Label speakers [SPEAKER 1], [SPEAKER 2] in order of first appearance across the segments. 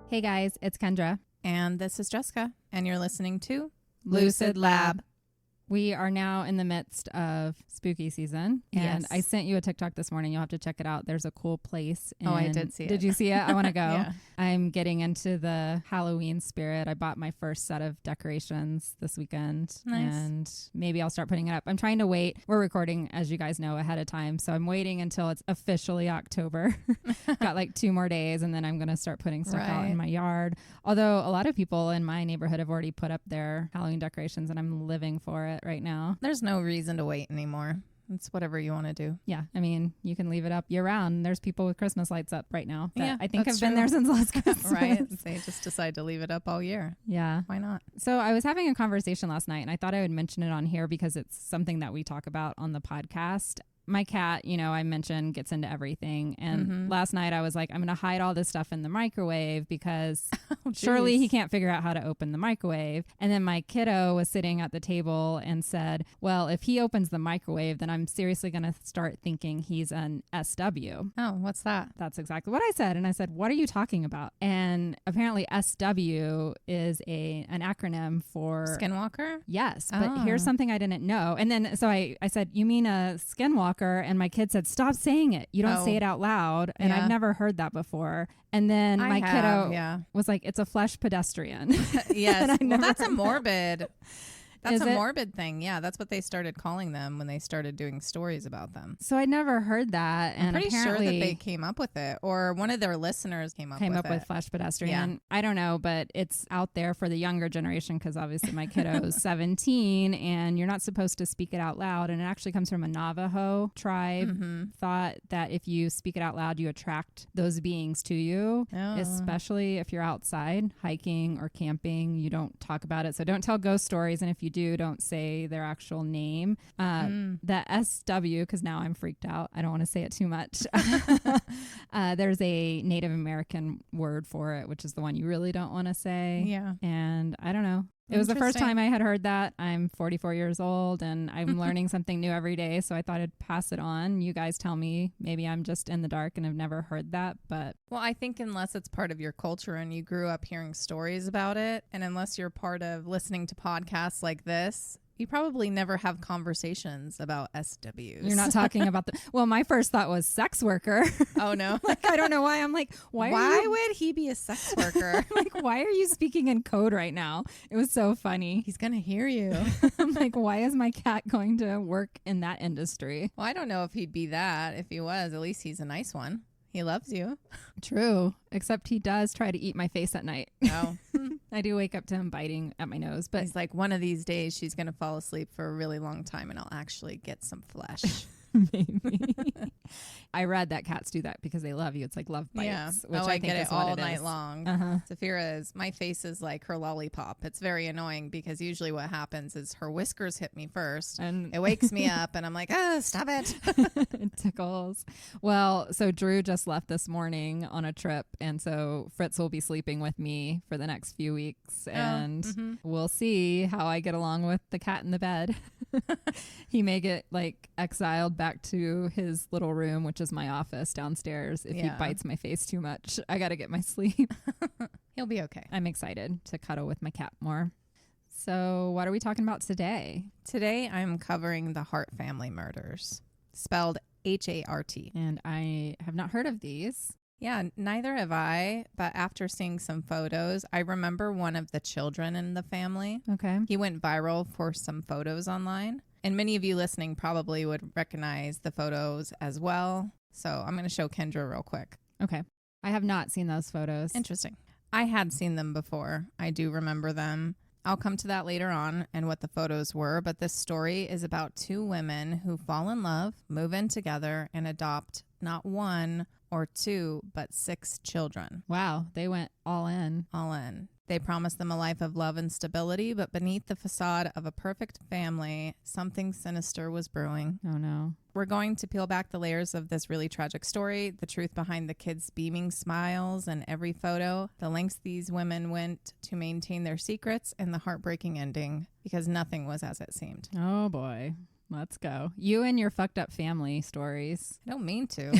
[SPEAKER 1] Hey guys, it's Kendra.
[SPEAKER 2] And this is Jessica, and you're listening to
[SPEAKER 1] Lucid Lab. We are now in the midst of spooky season. And
[SPEAKER 2] Yes.
[SPEAKER 1] I sent you a TikTok this morning. You'll have to check it out. There's a cool place.
[SPEAKER 2] Oh, I did see it.
[SPEAKER 1] Did you see it? I want to go.
[SPEAKER 2] Yeah.
[SPEAKER 1] I'm getting into the Halloween spirit. I bought my first set of decorations this weekend.
[SPEAKER 2] Nice.
[SPEAKER 1] And maybe I'll start putting it up. I'm trying to wait. We're recording, as you guys know, ahead of time. So I'm waiting until it's officially October. Got like 2 more days, and then I'm going to start putting stuff out in my yard. Although a lot of people in my neighborhood have already put up their Halloween decorations, and I'm living for it right now.
[SPEAKER 2] There's no reason to wait anymore. It's whatever you want to do.
[SPEAKER 1] Yeah. I mean, you can leave it up year round. There's people with Christmas lights up right now that
[SPEAKER 2] Yeah,
[SPEAKER 1] I think
[SPEAKER 2] that's
[SPEAKER 1] have been there since last Christmas.
[SPEAKER 2] Right? They just decide to leave it up all year.
[SPEAKER 1] Yeah.
[SPEAKER 2] Why not?
[SPEAKER 1] So I was having a conversation last night, and I thought I would mention it on here because it's something that we talk about on the podcast. My cat, you know, I mentioned gets into everything. And last night I was like, I'm going to hide all this stuff in the microwave because surely he can't figure out how to open the microwave. And then my kiddo was sitting at the table and said, well, if he opens the microwave, then I'm seriously going to start thinking he's an SW.
[SPEAKER 2] Oh, what's that?
[SPEAKER 1] That's exactly what I said. And I said, what are you talking about? And apparently SW is an acronym for
[SPEAKER 2] Skinwalker?
[SPEAKER 1] Yes, but here's something I didn't know. And then so I said, you mean a skinwalker? And my kid said, stop saying it. You don't say it out loud. And I've never heard that before. And then my kiddo was like, it's a flesh pedestrian.
[SPEAKER 2] Yes. Well, that's a morbid. That's a morbid thing. Yeah, that's what they started calling them when they started doing stories about them.
[SPEAKER 1] So I never heard that.
[SPEAKER 2] I'm pretty sure that they came up with it, or one of their listeners came up with
[SPEAKER 1] flesh pedestrian. Yeah. I don't know, but it's out there for the younger generation because obviously my kiddo's 17 and you're not supposed to speak it out loud. And it actually comes from a Navajo tribe thought that if you speak it out loud, you attract those beings to you, especially if you're outside hiking or camping. You don't talk about it. So don't tell ghost stories. And if you do, don't say their actual name. The SW, because now I'm freaked out. I don't want to say it too much. There's a Native American word for it, which is the one you really don't want to say.
[SPEAKER 2] Yeah.
[SPEAKER 1] And I don't know. It was the first time I had heard that. I'm 44 years old and I'm learning something new every day. So I thought I'd pass it on. You guys tell me, maybe I'm just in the dark and I've never heard that. But
[SPEAKER 2] well, I think unless it's part of your culture and you grew up hearing stories about it, and unless you're part of listening to podcasts like this, you probably never have conversations about SWs.
[SPEAKER 1] You're not talking about well, my first thought was sex worker.
[SPEAKER 2] Oh, no.
[SPEAKER 1] Like, I don't know why. I'm like, why
[SPEAKER 2] would he be a sex worker?
[SPEAKER 1] Like, why are you speaking in code right now? It was so funny.
[SPEAKER 2] He's going to hear you.
[SPEAKER 1] I'm like, why is my cat going to work in that industry?
[SPEAKER 2] Well, I don't know if he'd be that. If he was, at least he's a nice one. He loves you.
[SPEAKER 1] True. Except he does try to eat my face at night.
[SPEAKER 2] Oh.
[SPEAKER 1] I do wake up to him biting at my nose. But
[SPEAKER 2] he's like, one of these days she's going to fall asleep for a really long time and I'll actually get some flesh.
[SPEAKER 1] Maybe. I read that cats do that because they love you. It's like love bites.
[SPEAKER 2] Yeah.
[SPEAKER 1] Which
[SPEAKER 2] I
[SPEAKER 1] think
[SPEAKER 2] get
[SPEAKER 1] is
[SPEAKER 2] it all
[SPEAKER 1] what it
[SPEAKER 2] night
[SPEAKER 1] is.
[SPEAKER 2] long. Saphira's, my face is like her lollipop. It's very annoying because usually what happens is her whiskers hit me first and it wakes me up and I'm like, oh, stop it.
[SPEAKER 1] It tickles. Well, so Drew just left this morning on a trip. And so Fritz will be sleeping with me for the next few weeks. And we'll see how I get along with the cat in the bed. He may get like exiled back to his little room, which is my office downstairs, if he bites my face too much. I got to get my sleep.
[SPEAKER 2] He'll be okay.
[SPEAKER 1] I'm excited to cuddle with my cat more. So what are we talking about today?
[SPEAKER 2] Today I'm covering the Hart family murders, spelled Hart.
[SPEAKER 1] And I have not heard of these.
[SPEAKER 2] Yeah, neither have I. But after seeing some photos, I remember one of the children in the family.
[SPEAKER 1] Okay.
[SPEAKER 2] He went viral for some photos online. And many of you listening probably would recognize the photos as well. So I'm going to show Kendra real quick.
[SPEAKER 1] Okay. I have not seen those photos.
[SPEAKER 2] Interesting. I had seen them before. I do remember them. I'll come to that later on and what the photos were. But this story is about 2 women who fall in love, move in together, and adopt not 1 or 2, but 6 children.
[SPEAKER 1] Wow. They went all in.
[SPEAKER 2] All in. They promised them a life of love and stability, but beneath the facade of a perfect family, something sinister was brewing.
[SPEAKER 1] Oh, no.
[SPEAKER 2] We're going to peel back the layers of this really tragic story, the truth behind the kids' beaming smiles in every photo, the lengths these women went to maintain their secrets, and the heartbreaking ending, because nothing was as it seemed.
[SPEAKER 1] Oh, boy. Let's go. You and your fucked up family stories.
[SPEAKER 2] I don't mean to.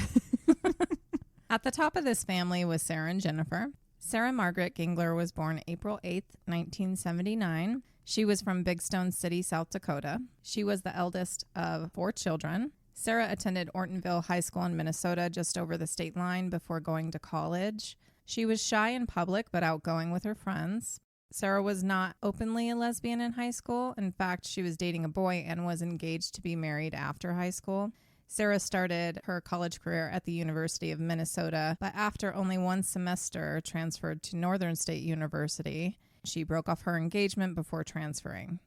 [SPEAKER 2] At the top of this family was Ciera and Jennifer. Sarah Margaret Gingler was born April 8th, 1979. She was from Big Stone City, South Dakota. She was the eldest of 4 children. Sarah attended Ortonville High School in Minnesota, just over the state line, before going to college. She was shy in public, but outgoing with her friends. Sarah was not openly a lesbian in high school. In fact, she was dating a boy and was engaged to be married after high school. Sarah started her college career at the University of Minnesota, but after only 1 semester, transferred to Northern State University. She broke off her engagement before transferring.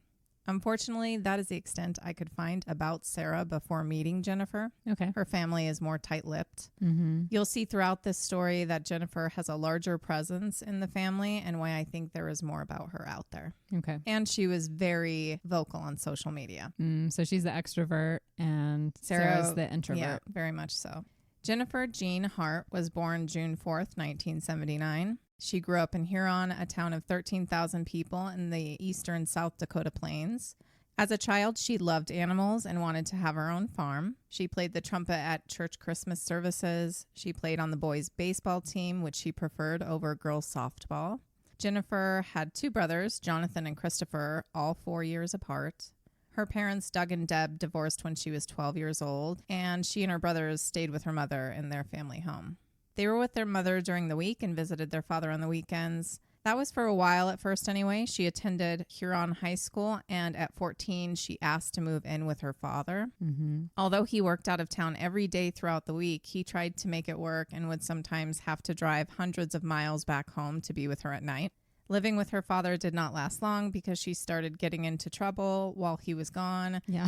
[SPEAKER 2] Unfortunately, that is the extent I could find about Sarah before meeting Jennifer.
[SPEAKER 1] Okay.
[SPEAKER 2] Her family is more tight-lipped.
[SPEAKER 1] Mm-hmm.
[SPEAKER 2] You'll see throughout this story that Jennifer has a larger presence in the family and why I think there is more about her out there.
[SPEAKER 1] Okay.
[SPEAKER 2] And she was very vocal on social media.
[SPEAKER 1] So she's the extrovert and Sarah's the introvert.
[SPEAKER 2] Yeah, very much so. Jennifer Jean Hart was born June 4th, 1979. She grew up in Huron, a town of 13,000 people in the eastern South Dakota plains. As a child, she loved animals and wanted to have her own farm. She played the trumpet at church Christmas services. She played on the boys' baseball team, which she preferred over girls' softball. Jennifer had 2 brothers, Jonathan and Christopher, all 4 years apart. Her parents, Doug and Deb, divorced when she was 12 years old, and she and her brothers stayed with her mother in their family home. They were with their mother during the week and visited their father on the weekends. That was for a while at first anyway. She attended Huron High School, and at 14, she asked to move in with her father.
[SPEAKER 1] Mm-hmm.
[SPEAKER 2] Although he worked out of town every day throughout the week, he tried to make it work and would sometimes have to drive hundreds of miles back home to be with her at night. Living with her father did not last long because she started getting into trouble while he was gone.
[SPEAKER 1] Yeah.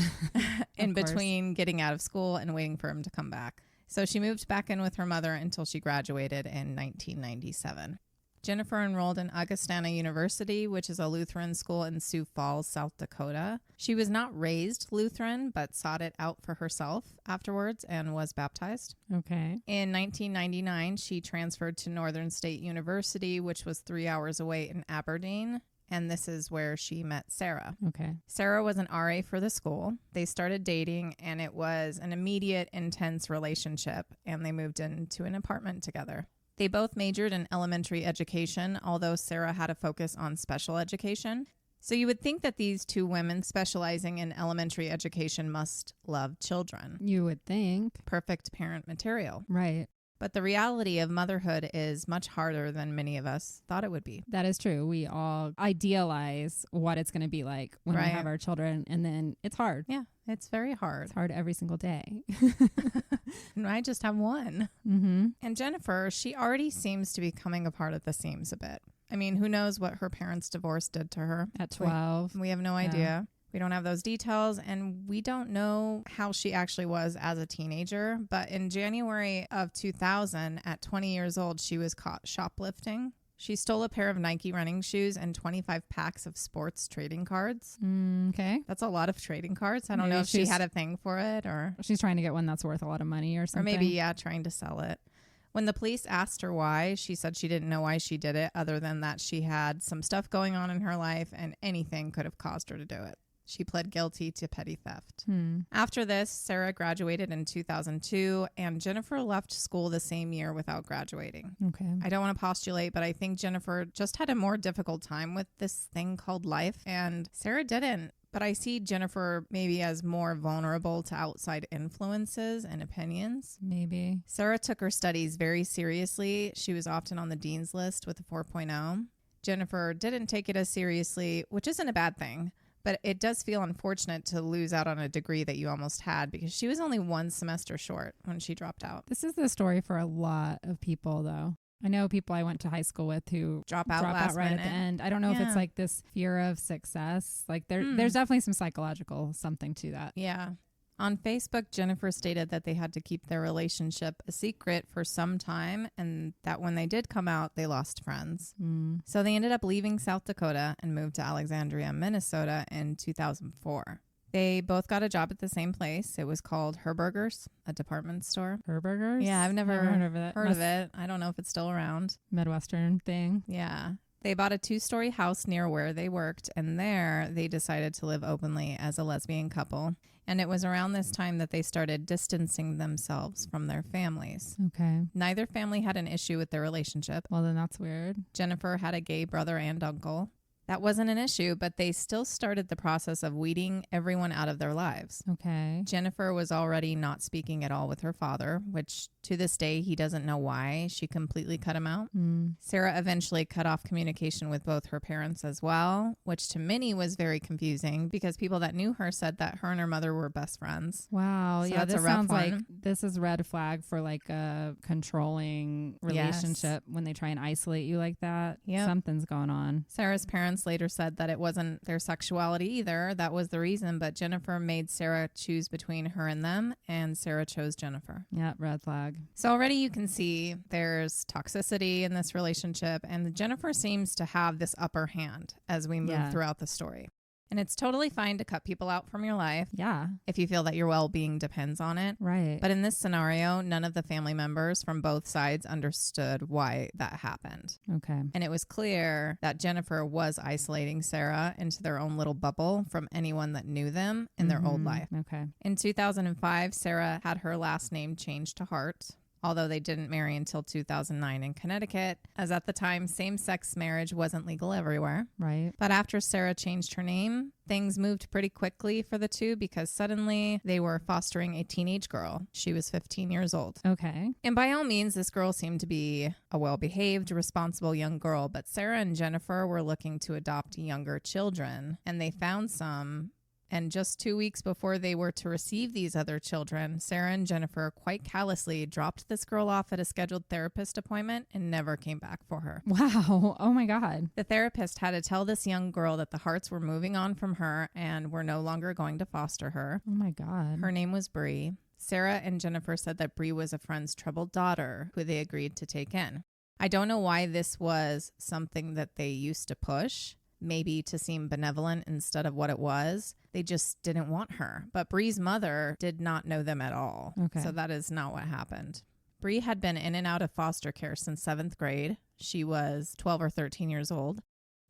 [SPEAKER 2] In between getting out of school and waiting for him to come back. So she moved back in with her mother until she graduated in 1997. Jennifer enrolled in Augustana University, which is a Lutheran school in Sioux Falls, South Dakota. She was not raised Lutheran, but sought it out for herself afterwards and was baptized.
[SPEAKER 1] Okay.
[SPEAKER 2] In 1999, she transferred to Northern State University, which was 3 hours away in Aberdeen. And this is where she met Sarah.
[SPEAKER 1] Okay.
[SPEAKER 2] Sarah was an RA for the school. They started dating, and it was an immediate, intense relationship, and they moved into an apartment together. They both majored in elementary education, although Sarah had a focus on special education. So you would think that these 2 women specializing in elementary education must love children.
[SPEAKER 1] You would think.
[SPEAKER 2] Perfect parent material.
[SPEAKER 1] Right.
[SPEAKER 2] But the reality of motherhood is much harder than many of us thought it would be.
[SPEAKER 1] That is true. We all idealize what it's going to to when we have our children, and then it's hard.
[SPEAKER 2] Yeah, it's very hard.
[SPEAKER 1] It's hard every single day.
[SPEAKER 2] And I just have one.
[SPEAKER 1] Mm-hmm.
[SPEAKER 2] And Jennifer, she already seems to be coming apart at the seams a bit. I mean, who knows what her parents' divorce did to her?
[SPEAKER 1] At 12.
[SPEAKER 2] We have no idea. We don't have those details, and we don't know how she actually was as a teenager. But in January of 2000, at 20 years old, she was caught shoplifting. She stole a pair of Nike running shoes and 25 packs of sports trading cards.
[SPEAKER 1] Okay.
[SPEAKER 2] That's a lot of trading cards. I don't know if she had a thing for it, or
[SPEAKER 1] she's trying to get one that's worth a lot of money or something.
[SPEAKER 2] Or maybe, trying to sell it. When the police asked her why, she said she didn't know why she did it, other than that she had some stuff going on in her life and anything could have caused her to do it. She pled guilty to petty theft. After this, Sarah graduated in 2002, and Jennifer left school the same year without graduating.
[SPEAKER 1] Okay.
[SPEAKER 2] I don't want to postulate, but I think Jennifer just had a more difficult time with this thing called life, and Sarah didn't. But I see Jennifer maybe as more vulnerable to outside influences and opinions.
[SPEAKER 1] Maybe.
[SPEAKER 2] Sarah took her studies very seriously. She was often on the dean's list with a 4.0. Jennifer didn't take it as seriously, which isn't a bad thing. But it does feel unfortunate to lose out on a degree that you almost had, because she was only 1 semester short when she dropped out.
[SPEAKER 1] This is the story for a lot of people, though. I know people I went to high school with who
[SPEAKER 2] drop out
[SPEAKER 1] right
[SPEAKER 2] minute.
[SPEAKER 1] at the end. I don't know if it's like this fear of success. Like there's definitely some psychological something to that.
[SPEAKER 2] Yeah. On Facebook, Jennifer stated that they had to keep their relationship a secret for some time, and that when they did come out, they lost friends. So they ended up leaving South Dakota and moved to Alexandria, Minnesota in 2004. They both got a job at the same place. It was called Herberger's, a department store.
[SPEAKER 1] Herberger's?
[SPEAKER 2] Yeah, I've never
[SPEAKER 1] heard of it.
[SPEAKER 2] Heard of it. I don't know if it's still around.
[SPEAKER 1] Midwestern thing.
[SPEAKER 2] Yeah. They bought a 2-story house near where they worked, and there they decided to live openly as a lesbian couple. And it was around this time that they started distancing themselves from their families.
[SPEAKER 1] Okay.
[SPEAKER 2] Neither family had an issue with their relationship.
[SPEAKER 1] Well, then that's weird.
[SPEAKER 2] Jennifer had a gay brother and uncle. That wasn't an issue, but they still started the process of weeding everyone out of their lives.
[SPEAKER 1] Okay.
[SPEAKER 2] Jennifer was already not speaking at all with her father, which to this day, he doesn't know why she completely cut him out. Ciera eventually cut off communication with both her parents as well, which to many was very confusing because people that knew her said that her and her mother were best friends.
[SPEAKER 1] Wow.
[SPEAKER 2] So
[SPEAKER 1] Yeah,
[SPEAKER 2] that's
[SPEAKER 1] this
[SPEAKER 2] a rough
[SPEAKER 1] sounds like
[SPEAKER 2] one.
[SPEAKER 1] this is red flag for like a controlling relationship when they try and isolate you like that.
[SPEAKER 2] Yep.
[SPEAKER 1] Something's going on.
[SPEAKER 2] Sarah's parents later said that it wasn't their sexuality either. That was the reason, but Jennifer made Ciera choose between her and them, and Ciera chose Jennifer.
[SPEAKER 1] Yeah, red flag.
[SPEAKER 2] So already you can see there's toxicity in this relationship, and Jennifer seems to have this upper hand as we move throughout the story. And it's totally fine to cut people out from your life.
[SPEAKER 1] Yeah.
[SPEAKER 2] If you feel that your well-being depends on it.
[SPEAKER 1] Right.
[SPEAKER 2] But in this scenario, none of the family members from both sides understood why that happened.
[SPEAKER 1] Okay.
[SPEAKER 2] And it was clear that Jennifer was isolating Ciera into their own little bubble from anyone that knew them in their old life.
[SPEAKER 1] Okay.
[SPEAKER 2] In 2005, Ciera had her last name changed to Hart, although they didn't marry until 2009 in Connecticut, as at the time, same-sex marriage wasn't legal everywhere.
[SPEAKER 1] Right.
[SPEAKER 2] But after Ciera changed her name, things moved pretty quickly for the two because suddenly they were fostering a teenage girl. She was 15 years old.
[SPEAKER 1] Okay.
[SPEAKER 2] And by all means, this girl seemed to be a well-behaved, responsible young girl, but Ciera and Jennifer were looking to adopt younger children, and they found some. And just 2 weeks before they were to receive these other children, Ciera and Jennifer quite callously dropped this girl off at a scheduled therapist appointment and never came back for her.
[SPEAKER 1] Wow. Oh my God.
[SPEAKER 2] The therapist had to tell this young girl that the Harts were moving on from her and were no longer going to foster her.
[SPEAKER 1] Oh my God.
[SPEAKER 2] Her name was Bree. Ciera and Jennifer said that Bree was a friend's troubled daughter who they agreed to take in. I don't know why this was something that they used to push. Maybe to seem benevolent instead of what it was. They just didn't want her. But Bree's mother did not know them at all.
[SPEAKER 1] Okay.
[SPEAKER 2] So that is not what happened. Bree had been in and out of foster care since 7th grade. She was 12 or 13 years old.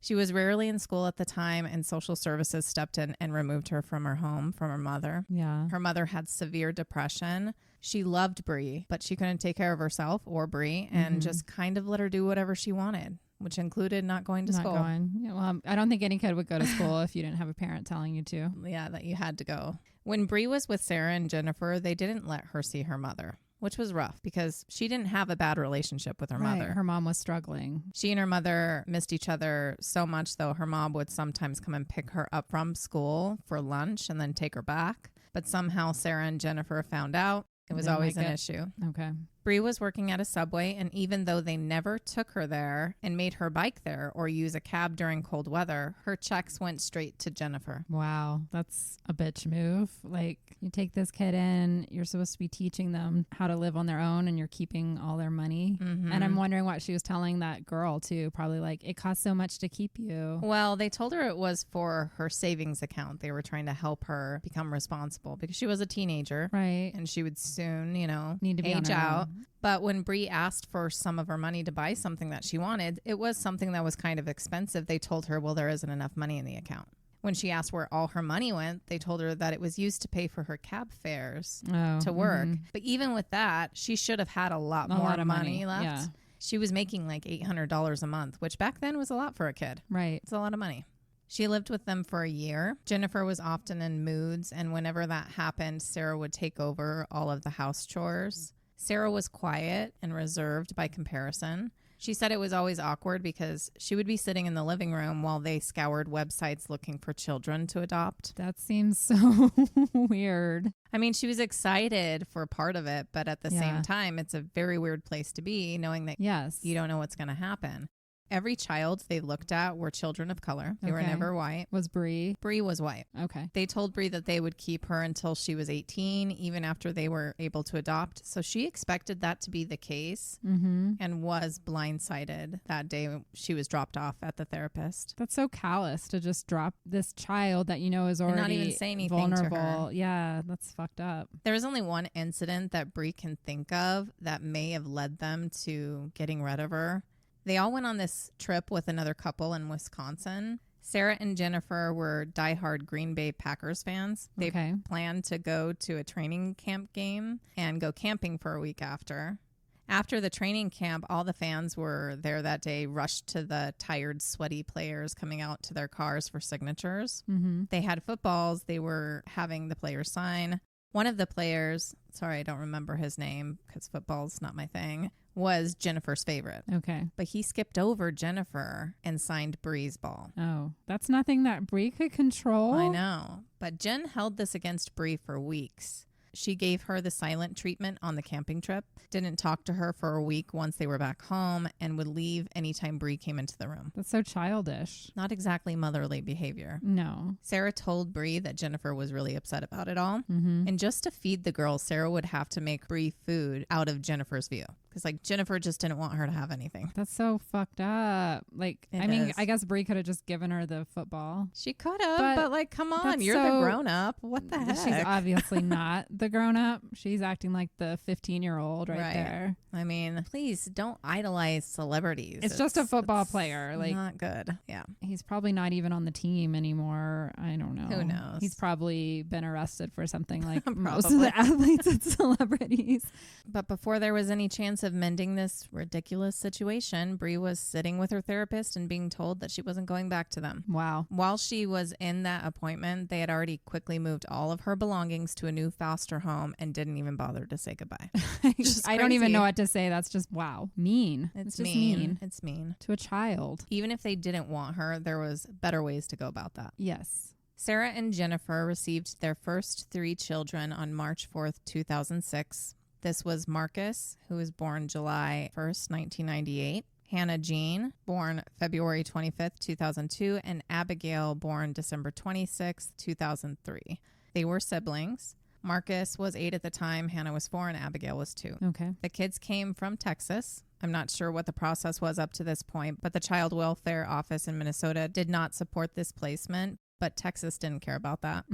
[SPEAKER 2] She was rarely in school at the time, and social services stepped in and removed her from her home, from her mother.
[SPEAKER 1] Yeah.
[SPEAKER 2] Her mother had severe depression. She loved Bree, but she couldn't take care of herself or Bree and just kind of let her do whatever she wanted, which included not going to school.
[SPEAKER 1] Yeah, well, I don't think any kid would go to school if you didn't have a parent telling you to.
[SPEAKER 2] Yeah, that you had to go. When Bree was with Ciera and Jennifer, they didn't let her see her mother, which was rough because she didn't have a bad relationship with her mother.
[SPEAKER 1] Her mom was struggling.
[SPEAKER 2] She and her mother missed each other so much, though. Her mom would sometimes come and pick her up from school for lunch and then take her back. But somehow Ciera and Jennifer found out. It was always an issue.
[SPEAKER 1] Okay.
[SPEAKER 2] Bree was working at a Subway, and even though they never took her there and made her bike there or use a cab during cold weather, her checks went straight to Jennifer.
[SPEAKER 1] Wow, that's a bitch move. Like, you take this kid in, you're supposed to be teaching them how to live on their own, and you're keeping all their money. And I'm wondering what she was telling that girl, too. Probably like, it costs so much to keep you.
[SPEAKER 2] Well, they told her it was for her savings account. They were trying to help her become responsible because she was a teenager.
[SPEAKER 1] Right.
[SPEAKER 2] And she would soon,
[SPEAKER 1] Need to be
[SPEAKER 2] age
[SPEAKER 1] on her
[SPEAKER 2] out.
[SPEAKER 1] own.
[SPEAKER 2] But when Bree asked for some of her money to buy something that she wanted, it was something that was kind of expensive. They told her, well, there isn't enough money in the account. When she asked where all her money went, they told her that it was used to pay for her cab fares to work. But even with that, she should have had a lot more money left.
[SPEAKER 1] Yeah.
[SPEAKER 2] She was making like $800 a month, which back then was a lot for a kid.
[SPEAKER 1] Right.
[SPEAKER 2] It's a lot of money. She lived with them for a year. Jennifer was often in moods, and whenever that happened, Ciera would take over all of the house chores. Ciera was quiet and reserved by comparison. She said it was always awkward because she would be sitting in the living room while they scoured websites looking for children to adopt.
[SPEAKER 1] That seems so weird.
[SPEAKER 2] I mean, she was excited for part of it, but at the same time, it's a very weird place to be, knowing that you don't know what's going to happen. Every child they looked at were children of color. They were never white.
[SPEAKER 1] Was Bree?
[SPEAKER 2] Bree was white.
[SPEAKER 1] Okay.
[SPEAKER 2] They told Bree that they would keep her until she was 18, even after they were able to adopt. So she expected that to be the case and was blindsided that day she was dropped off at the therapist.
[SPEAKER 1] That's so callous to just drop this child that you know is already
[SPEAKER 2] and not even say anything
[SPEAKER 1] vulnerable.
[SPEAKER 2] to her.
[SPEAKER 1] Yeah, that's fucked up.
[SPEAKER 2] There was only one incident that Bree can think of that may have led them to getting rid of her. They all went on this trip with another couple in Wisconsin. Ciera and Jennifer were diehard Green Bay Packers fans. They planned to go to a training camp game and go camping for a week after. After the training camp, all the fans were there that day rushed to the tired, sweaty players coming out to their cars for signatures. They had footballs they were having the players sign. One of the players, sorry, I don't remember his name because football's not my thing, was Jennifer's favorite.
[SPEAKER 1] Okay.
[SPEAKER 2] But he skipped over Jennifer and signed Bree's ball.
[SPEAKER 1] Oh, that's nothing that Bree could control.
[SPEAKER 2] I know. But Jen held this against Bree for weeks. She gave her the silent treatment on the camping trip, didn't talk to her for a week once they were back home, and would leave anytime Bree came into the room.
[SPEAKER 1] That's so childish.
[SPEAKER 2] Not exactly motherly behavior.
[SPEAKER 1] No.
[SPEAKER 2] Ciera told Bree that Jennifer was really upset about it all. And just to feed the girls, Ciera would have to make Bree food out of Jennifer's view. Because, like, Jennifer just didn't want her to have anything.
[SPEAKER 1] That's so fucked up. Like,
[SPEAKER 2] It
[SPEAKER 1] I mean,
[SPEAKER 2] is.
[SPEAKER 1] I guess Bree could have just given her the football.
[SPEAKER 2] She could have, but like, come on, you're the grown-up. What the heck?
[SPEAKER 1] She's obviously not the grown-up. She's acting like the 15-year-old right there.
[SPEAKER 2] I mean, please don't idolize celebrities.
[SPEAKER 1] It's just a football player. Like,
[SPEAKER 2] not good. Yeah.
[SPEAKER 1] He's probably not even on the team anymore. I don't know.
[SPEAKER 2] Who knows?
[SPEAKER 1] He's probably been arrested for something like most of the athletes and celebrities.
[SPEAKER 2] But before there was any chance of mending this ridiculous situation, Bree was sitting with her therapist and being told that she wasn't going back to them.
[SPEAKER 1] Wow.
[SPEAKER 2] While she was in that appointment, they had already quickly moved all of her belongings to a new foster home and didn't even bother to say goodbye.
[SPEAKER 1] I don't even know what to say. That's just, wow. Mean.
[SPEAKER 2] It's
[SPEAKER 1] just
[SPEAKER 2] mean. It's mean.
[SPEAKER 1] To a child.
[SPEAKER 2] Even if they didn't want her, there was better ways to go about that.
[SPEAKER 1] Yes.
[SPEAKER 2] Ciera and Jennifer received their first 3 children on March 4th, 2006. This was Markis, who was born July 1st, 1998. Hannah Jean, born February 25th, 2002. And Abigail, born December 26th, 2003. They were siblings. Markis was 8 at the time. Hannah was 4 and Abigail was 2.
[SPEAKER 1] Okay.
[SPEAKER 2] The kids came from Texas. I'm not sure what the process was up to this point, but the Child Welfare Office in Minnesota did not support this placement, but Texas didn't care about that.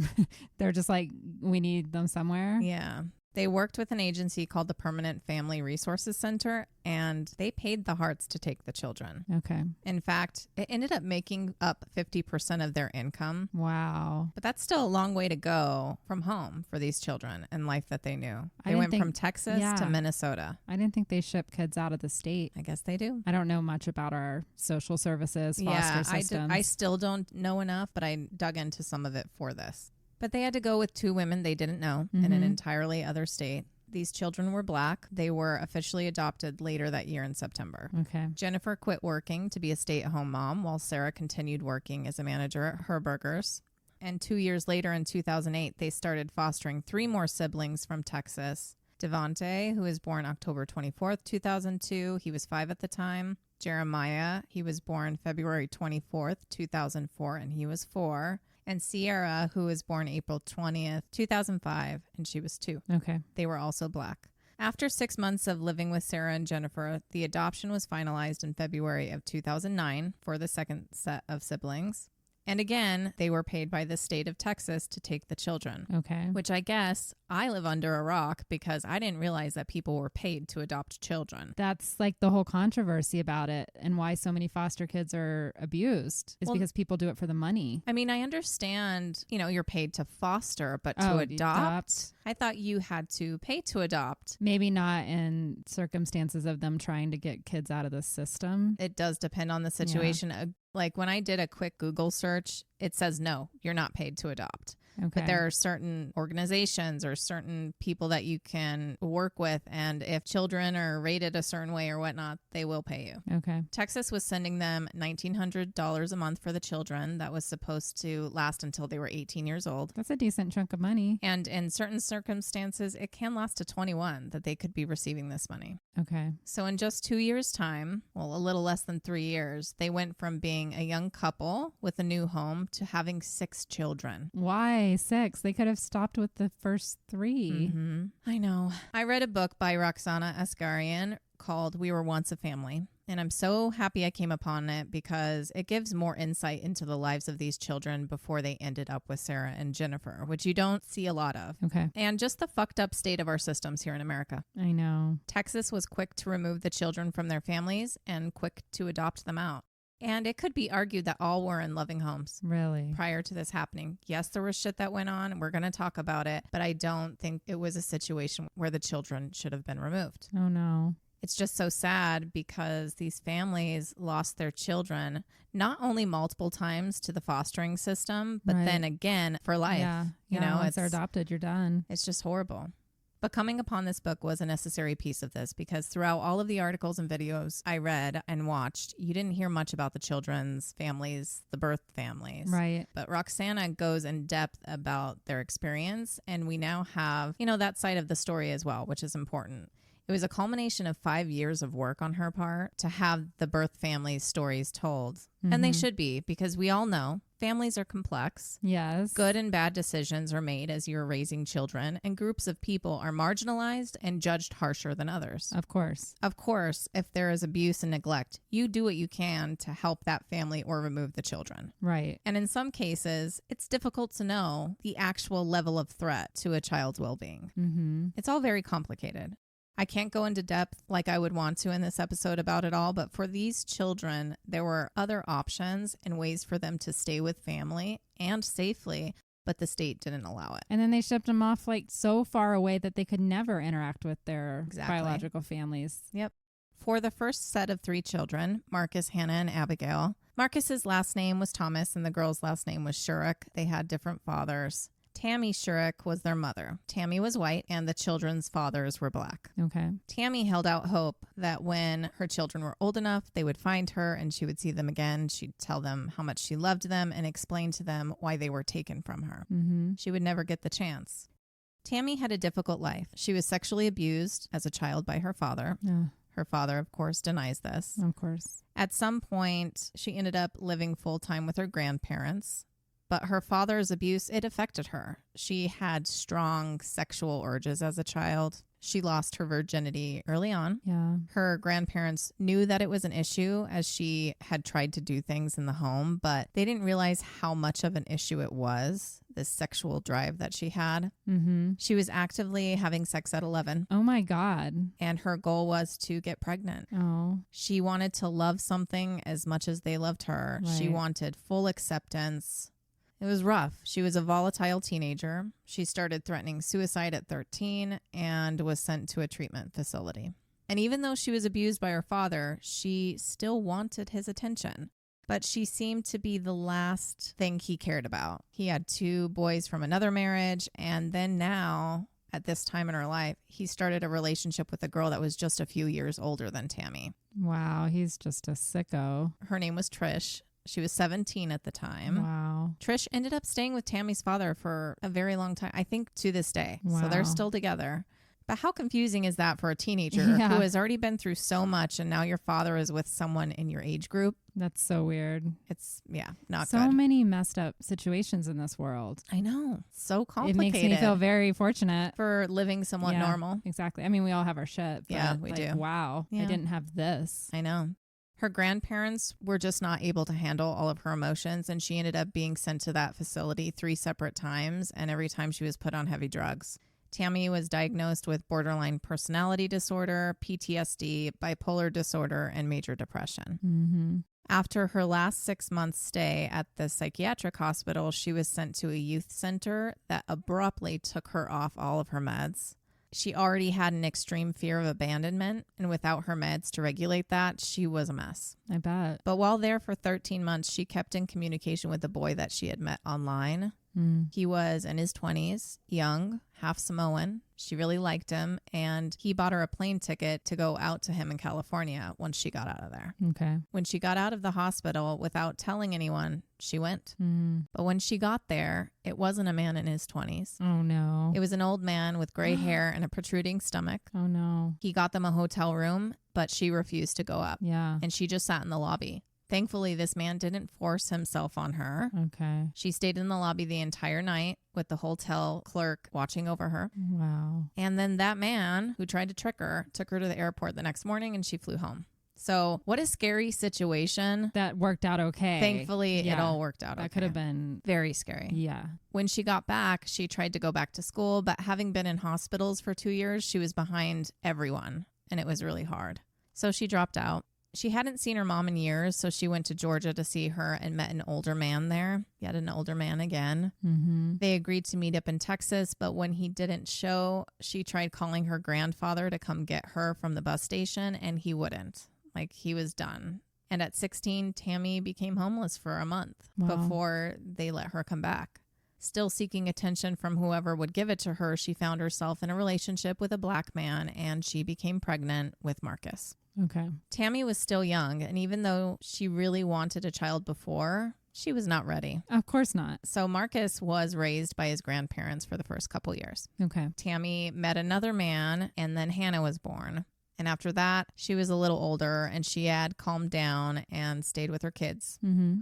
[SPEAKER 1] They're just like, we need them somewhere.
[SPEAKER 2] Yeah. They worked with an agency called the Permanent Family Resources Center, and they paid the Harts to take the children.
[SPEAKER 1] Okay.
[SPEAKER 2] In fact, it ended up making up 50% of their income.
[SPEAKER 1] Wow.
[SPEAKER 2] But that's still a long way to go from home for these children and life that they knew. They went from Texas to Minnesota.
[SPEAKER 1] I didn't think they ship kids out of the state.
[SPEAKER 2] I guess they do.
[SPEAKER 1] I don't know much about our social services, foster systems.
[SPEAKER 2] I still don't know enough, but I dug into some of it for this. But they had to go with 2 women they didn't know in an entirely other state. These children were Black. They were officially adopted later that year in September.
[SPEAKER 1] Okay.
[SPEAKER 2] Jennifer quit working to be a stay-at-home mom while Ciera continued working as a manager at Herberger's. And 2 years later in 2008, they started fostering 3 more siblings from Texas. Devonte, who was born October 24th, 2002. He was 5 at the time. Jeremiah, he was born February 24th, 2004, and he was 4. And Ciera, who was born April 20th, 2005, and she was 2.
[SPEAKER 1] Okay.
[SPEAKER 2] They were also Black. After 6 months of living with Ciera and Jennifer, the adoption was finalized in February of 2009 for the second set of siblings. And again, they were paid by the state of Texas to take the children.
[SPEAKER 1] Okay.
[SPEAKER 2] Which I guess I live under a rock because I didn't realize that people were paid to adopt children.
[SPEAKER 1] That's like the whole controversy about it and why so many foster kids are abused is because people do it for the money.
[SPEAKER 2] I mean, I understand, you're paid to foster, but to adopt, I thought you had to pay to adopt.
[SPEAKER 1] Maybe not in circumstances of them trying to get kids out of the system.
[SPEAKER 2] It does depend on the situation. Yeah. Like when I did a quick Google search, it says, no, you're not paid to adopt.
[SPEAKER 1] Okay.
[SPEAKER 2] But there are certain organizations or certain people that you can work with. And if children are rated a certain way or whatnot, they will pay you.
[SPEAKER 1] Okay.
[SPEAKER 2] Texas was sending them $1,900 a month for the children. That was supposed to last until they were 18 years old.
[SPEAKER 1] That's a decent chunk of money.
[SPEAKER 2] And in certain circumstances, it can last to 21 that they could be receiving this money.
[SPEAKER 1] Okay.
[SPEAKER 2] So in just 2 years' time, well, a little less than 3 years, they went from being a young couple with a new home to having 6 children.
[SPEAKER 1] Why 6? They could have stopped with the first 3.
[SPEAKER 2] Mm-hmm. I know. I read a book by Roxana Asgharian called We Were Once a Family. And I'm so happy I came upon it because it gives more insight into the lives of these children before they ended up with Ciera and Jennifer, which you don't see a lot of.
[SPEAKER 1] Okay.
[SPEAKER 2] And just the fucked up state of our systems here in America.
[SPEAKER 1] I know.
[SPEAKER 2] Texas was quick to remove the children from their families and quick to adopt them out. And it could be argued that all were in loving homes.
[SPEAKER 1] Really?
[SPEAKER 2] Prior to this happening. Yes, there was shit that went on. We're going to talk about it. But I don't think it was a situation where the children should have been removed.
[SPEAKER 1] Oh, no.
[SPEAKER 2] It's just so sad because these families lost their children not only multiple times to the fostering system, but then again for life.
[SPEAKER 1] Yeah.
[SPEAKER 2] You know,
[SPEAKER 1] once they're adopted, you're done.
[SPEAKER 2] It's just horrible. But coming upon this book was a necessary piece of this because throughout all of the articles and videos I read and watched, you didn't hear much about the children's families, the birth families.
[SPEAKER 1] Right.
[SPEAKER 2] But Roxana goes in depth about their experience, and we now have, you know, that side of the story as well, which is important. It was a culmination of 5 years of work on her part to have the birth family's stories told. Mm-hmm. And they should be, because we all know families are complex.
[SPEAKER 1] Yes.
[SPEAKER 2] Good and bad decisions are made as you're raising children, and groups of people are marginalized and judged harsher than others.
[SPEAKER 1] Of course.
[SPEAKER 2] Of course, if there is abuse and neglect, you do what you can to help that family or remove the children.
[SPEAKER 1] Right.
[SPEAKER 2] And in some cases, it's difficult to know the actual level of threat to a child's well-being.
[SPEAKER 1] Mm-hmm.
[SPEAKER 2] It's all very complicated. I can't go into depth like I would want to in this episode about it all, but for these children, there were other options and ways for them to stay with family and safely, but the state didn't allow it.
[SPEAKER 1] And then they shipped them off like so far away that they could never interact with their biological families.
[SPEAKER 2] Yep. For the first set of 3 children, Markis, Hannah, and Abigail, Marcus's last name was Thomas and the girl's last name was Shurik. They had different fathers. Tammy Shurik was their mother. Tammy was white and the children's fathers were black.
[SPEAKER 1] Okay.
[SPEAKER 2] Tammy held out hope that when her children were old enough, they would find her and she would see them again. She'd tell them how much she loved them and explain to them why they were taken from her.
[SPEAKER 1] Mm-hmm.
[SPEAKER 2] She would never get the chance. Tammy had a difficult life. She was sexually abused as a child by her father. Her father, of course, denies this.
[SPEAKER 1] Of course.
[SPEAKER 2] At some point, she ended up living full-time with her grandparents. But her father's abuse, it affected her. She had strong sexual urges as a child. She lost her virginity early on.
[SPEAKER 1] Yeah.
[SPEAKER 2] Her grandparents knew that it was an issue as she had tried to do things in the home, but they didn't realize how much of an issue it was, this sexual drive that she had.
[SPEAKER 1] Mm-hmm.
[SPEAKER 2] She was actively having sex at 11.
[SPEAKER 1] Oh, my God.
[SPEAKER 2] And her goal was to get pregnant.
[SPEAKER 1] Oh.
[SPEAKER 2] She wanted to love something as much as they loved her.
[SPEAKER 1] Right.
[SPEAKER 2] She wanted full acceptance. It was rough. She was a volatile teenager. She started threatening suicide at 13 and was sent to a treatment facility. And even though she was abused by her father, she still wanted his attention. But she seemed to be the last thing he cared about. He had 2 boys from another marriage. And then now, at this time in her life, he started a relationship with a girl that was just a few years older than Tammy.
[SPEAKER 1] Wow. He's just a sicko.
[SPEAKER 2] Her name was Trish. She was 17 at the time.
[SPEAKER 1] Wow.
[SPEAKER 2] Trish ended up staying with Tammy's father for a very long time, I think to this day.
[SPEAKER 1] Wow.
[SPEAKER 2] So they're still together. But how confusing is that for a teenager
[SPEAKER 1] Yeah.
[SPEAKER 2] who has already been through so much and now your father is with someone in your age group?
[SPEAKER 1] That's so weird.
[SPEAKER 2] It's, not
[SPEAKER 1] so
[SPEAKER 2] good.
[SPEAKER 1] So many messed up situations in this world.
[SPEAKER 2] I know. So complicated.
[SPEAKER 1] It makes me feel very fortunate.
[SPEAKER 2] For living somewhat normal.
[SPEAKER 1] Exactly. I mean, we all have our shit. But
[SPEAKER 2] yeah, we do.
[SPEAKER 1] Wow. Yeah. I didn't have this.
[SPEAKER 2] I know. Her grandparents were just not able to handle all of her emotions, and she ended up being sent to that facility 3 separate times, and every time she was put on heavy drugs. Tammy was diagnosed with borderline personality disorder, PTSD, bipolar disorder, and major depression.
[SPEAKER 1] Mm-hmm.
[SPEAKER 2] After her last 6 months stay at the psychiatric hospital, she was sent to a youth center that abruptly took her off all of her meds. She already had an extreme fear of abandonment, and without her meds to regulate that, she was a mess.
[SPEAKER 1] I bet.
[SPEAKER 2] But while there for 13 months, she kept in communication with the boy that she had met online. He was in his 20s, young, half Samoan. She really liked him, and he bought her a plane ticket to go out to him in California once she got out of there.
[SPEAKER 1] Okay.
[SPEAKER 2] When she got out of the hospital, without telling anyone, she went. But when she got there, it wasn't a man in his 20s.
[SPEAKER 1] Oh, no.
[SPEAKER 2] It was an old man with gray hair and a protruding stomach.
[SPEAKER 1] Oh, no.
[SPEAKER 2] He got them a hotel room, but she refused to go up.
[SPEAKER 1] Yeah.
[SPEAKER 2] And she just sat in the lobby. Thankfully, this man didn't force himself on her.
[SPEAKER 1] Okay.
[SPEAKER 2] She stayed in the lobby the entire night with the hotel clerk watching over her.
[SPEAKER 1] Wow.
[SPEAKER 2] And then that man who tried to trick her took her to the airport the next morning and she flew home. So what a scary situation.
[SPEAKER 1] That worked out okay.
[SPEAKER 2] Thankfully, it all worked out okay.
[SPEAKER 1] That could have been
[SPEAKER 2] very scary.
[SPEAKER 1] Yeah.
[SPEAKER 2] When she got back, she tried to go back to school, but having been in hospitals for 2 years, she was behind everyone and it was really hard. So she dropped out. She hadn't seen her mom in years, so she went to Georgia to see her and met an older man there. Yet an older man again.
[SPEAKER 1] Mm-hmm.
[SPEAKER 2] They agreed to meet up in Texas, but when he didn't show, she tried calling her grandfather to come get her from the bus station, and he wouldn't. Like, he was done. And at 16, Tammy became homeless for a month before they let her come back. Still seeking attention from whoever would give it to her, she found herself in a relationship with a black man, and she became pregnant with Markis.
[SPEAKER 1] Okay.
[SPEAKER 2] Tammy was still young, and even though she really wanted a child before, she was not ready.
[SPEAKER 1] Of course not.
[SPEAKER 2] So Markis was raised by his grandparents for the first couple years.
[SPEAKER 1] Okay.
[SPEAKER 2] Tammy met another man, and then Hannah was born. And after that, she was a little older, and she had calmed down and stayed with her kids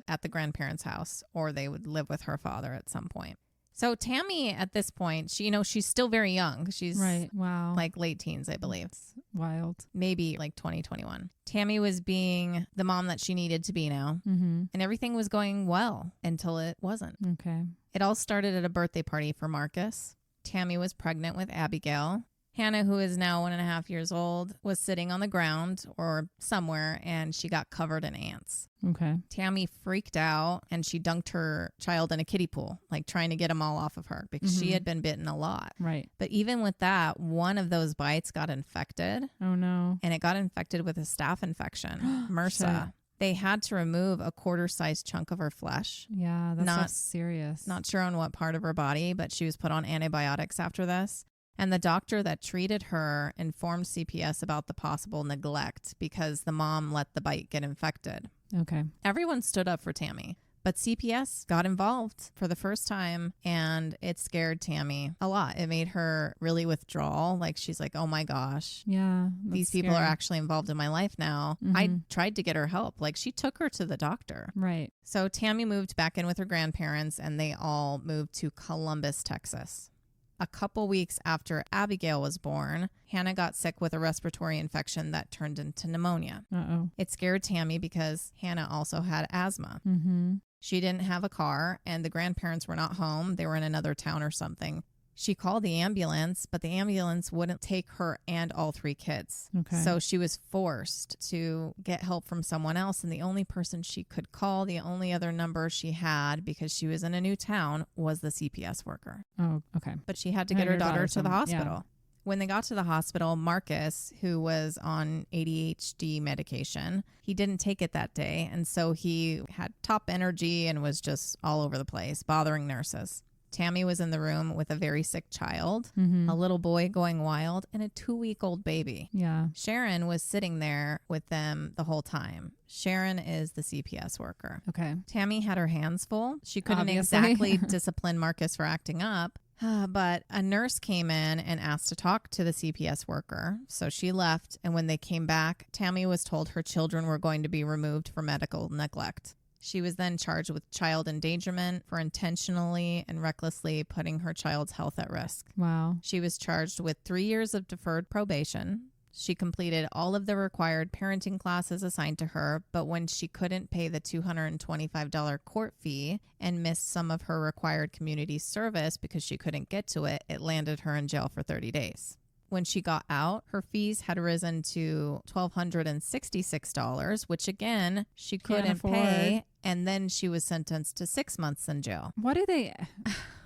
[SPEAKER 2] at the grandparents' house, or they would live with her father at some point. So Tammy, at this point, she's still very young. She's
[SPEAKER 1] right. Wow.
[SPEAKER 2] like late teens, I believe.
[SPEAKER 1] That's wild.
[SPEAKER 2] Maybe like 2021. Tammy was being the mom that she needed to be now.
[SPEAKER 1] Mm-hmm.
[SPEAKER 2] And everything was going well until it wasn't.
[SPEAKER 1] Okay.
[SPEAKER 2] It all started at a birthday party for Markis. Tammy was pregnant with Abigail. Hannah, who is now 1.5 years old, was sitting on the ground or somewhere, and she got covered in ants.
[SPEAKER 1] Okay.
[SPEAKER 2] Tammy freaked out, and she dunked her child in a kiddie pool, like trying to get them all off of her because she had been bitten a lot.
[SPEAKER 1] Right.
[SPEAKER 2] But even with that, one of those bites got infected.
[SPEAKER 1] Oh, no.
[SPEAKER 2] And it got infected with a staph infection, MRSA.
[SPEAKER 1] Shit.
[SPEAKER 2] They had to remove a quarter-sized chunk of her flesh.
[SPEAKER 1] Yeah, that's so serious.
[SPEAKER 2] Not sure on what part of her body, but she was put on antibiotics after this. And the doctor that treated her informed CPS about the possible neglect because the mom let the bite get infected.
[SPEAKER 1] Okay.
[SPEAKER 2] Everyone stood up for Tammy, but CPS got involved for the first time, and it scared Tammy a lot. It made her really withdraw. Like, she's like, oh my gosh.
[SPEAKER 1] Yeah.
[SPEAKER 2] These people are actually involved in my life now. I tried to get her help. Like, she took her to the doctor.
[SPEAKER 1] Right.
[SPEAKER 2] So Tammy moved back in with her grandparents, and they all moved to Columbus, Texas. A couple weeks after Abigail was born, Hannah got sick with a respiratory infection that turned into pneumonia.
[SPEAKER 1] Uh-oh.
[SPEAKER 2] It scared Tammy because Hannah also had asthma.
[SPEAKER 1] Mm-hmm.
[SPEAKER 2] She didn't have a car, and the grandparents were not home. They were in another town or something. She called the ambulance, but the ambulance wouldn't take her and all 3 kids.
[SPEAKER 1] Okay.
[SPEAKER 2] So she was forced to get help from someone else. And the only person she could call, the only other number she had, because she was in a new town, was the CPS worker.
[SPEAKER 1] Oh, okay.
[SPEAKER 2] But she had to get her daughter to the hospital.
[SPEAKER 1] Yeah.
[SPEAKER 2] When they got to the hospital, Markis, who was on ADHD medication, he didn't take it that day. And so he had top energy and was just all over the place, bothering nurses. Tammy was in the room with a very sick child, a little boy going wild, and a 2-week-old baby.
[SPEAKER 1] Yeah.
[SPEAKER 2] Sharon was sitting there with them the whole time. Sharon is the CPS worker.
[SPEAKER 1] Okay.
[SPEAKER 2] Tammy had her hands full. She couldn't
[SPEAKER 1] Obviously.
[SPEAKER 2] exactly discipline Markis for acting up. But a nurse came in and asked to talk to the CPS worker. So she left. And when they came back, Tammy was told her children were going to be removed for medical neglect. She was then charged with child endangerment for intentionally and recklessly putting her child's health at risk.
[SPEAKER 1] Wow.
[SPEAKER 2] She was charged with 3 years of deferred probation. She completed all of the required parenting classes assigned to her, but when she couldn't pay the $225 court fee and missed some of her required community service because she couldn't get to it, it landed her in jail for 30 days. When she got out, her fees had risen to $1,266, which again, she couldn't pay. And then she was sentenced to 6 months in jail.
[SPEAKER 1] What do they...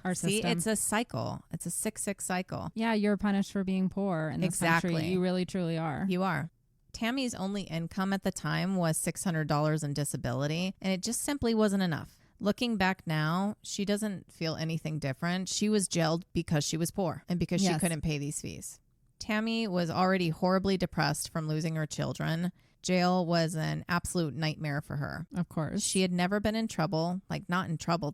[SPEAKER 1] Our
[SPEAKER 2] See,
[SPEAKER 1] system.
[SPEAKER 2] it's a cycle. It's a 6-6 cycle.
[SPEAKER 1] Yeah, you're punished for being poor in this country. You really, truly are.
[SPEAKER 2] You are. Tammy's only income at the time was $600 in disability, and it just simply wasn't enough. Looking back now, she doesn't feel anything different. She was jailed because she was poor and because she couldn't pay these fees. Tammy was already horribly depressed from losing her children. Jail was an absolute nightmare for her.
[SPEAKER 1] Of course.
[SPEAKER 2] She had never been in trouble, like not in trouble.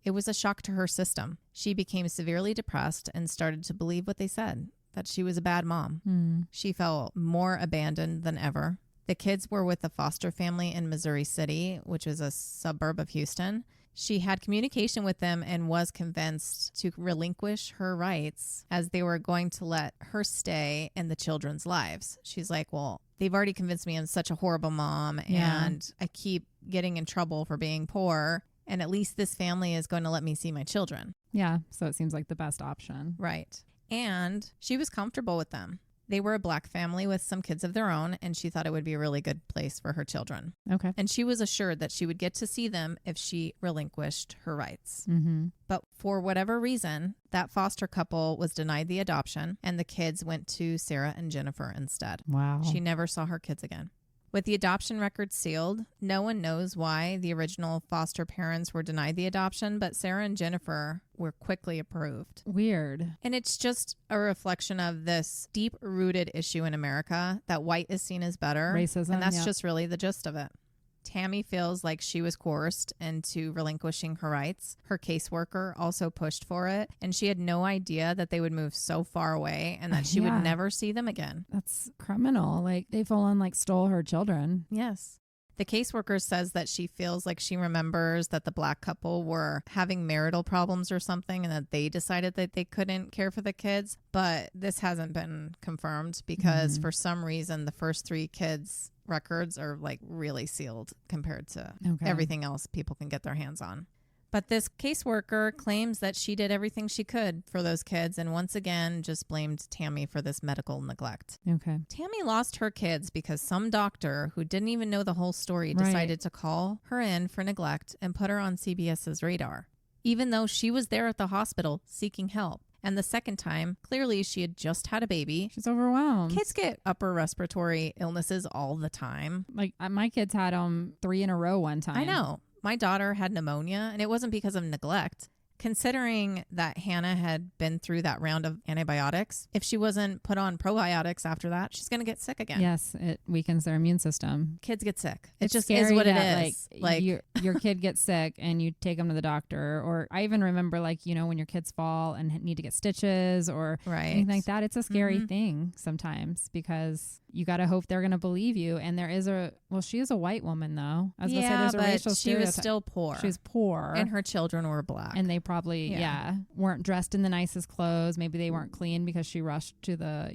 [SPEAKER 2] It was a shock to her system. She became severely depressed and started to believe what they said, that she was a bad mom. She felt more abandoned than ever. The kids were with a foster family in Missouri City, which is a suburb of Houston. She had communication with them and was convinced to relinquish her rights as they were going to let her stay in the children's lives. She's like, well, they've already convinced me I'm such a horrible mom and I keep getting in trouble for being poor. And at least this family is going to let me see my children.
[SPEAKER 1] Yeah. So it seems like the best option.
[SPEAKER 2] Right. And she was comfortable with them. They were a Black family with some kids of their own, and she thought it would be a really good place for her children.
[SPEAKER 1] Okay.
[SPEAKER 2] And she was assured that she would get to see them if she relinquished her rights.
[SPEAKER 1] Mm-hmm.
[SPEAKER 2] But for whatever reason, that foster couple was denied the adoption, and the kids went to Ciera and Jennifer instead.
[SPEAKER 1] Wow.
[SPEAKER 2] She never saw her kids again. With the adoption record sealed, no one knows why the original foster parents were denied the adoption, but Ciera and Jennifer were quickly approved.
[SPEAKER 1] Weird.
[SPEAKER 2] And it's just a reflection of this deep-rooted issue in America that white is seen as better.
[SPEAKER 1] Racism.
[SPEAKER 2] And that's just really the gist of it. Tammy feels like she was coerced into relinquishing her rights. Her caseworker also pushed for it, and she had no idea that they would move so far away and that she would never see them again.
[SPEAKER 1] That's criminal. Like, they full on like stole her children.
[SPEAKER 2] Yes. The caseworker says that she feels like she remembers that the Black couple were having marital problems or something and that they decided that they couldn't care for the kids. But this hasn't been confirmed because for some reason, the first 3 kids' records are like really sealed compared to everything else people can get their hands on. But this caseworker claims that she did everything she could for those kids and once again just blamed Tammy for this medical neglect.
[SPEAKER 1] Okay.
[SPEAKER 2] Tammy lost her kids because some doctor who didn't even know the whole story decided to call her in for neglect and put her on CBS's radar, even though she was there at the hospital seeking help. And the second time, clearly she had just had a baby.
[SPEAKER 1] She's overwhelmed.
[SPEAKER 2] Kids get upper respiratory illnesses all the time.
[SPEAKER 1] Like, my kids had 3 in a row one time.
[SPEAKER 2] I know. My daughter had pneumonia, and it wasn't because of neglect. Considering that Hannah had been through that round of antibiotics, if she wasn't put on probiotics after that, she's going to get sick again.
[SPEAKER 1] Yes, it weakens their immune system.
[SPEAKER 2] Kids get sick.
[SPEAKER 1] It's
[SPEAKER 2] it just
[SPEAKER 1] scary
[SPEAKER 2] is what
[SPEAKER 1] that,
[SPEAKER 2] it is.
[SPEAKER 1] Like your kid gets sick and you take them to the doctor. Or I even remember, like, you know, when your kids fall and need to get stitches or anything like that. It's a scary thing sometimes because you got to hope they're going to believe you. And there is she is a white woman, though. I was going to say there's a racial
[SPEAKER 2] she
[SPEAKER 1] stereotype.
[SPEAKER 2] was still poor.
[SPEAKER 1] She was poor.
[SPEAKER 2] And her children were Black.
[SPEAKER 1] And they probably, weren't dressed in the nicest clothes. Maybe they weren't clean because she rushed to the,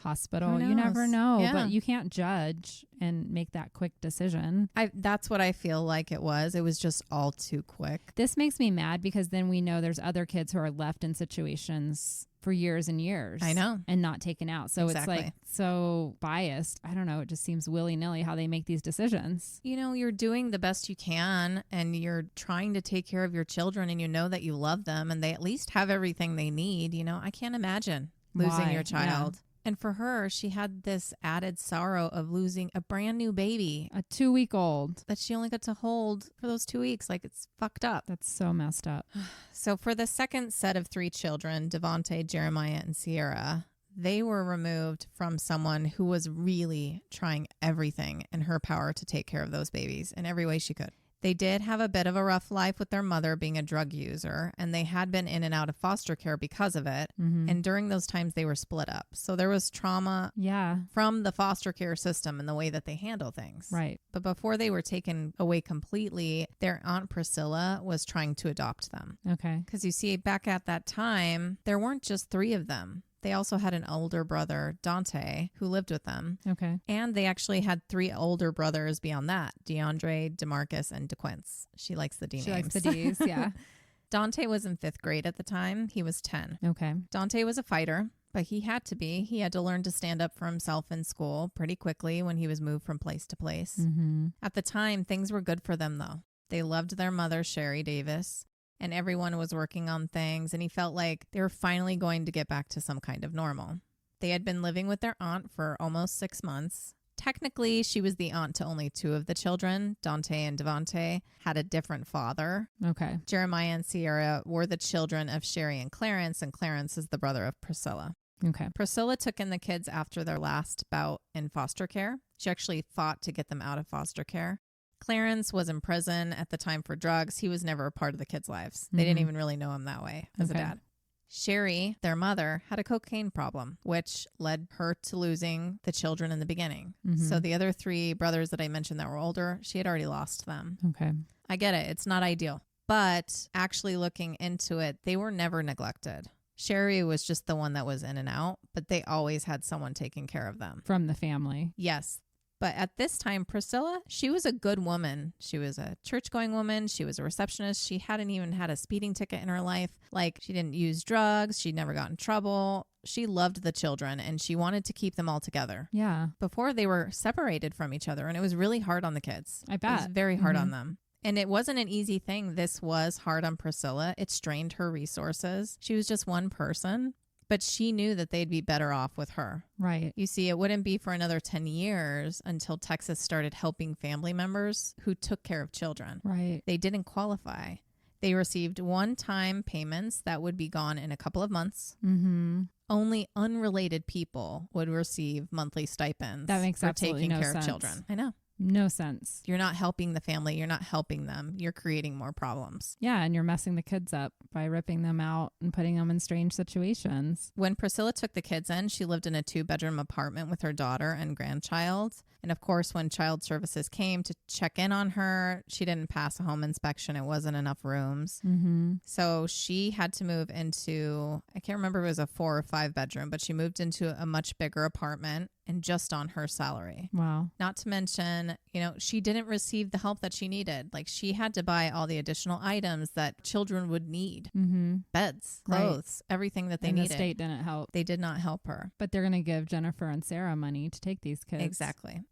[SPEAKER 1] hospital. You never know. But you can't judge and make that quick decision.
[SPEAKER 2] That's what I feel like it was. It was just all too quick.
[SPEAKER 1] This makes me mad because then we know there's other kids who are left in situations for years and years.
[SPEAKER 2] I know.
[SPEAKER 1] And not taken out. So it's like so biased. I don't know. It just seems willy-nilly how they make these decisions.
[SPEAKER 2] You're doing the best you can and you're trying to take care of your children and you know that you love them and they at least have everything they need. I can't imagine losing your child. Yeah. And for her, she had this added sorrow of losing a brand new baby.
[SPEAKER 1] A 2-week-old.
[SPEAKER 2] That she only got to hold for those 2 weeks. Like, it's fucked up.
[SPEAKER 1] That's so messed up.
[SPEAKER 2] So for the second set of 3 children, Devonte, Jeremiah, and Ciera, they were removed from someone who was really trying everything in her power to take care of those babies in every way she could. They did have a bit of a rough life with their mother being a drug user, and they had been in and out of foster care because of it. Mm-hmm. And during those times, they were split up. So there was trauma from the foster care system and the way that they handle things.
[SPEAKER 1] Right.
[SPEAKER 2] But before they were taken away completely, their Aunt Priscilla was trying to adopt them.
[SPEAKER 1] Okay.
[SPEAKER 2] Because you see, back at that time, there weren't just 3 of them. They also had an older brother, Dante, who lived with them.
[SPEAKER 1] Okay.
[SPEAKER 2] And they actually had 3 older brothers beyond that, DeAndre, DeMarcus, and DeQuince. She likes the D names.
[SPEAKER 1] She likes the Ds, yeah.
[SPEAKER 2] Dante was in 5th grade at the time. He was 10.
[SPEAKER 1] Okay.
[SPEAKER 2] Dante was a fighter, but he had to be. He had to learn to stand up for himself in school pretty quickly when he was moved from place to place.
[SPEAKER 1] Mm-hmm.
[SPEAKER 2] At the time, things were good for them, though. They loved their mother, Sherry Davis. And everyone was working on things, and he felt like they were finally going to get back to some kind of normal. They had been living with their aunt for almost 6 months. Technically, she was the aunt to only 2 of the children. Dante and Devonte had a different father.
[SPEAKER 1] Okay.
[SPEAKER 2] Jeremiah and Ciera were the children of Sherry and Clarence is the brother of Priscilla.
[SPEAKER 1] Okay.
[SPEAKER 2] Priscilla took in the kids after their last bout in foster care. She actually fought to get them out of foster care. Clarence was in prison at the time for drugs. He was never a part of the kids' lives. They didn't even really know him that way as a dad. Sherry, their mother, had a cocaine problem, which led her to losing the children in the beginning. Mm-hmm. So the other 3 brothers that I mentioned that were older, she had already lost them.
[SPEAKER 1] Okay.
[SPEAKER 2] I get it. It's not ideal. But actually looking into it, they were never neglected. Sherry was just the one that was in and out, but they always had someone taking care of them.
[SPEAKER 1] From the family.
[SPEAKER 2] Yes. But at this time, Priscilla, she was a good woman. She was a church-going woman. She was a receptionist. She hadn't even had a speeding ticket in her life. Like, she didn't use drugs. She never got in trouble. She loved the children and she wanted to keep them all together.
[SPEAKER 1] Yeah.
[SPEAKER 2] Before they were separated from each other, and it was really hard on the kids.
[SPEAKER 1] I bet.
[SPEAKER 2] It was very hard on them. And it wasn't an easy thing. This was hard on Priscilla. It strained her resources. She was just one person, but she knew that they'd be better off with her.
[SPEAKER 1] Right.
[SPEAKER 2] You see, it wouldn't be for another 10 years until Texas started helping family members who took care of children.
[SPEAKER 1] Right.
[SPEAKER 2] They didn't qualify. They received one-time payments that would be gone in a couple of months. Only unrelated people would receive monthly stipends.
[SPEAKER 1] That makes
[SPEAKER 2] for
[SPEAKER 1] absolutely
[SPEAKER 2] taking
[SPEAKER 1] no
[SPEAKER 2] care
[SPEAKER 1] sense.
[SPEAKER 2] of children. I know.
[SPEAKER 1] No sense.
[SPEAKER 2] You're not helping the family. You're not helping them. You're creating more problems.
[SPEAKER 1] Yeah, and you're messing the kids up by ripping them out and putting them in strange situations.
[SPEAKER 2] When Priscilla took the kids in, she lived in a 2-bedroom apartment with her daughter and grandchild. And of course, when child services came to check in on her, she didn't pass a home inspection. It wasn't enough rooms. So she had to move into, I can't remember if it was a 4 or 5 bedroom, but she moved into a much bigger apartment and just on her salary.
[SPEAKER 1] Wow.
[SPEAKER 2] Not to mention, she didn't receive the help that she needed. Like, she had to buy all the additional items that children would need. Beds, clothes, everything that they needed.
[SPEAKER 1] The state didn't help.
[SPEAKER 2] They did not help her.
[SPEAKER 1] But they're going to give Jennifer and Ciera money to take these kids.
[SPEAKER 2] Exactly.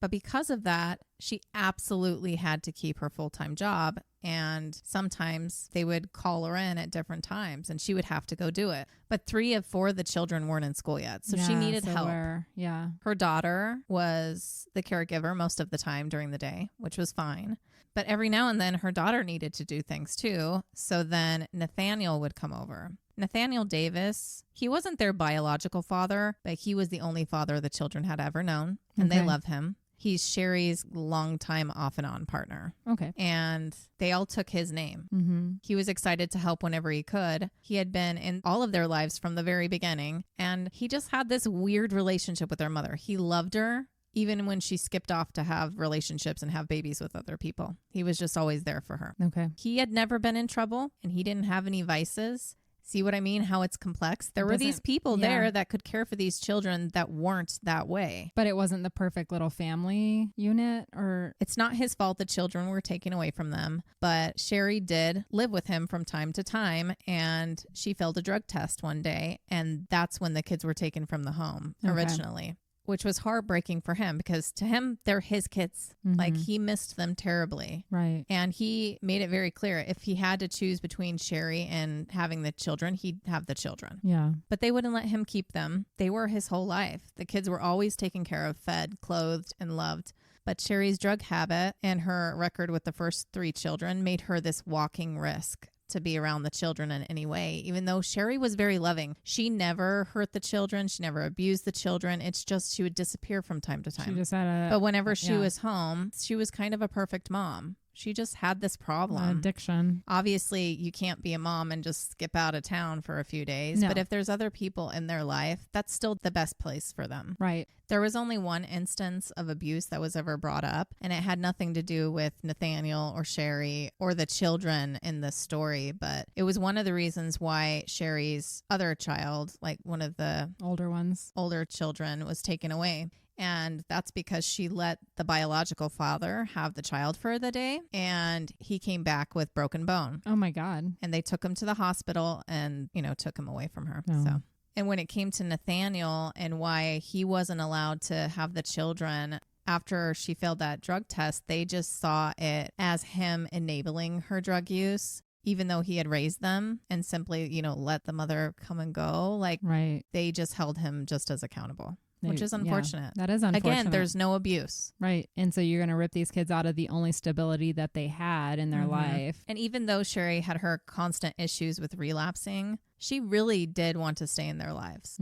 [SPEAKER 2] But because of that, she absolutely had to keep her full-time job. And sometimes they would call her in at different times and she would have to go do it. But 3 of 4 of the children weren't in school yet. So she needed help. Her daughter was the caregiver most of the time during the day, which was fine. But every now and then her daughter needed to do things too. So then Nathaniel would come over. Nathaniel Davis, he wasn't their biological father, but he was the only father the children had ever known. And they love him. He's Sherry's longtime off and on partner.
[SPEAKER 1] Okay.
[SPEAKER 2] And they all took his name. He was excited to help whenever he could. He had been in all of their lives from the very beginning. And he just had this weird relationship with their mother. He loved her. Even when she skipped off to have relationships and have babies with other people, he was just always there for her.
[SPEAKER 1] Okay.
[SPEAKER 2] He had never been in trouble and he didn't have any vices. See what I mean? How it's complex. There were these people there that could care for these children that weren't that way.
[SPEAKER 1] But it wasn't the perfect little family unit, or...
[SPEAKER 2] It's not his fault the children were taken away from them, but Sherry did live with him from time to time, and she failed a drug test one day, and that's when the kids were taken from the home originally. Which was heartbreaking for him because to him, they're his kids. Like, he missed them terribly.
[SPEAKER 1] Right.
[SPEAKER 2] And he made it very clear if he had to choose between Sherry and having the children, he'd have the children.
[SPEAKER 1] Yeah.
[SPEAKER 2] But they wouldn't let him keep them. They were his whole life. The kids were always taken care of, fed, clothed, and loved. But Sherry's drug habit and her record with the first 3 children made her this walking risk to be around the children in any way, even though Sherry was very loving. She never hurt the children. She never abused the children. It's just she would disappear from time to time.
[SPEAKER 1] She just had
[SPEAKER 2] but whenever she was home, she was kind of a perfect mom. She just had this problem.
[SPEAKER 1] Addiction.
[SPEAKER 2] Obviously, you can't be a mom and just skip out of town for a few days.
[SPEAKER 1] No.
[SPEAKER 2] But if there's other people in their life, that's still the best place for them.
[SPEAKER 1] Right.
[SPEAKER 2] There was only one instance of abuse that was ever brought up, and it had nothing to do with Nathaniel or Sherry or the children in the story. But it was one of the reasons why Sherry's other child, like one of the older children, was taken away. And that's because she let the biological father have the child for the day, and he came back with broken bone.
[SPEAKER 1] Oh my God.
[SPEAKER 2] And they took him to the hospital and, took him away from her.
[SPEAKER 1] Oh.
[SPEAKER 2] So, and when it came to Nathaniel and why he wasn't allowed to have the children after she failed that drug test, they just saw it as him enabling her drug use. Even though he had raised them and simply, let the mother come and go, they just held him just as accountable. Which is unfortunate.
[SPEAKER 1] Yeah, that is unfortunate.
[SPEAKER 2] Again, there's no abuse.
[SPEAKER 1] Right. And so you're going to rip these kids out of the only stability that they had in their life.
[SPEAKER 2] And even though Sherry had her constant issues with relapsing, she really did want to stay in their lives.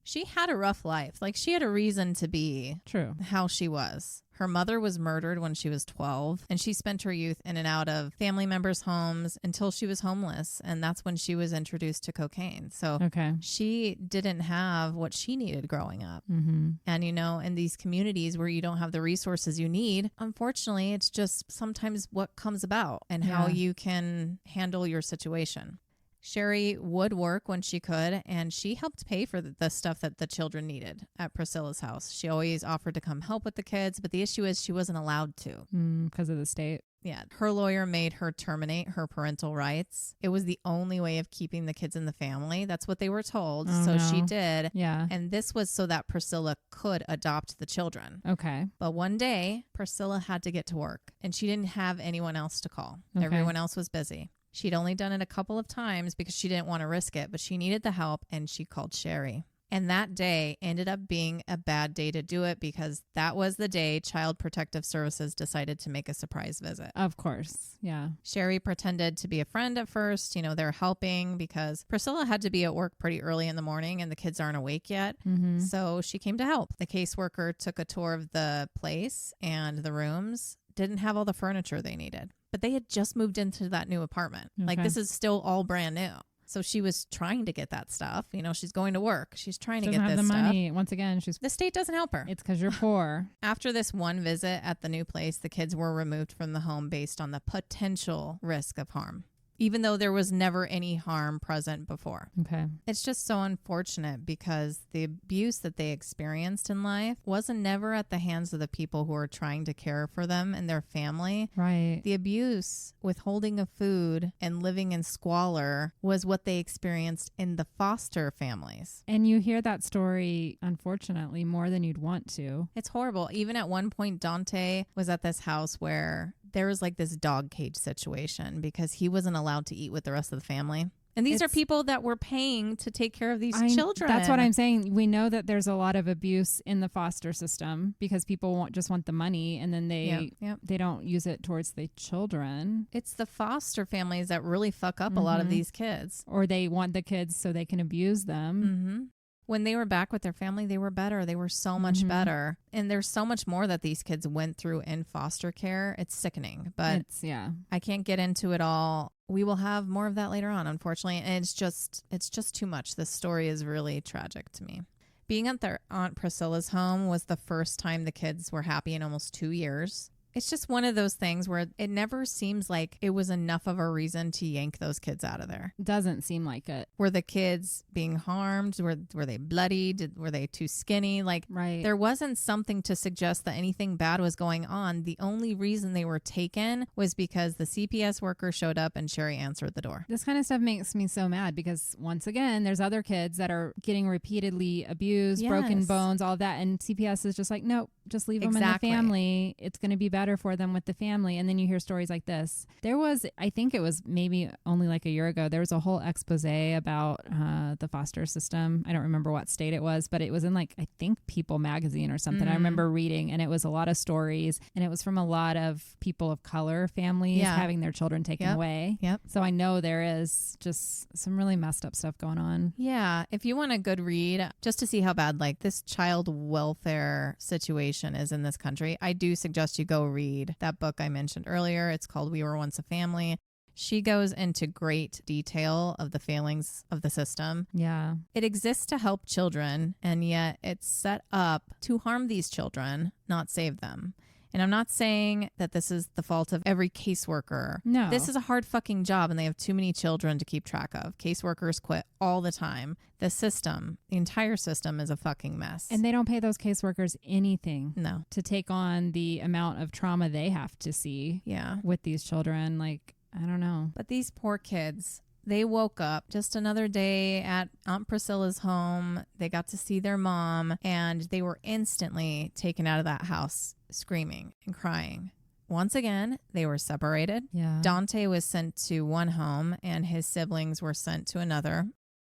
[SPEAKER 2] She had a rough life. Like, she had a reason to be how she was. Her mother was murdered when she was 12, and she spent her youth in and out of family members' homes until she was homeless, and that's when she was introduced to cocaine. So she didn't have what she needed growing up. And, in these communities where you don't have the resources you need, unfortunately, it's just sometimes what comes about and how you can handle your situation. Sherry would work when she could, and she helped pay for the stuff that the children needed at Priscilla's house. She always offered to come help with the kids, but the issue is she wasn't allowed to.
[SPEAKER 1] Because of the state.
[SPEAKER 2] Yeah. Her lawyer made her terminate her parental rights. It was the only way of keeping the kids in the family. That's what they were told.
[SPEAKER 1] Oh,
[SPEAKER 2] so
[SPEAKER 1] no.
[SPEAKER 2] she did.
[SPEAKER 1] Yeah.
[SPEAKER 2] And this was so that Priscilla could adopt the children.
[SPEAKER 1] Okay.
[SPEAKER 2] But one day, Priscilla had to get to work, and she didn't have anyone else to call.
[SPEAKER 1] Okay.
[SPEAKER 2] Everyone else was busy. She'd only done it a couple of times because she didn't want to risk it, but she needed the help, and she called Sherry. And that day ended up being a bad day to do it because that was the day Child Protective Services decided to make a surprise visit.
[SPEAKER 1] Of course. Yeah.
[SPEAKER 2] Sherry pretended to be a friend at first. You know, they're helping because Priscilla had to be at work pretty early in the morning and the kids aren't awake yet.
[SPEAKER 1] Mm-hmm.
[SPEAKER 2] So she came to help. The caseworker took a tour of the place and the rooms. Didn't have all the furniture they needed, but they had just moved into that new apartment.
[SPEAKER 1] Okay.
[SPEAKER 2] Like, this is still all brand new. So she was trying to get that stuff. You know, she's going to work. She's trying to get this
[SPEAKER 1] the
[SPEAKER 2] stuff.
[SPEAKER 1] money. Once again,
[SPEAKER 2] The state doesn't help her.
[SPEAKER 1] It's because you're poor.
[SPEAKER 2] After this one visit at the new place, the kids were removed from the home based on the potential risk of harm, even though there was never any harm present before.
[SPEAKER 1] Okay.
[SPEAKER 2] It's just so unfortunate because the abuse that they experienced in life wasn't never at the hands of the people who are trying to care for them and their family.
[SPEAKER 1] Right.
[SPEAKER 2] The abuse, withholding of food, and living in squalor was what they experienced in the foster families.
[SPEAKER 1] And you hear that story, unfortunately, more than you'd want to.
[SPEAKER 2] It's horrible. Even at one point, Dante was at this house where there was like this dog cage situation because he wasn't allowed to eat with the rest of the family. And these are people that were paying to take care of these children.
[SPEAKER 1] That's what I'm saying. We know that there's a lot of abuse in the foster system because people just want the money and then they don't use it towards the children.
[SPEAKER 2] It's the foster families that really fuck up a lot of these kids.
[SPEAKER 1] Or they want the kids so they can abuse them.
[SPEAKER 2] Mm-hmm. When they were back with their family, they were better. They were so much better. And there's so much more that these kids went through in foster care. It's sickening, but I can't get into it all. We will have more of that later on, unfortunately. And it's just too much. This story is really tragic to me. Being at their Aunt Priscilla's home was the first time the kids were happy in almost 2 years. It's just one of those things where it never seems like it was enough of a reason to yank those kids out of there.
[SPEAKER 1] Doesn't seem like it.
[SPEAKER 2] Were the kids being harmed? Were they bloodied? Were they too skinny?
[SPEAKER 1] Right.
[SPEAKER 2] There wasn't something to suggest that anything bad was going on. The only reason they were taken was because the CPS worker showed up and Sherry answered the door.
[SPEAKER 1] This kind of stuff makes me so mad because once again, there's other kids that are getting repeatedly abused, broken bones, all that. And CPS is just like, nope, just leave them in the family. It's going to be better for them with the family. And then you hear stories like this. There was, I think it was maybe only like a year ago, there was a whole expose about the foster system. I don't remember what state it was, but it was in like, I think People magazine or something. I remember reading, and it was a lot of stories, and it was from a lot of people of color families having their children taken away.
[SPEAKER 2] Yep.
[SPEAKER 1] So I know there is just some really messed up stuff going on.
[SPEAKER 2] Yeah. If you want a good read, just to see how bad like this child welfare situation is in this country, I do suggest you go read that book I mentioned earlier. It's called We Were Once a Family. She goes into great detail of the failings of the system.
[SPEAKER 1] Yeah.
[SPEAKER 2] It exists to help children, and yet it's set up to harm these children, not save them. And I'm not saying that this is the fault of every caseworker.
[SPEAKER 1] No.
[SPEAKER 2] This is a hard fucking job, and they have too many children to keep track of. Caseworkers quit all the time. The system, the entire system is a fucking mess.
[SPEAKER 1] And they don't pay those caseworkers anything.
[SPEAKER 2] No.
[SPEAKER 1] To take on the amount of trauma they have to see with these children. Like, I don't know.
[SPEAKER 2] But these poor kids, they woke up just another day at Aunt Priscilla's home. They got to see their mom, and they were instantly taken out of that house screaming and crying. Once again, they were separated.
[SPEAKER 1] Yeah.
[SPEAKER 2] Dante was sent to one home, and his siblings were sent to another.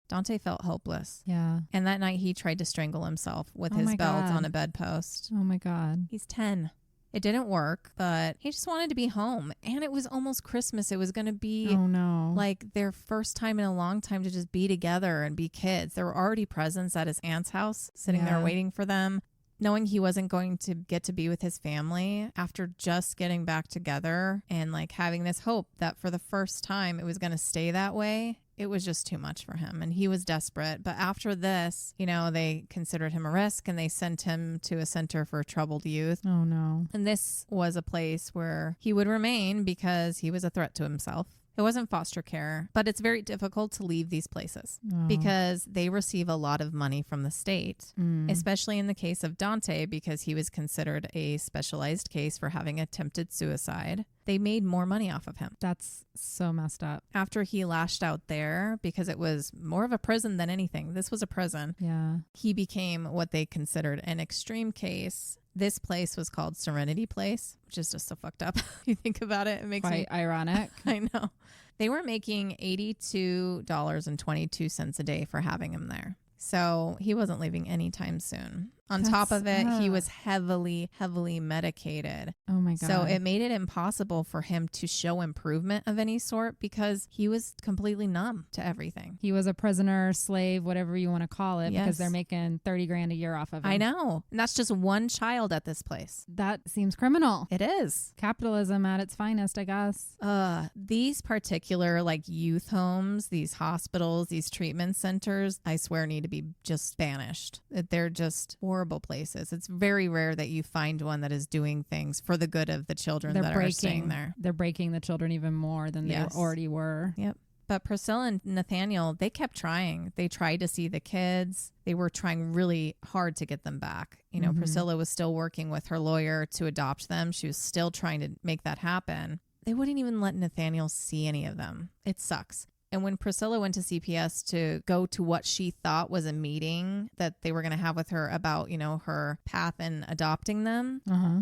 [SPEAKER 2] Dante felt hopeless.
[SPEAKER 1] Yeah.
[SPEAKER 2] And that night, he tried to strangle himself with his belt on a bedpost.
[SPEAKER 1] Oh, my God.
[SPEAKER 2] He's 10. It didn't work, but he just wanted to be home. And it was almost Christmas. It was going to be like their first time in a long time to just be together and be kids. There were already presents at his aunt's house sitting there waiting for them. Knowing he wasn't going to get to be with his family after just getting back together and like having this hope that for the first time it was going to stay that way. It was just too much for him, and he was desperate. But after this, you know, they considered him a risk, and they sent him to a center for troubled youth.
[SPEAKER 1] Oh, no.
[SPEAKER 2] And this was a place where he would remain because he was a threat to himself, It wasn't foster care, but it's very difficult to leave these places because they receive a lot of money from the state, especially in the case of Dante, because he was considered a specialized case for having attempted suicide. They made more money off of him.
[SPEAKER 1] That's so messed up.
[SPEAKER 2] After he lashed out there, because it was more of a prison than anything, this was a prison.
[SPEAKER 1] Yeah.
[SPEAKER 2] He became what they considered an extreme case. This place was called Serenity Place, which is just so fucked up. You think about it, it makes
[SPEAKER 1] quite ironic.
[SPEAKER 2] I know. They were making $82.22 a day for having him there. So he wasn't leaving anytime soon. On top of it, he was heavily medicated.
[SPEAKER 1] Oh my God.
[SPEAKER 2] So it made it impossible for him to show improvement of any sort because he was completely numb to everything.
[SPEAKER 1] He was a prisoner, slave, whatever you want to call it,
[SPEAKER 2] Yes.
[SPEAKER 1] because they're making $30,000 a year off of him.
[SPEAKER 2] I know. And that's just one child at this place.
[SPEAKER 1] That seems criminal.
[SPEAKER 2] It is.
[SPEAKER 1] Capitalism at its finest, I guess.
[SPEAKER 2] These particular like youth homes, these hospitals, these treatment centers, I swear need to be just banished. They're just horrible places. It's very rare that you find one that is doing things for the good of the children are staying there.
[SPEAKER 1] They're breaking the children even more than they already were.
[SPEAKER 2] Yep. But Priscilla and Nathaniel, they kept trying. They tried to see the kids. They were trying really hard to get them back. You know, Priscilla was still working with her lawyer to adopt them. She was still trying to make that happen. They wouldn't even let Nathaniel see any of them. It sucks. And when Priscilla went to CPS to go to what she thought was a meeting that they were going to have with her about, you know, her path in adopting them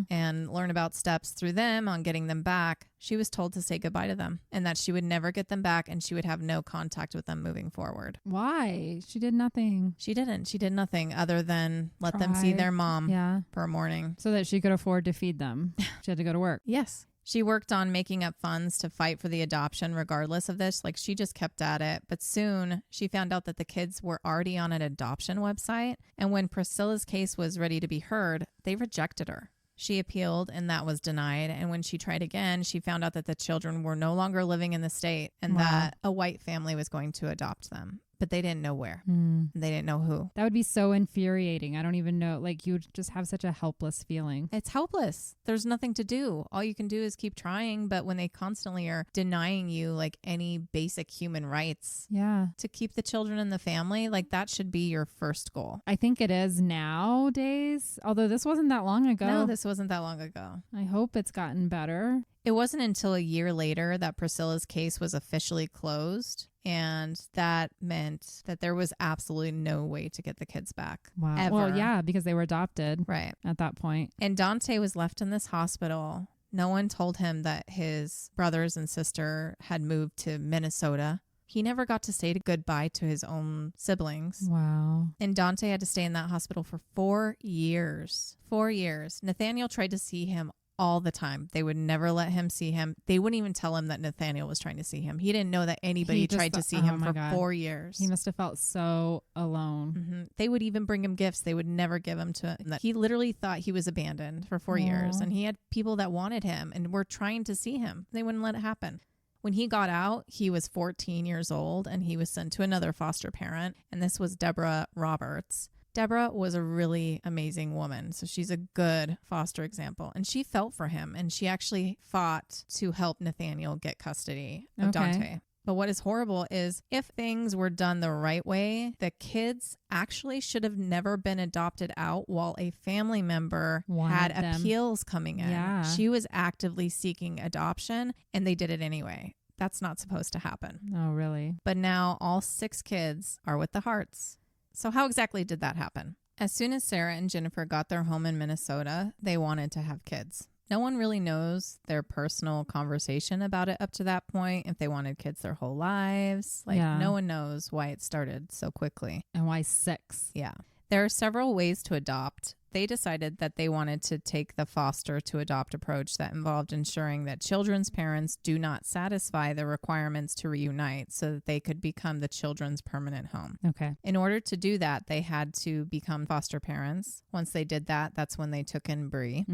[SPEAKER 2] and learn about steps through them on getting them back, she was told to say goodbye to them and that she would never get them back and she would have no contact with them moving forward.
[SPEAKER 1] Why? She did nothing.
[SPEAKER 2] She didn't. She did nothing other than let them see their mom for a morning.
[SPEAKER 1] So that she could afford to feed them. She had to go to work.
[SPEAKER 2] Yes. She worked on making up funds to fight for the adoption regardless of this. Like she just kept at it. But soon she found out that the kids were already on an adoption website. And when Priscilla's case was ready to be heard, they rejected her. She appealed and that was denied. And when she tried again, she found out that the children were no longer living in the state and that a white family was going to adopt them. But they didn't know where. They didn't know who.
[SPEAKER 1] That would be so infuriating. I don't even know. Like, you would just have such a helpless feeling.
[SPEAKER 2] It's helpless. There's nothing to do. All you can do is keep trying. But when they constantly are denying you like any basic human rights to keep the children in the family, like that should be your first goal.
[SPEAKER 1] I think it is nowadays, although this wasn't that long ago.
[SPEAKER 2] No, this wasn't that long ago.
[SPEAKER 1] I hope it's gotten better.
[SPEAKER 2] It wasn't until a year later that Priscilla's case was officially closed. And that meant that there was absolutely no way to get the kids back.
[SPEAKER 1] Wow.
[SPEAKER 2] Ever.
[SPEAKER 1] Well, yeah, because they were adopted.
[SPEAKER 2] Right.
[SPEAKER 1] At that point.
[SPEAKER 2] And Dante was left in this hospital. No one told him that his brothers and sister had moved to Minnesota. He never got to say goodbye to his own siblings.
[SPEAKER 1] Wow.
[SPEAKER 2] And Dante had to stay in that hospital for 4 years. 4 years. Nathaniel tried to see him all the time. They would never let him see him. They wouldn't even tell him that Nathaniel was trying to see him. He didn't know that anybody tried to see him for 4 years.
[SPEAKER 1] He must have felt so alone.
[SPEAKER 2] They would even bring him gifts. They would never give him to him. He literally thought he was abandoned for 4 years. And he had people that wanted him and were trying to see him. They wouldn't let it happen. When he got out, he was 14 years old and he was sent to another foster parent. And this was Deborah Roberts. Deborah was a really amazing woman. So she's a good foster example. And she felt for him. And she actually fought to help Nathaniel get custody of Dante. But what is horrible is if things were done the right way, the kids actually should have never been adopted out while a family member had appeals coming in.
[SPEAKER 1] Yeah.
[SPEAKER 2] She was actively seeking adoption and they did it anyway. That's not supposed to happen.
[SPEAKER 1] Oh, really?
[SPEAKER 2] But now all 6 kids are with the Harts. So how exactly did that happen? As soon as Ciera and Jennifer got their home in Minnesota, they wanted to have kids. No one really knows their personal conversation about it up to that point, if they wanted kids their whole lives. No one knows why it started so quickly.
[SPEAKER 1] And why 6?
[SPEAKER 2] Yeah. There are several ways to adopt. They decided that they wanted to take the foster to adopt approach that involved ensuring that children's parents do not satisfy the requirements to reunite so that they could become the children's permanent home.
[SPEAKER 1] Okay.
[SPEAKER 2] In order to do that, they had to become foster parents. Once they did that, that's when they took in Bree.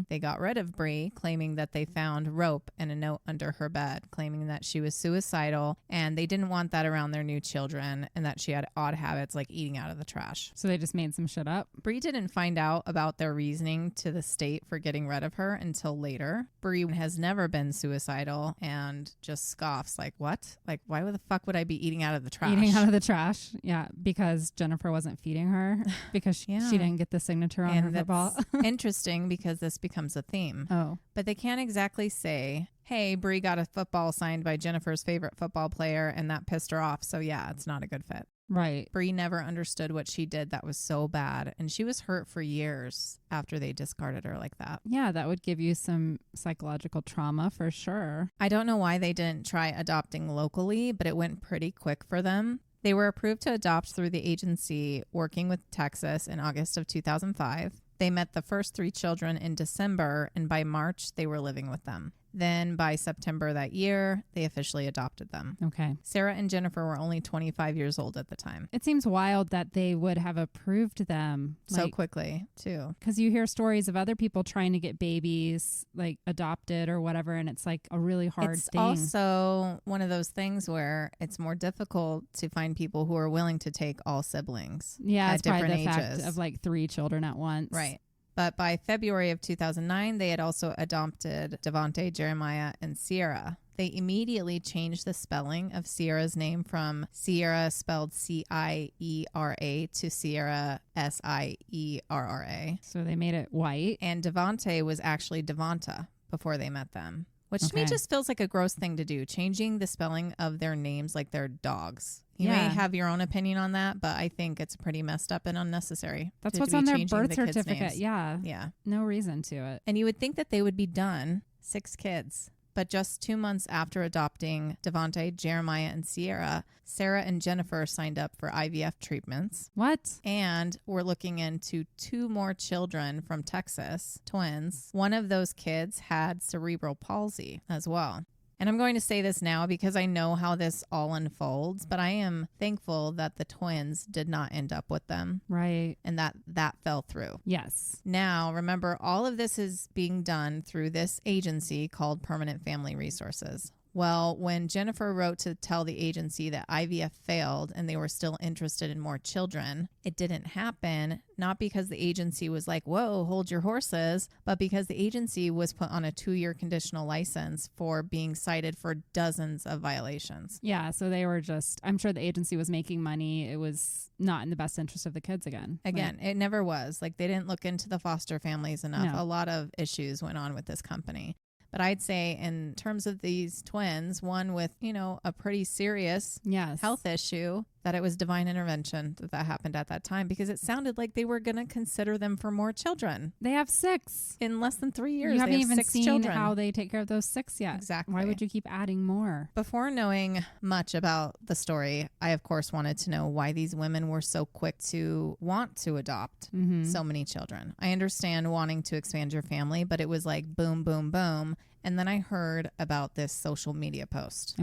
[SPEAKER 2] They got rid of Bree, claiming that they found rope and a note under her bed, claiming that she was suicidal and they didn't want that around their new children and that she had odd habits like eating out of the trash.
[SPEAKER 1] So they just made some shit up?
[SPEAKER 2] Bree didn't find out out about their reasoning to the state for getting rid of her until later. Bree has never been suicidal and just scoffs like, what? Like, why the fuck would I be eating out of the trash?
[SPEAKER 1] Eating out of the trash. Yeah. Because Jennifer wasn't feeding her because she didn't get the signature on her football.
[SPEAKER 2] Interesting because this becomes a theme.
[SPEAKER 1] Oh.
[SPEAKER 2] But they can't exactly say, hey, Bree got a football signed by Jennifer's favorite football player and that pissed her off. So yeah, it's not a good fit.
[SPEAKER 1] Right.
[SPEAKER 2] Bree never understood what she did that was so bad. And she was hurt for years after they discarded her like that.
[SPEAKER 1] Yeah, that would give you some psychological trauma for sure.
[SPEAKER 2] I don't know why they didn't try adopting locally, but it went pretty quick for them. They were approved to adopt through the agency working with Texas in August of 2005. They met the first 3 children in December, and by March, they were living with them. Then by September that year, they officially adopted them.
[SPEAKER 1] Okay.
[SPEAKER 2] Ciera and Jennifer were only 25 years old at the time.
[SPEAKER 1] It seems wild that they would have approved them
[SPEAKER 2] So quickly, too.
[SPEAKER 1] Because you hear stories of other people trying to get babies like adopted or whatever, and it's like a really hard thing.
[SPEAKER 2] It's also one of those things where it's more difficult to find people who are willing to take all siblings.
[SPEAKER 1] Yeah,
[SPEAKER 2] at
[SPEAKER 1] it's probably
[SPEAKER 2] different
[SPEAKER 1] the
[SPEAKER 2] ages.
[SPEAKER 1] fact of like 3 children at once.
[SPEAKER 2] Right. But by February of 2009, they had also adopted Devonte, Jeremiah, and Ciera. They immediately changed the spelling of Ciera's name from Ciera spelled Ciera to Ciera Sierra.
[SPEAKER 1] So they made it white.
[SPEAKER 2] And Devonte was actually Devonta before they met them, which to me just feels like a gross thing to do, changing the spelling of their names like they're dogs. You may have your own opinion on that, but I think it's pretty messed up and unnecessary.
[SPEAKER 1] That's what's on their birth certificate. Yeah.
[SPEAKER 2] Yeah.
[SPEAKER 1] No reason to it.
[SPEAKER 2] And you would think that they would be done, 6 kids. But just 2 months after adopting Devonte, Jeremiah, and Ciera, Sarah and Jennifer signed up for IVF treatments.
[SPEAKER 1] What?
[SPEAKER 2] And we're looking into 2 more children from Texas, twins. One of those kids had cerebral palsy as well. And I'm going to say this now because I know how this all unfolds, but I am thankful that the twins did not end up with them.
[SPEAKER 1] Right.
[SPEAKER 2] And that fell through.
[SPEAKER 1] Yes.
[SPEAKER 2] Now, remember, all of this is being done through this agency called Permanent Family Resources. Well, when Jennifer wrote to tell the agency that IVF failed and they were still interested in more children, it didn't happen, not because the agency was like, whoa, hold your horses, but because the agency was put on a 2-year conditional license for being cited for dozens of violations.
[SPEAKER 1] Yeah, so they were just, I'm sure the agency was making money. It was not in the best interest of the kids again.
[SPEAKER 2] It never was. Like, they didn't look into the foster families enough. No. A lot of issues went on with this company. But I'd say in terms of these twins, one with, a pretty serious health issue, that it was divine intervention that happened at that time, because it sounded like they were going to consider them for more children.
[SPEAKER 1] They have 6.
[SPEAKER 2] In less than 3 years,
[SPEAKER 1] you haven't
[SPEAKER 2] they have
[SPEAKER 1] even
[SPEAKER 2] 6
[SPEAKER 1] seen
[SPEAKER 2] children.
[SPEAKER 1] How they take care of those 6 yet.
[SPEAKER 2] Exactly.
[SPEAKER 1] Why would you keep adding more?
[SPEAKER 2] Before knowing much about the story, I, of course, wanted to know why these women were so quick to want to adopt so many children. I understand wanting to expand your family, but it was like boom, boom, boom. And then I heard about this social media post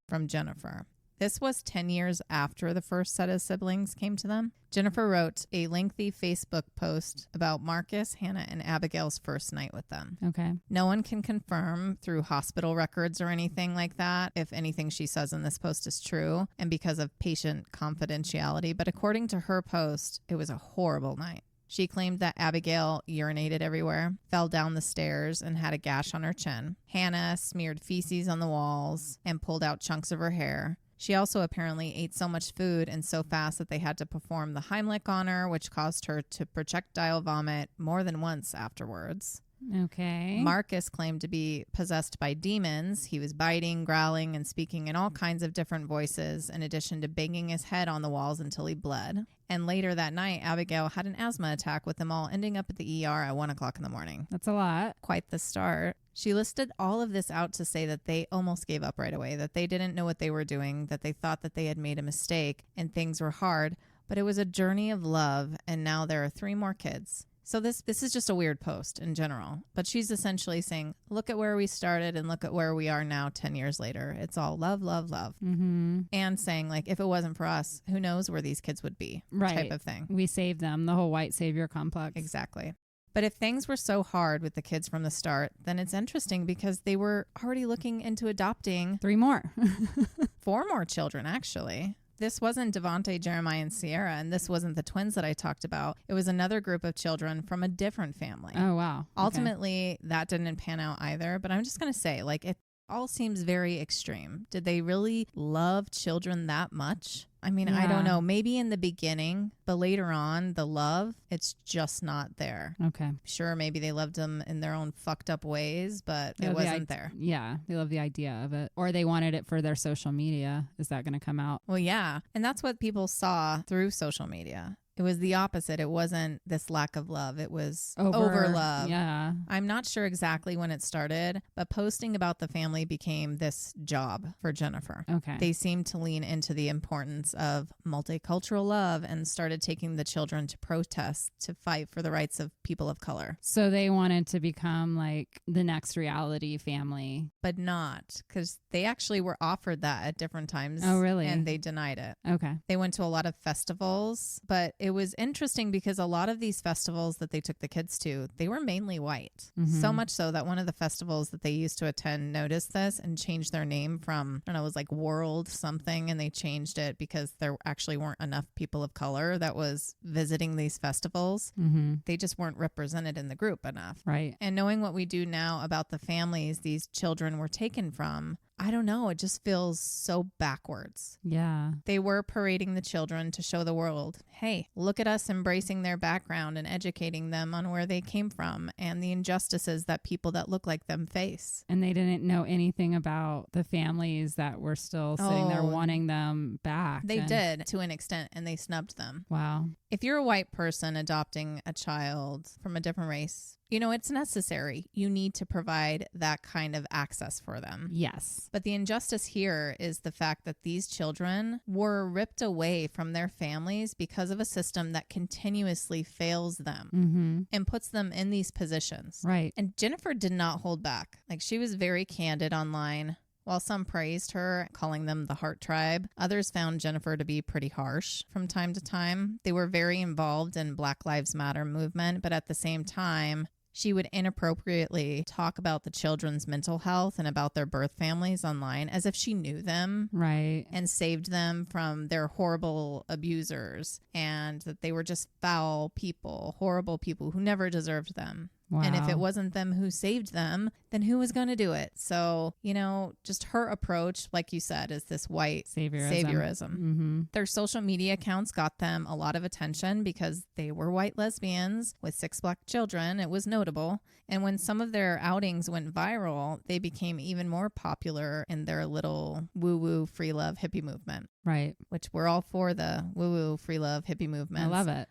[SPEAKER 2] from Jennifer. This was 10 years after the first set of siblings came to them. Jennifer wrote a lengthy Facebook post about Markis, Hannah, and Abigail's first night with them.
[SPEAKER 1] Okay.
[SPEAKER 2] No one can confirm through hospital records or anything like that if anything she says in this post is true, and because of patient confidentiality. But according to her post, it was a horrible night. She claimed that Abigail urinated everywhere, fell down the stairs, and had a gash on her chin. Hannah smeared feces on the walls and pulled out chunks of her hair. She also apparently ate so much food and so fast that they had to perform the Heimlich on her, which caused her to projectile vomit more than once afterwards.
[SPEAKER 1] Okay.
[SPEAKER 2] Markis claimed to be possessed by demons. He was biting, growling, and speaking in all kinds of different voices, in addition to banging his head on the walls until he bled. And later that night, Abigail had an asthma attack with them all ending up at the ER at 1 o'clock in the morning.
[SPEAKER 1] That's a lot.
[SPEAKER 2] Quite the start. She listed all of this out to say that they almost gave up right away, that they didn't know what they were doing, that they thought that they had made a mistake and things were hard, but it was a journey of love, and now there are 3 more kids. So this is just a weird post in general, but she's essentially saying, look at where we started and look at where we are now 10 years later. It's all love, love, love.
[SPEAKER 1] Mm-hmm.
[SPEAKER 2] And saying, like, if it wasn't for us, who knows where these kids would be,
[SPEAKER 1] right?
[SPEAKER 2] Type of thing.
[SPEAKER 1] We saved them, the whole white savior complex.
[SPEAKER 2] Exactly. But if things were so hard with the kids from the start, then it's interesting because they were already looking into adopting
[SPEAKER 1] 3 more.
[SPEAKER 2] 4 more children, actually. This wasn't Devonte, Jeremiah, and Ciera, and this wasn't the twins that I talked about. It was another group of children from a different family.
[SPEAKER 1] Oh, wow. Okay.
[SPEAKER 2] Ultimately, that didn't pan out either, but I'm just going to say, like, it all seems very extreme. Did they really love children that much? I mean, I don't know. Maybe in the beginning, but later on, the love, it's just not there.
[SPEAKER 1] Okay.
[SPEAKER 2] Sure, maybe they loved them in their own fucked up ways, but it wasn't there.
[SPEAKER 1] Yeah, they love the idea of it. Or they wanted it for their social media. Is that going to come out?
[SPEAKER 2] Well, yeah. And that's what people saw through social media. It was the opposite. It wasn't this lack of love. It was over love.
[SPEAKER 1] Yeah.
[SPEAKER 2] I'm not sure exactly when it started, but posting about the family became this job for Jennifer.
[SPEAKER 1] Okay.
[SPEAKER 2] They seemed to lean into the importance of multicultural love and started taking the children to protests to fight for the rights of people of color.
[SPEAKER 1] So they wanted to become like the next reality family.
[SPEAKER 2] But not, because they actually were offered that at different times.
[SPEAKER 1] Oh, really?
[SPEAKER 2] And they denied it.
[SPEAKER 1] Okay.
[SPEAKER 2] They went to a lot of festivals, but it was interesting because a lot of these festivals that they took the kids to, they were mainly white.
[SPEAKER 1] Mm-hmm.
[SPEAKER 2] So much so that one of the festivals that they used to attend noticed this and changed their name from, I don't know, it was like World something, and they changed it because there actually weren't enough people of color that was visiting these festivals.
[SPEAKER 1] Mm-hmm.
[SPEAKER 2] They just weren't represented in the group enough.
[SPEAKER 1] Right.
[SPEAKER 2] And knowing what we do now about the families these children were taken from, I don't know, it just feels so backwards.
[SPEAKER 1] Yeah.
[SPEAKER 2] They were parading the children to show the world, hey, look at us embracing their background and educating them on where they came from and the injustices that people that look like them face.
[SPEAKER 1] And they didn't know anything about the families that were still sitting there wanting them back.
[SPEAKER 2] They did to an extent, and they snubbed them.
[SPEAKER 1] Wow.
[SPEAKER 2] If you're a white person adopting a child from a different race, you know, it's necessary. You need to provide that kind of access for them.
[SPEAKER 1] Yes.
[SPEAKER 2] But the injustice here is the fact that these children were ripped away from their families because of a system that continuously fails them and puts them in these positions.
[SPEAKER 1] Right.
[SPEAKER 2] And Jennifer did not hold back. Like, she was very candid online. While some praised her, calling them the Hart tribe, others found Jennifer to be pretty harsh from time to time. They were very involved in Black Lives Matter movement, but at the same time, she would inappropriately talk about the children's mental health and about their birth families online as if she knew them.
[SPEAKER 1] Right.
[SPEAKER 2] And saved them from their horrible abusers, and that they were just foul people, horrible people who never deserved them.
[SPEAKER 1] Wow.
[SPEAKER 2] And if it wasn't them who saved them, then who was going to do it? So, you know, just her approach, like you said, is this white saviorism. Their social media accounts got them a lot of attention because they were white lesbians with 6 Black children. It was notable. And when some of their outings went viral, they became even more popular in their little woo-woo free love hippie movement.
[SPEAKER 1] Right.
[SPEAKER 2] Which we're all for the woo-woo free love hippie movement.
[SPEAKER 1] I love it.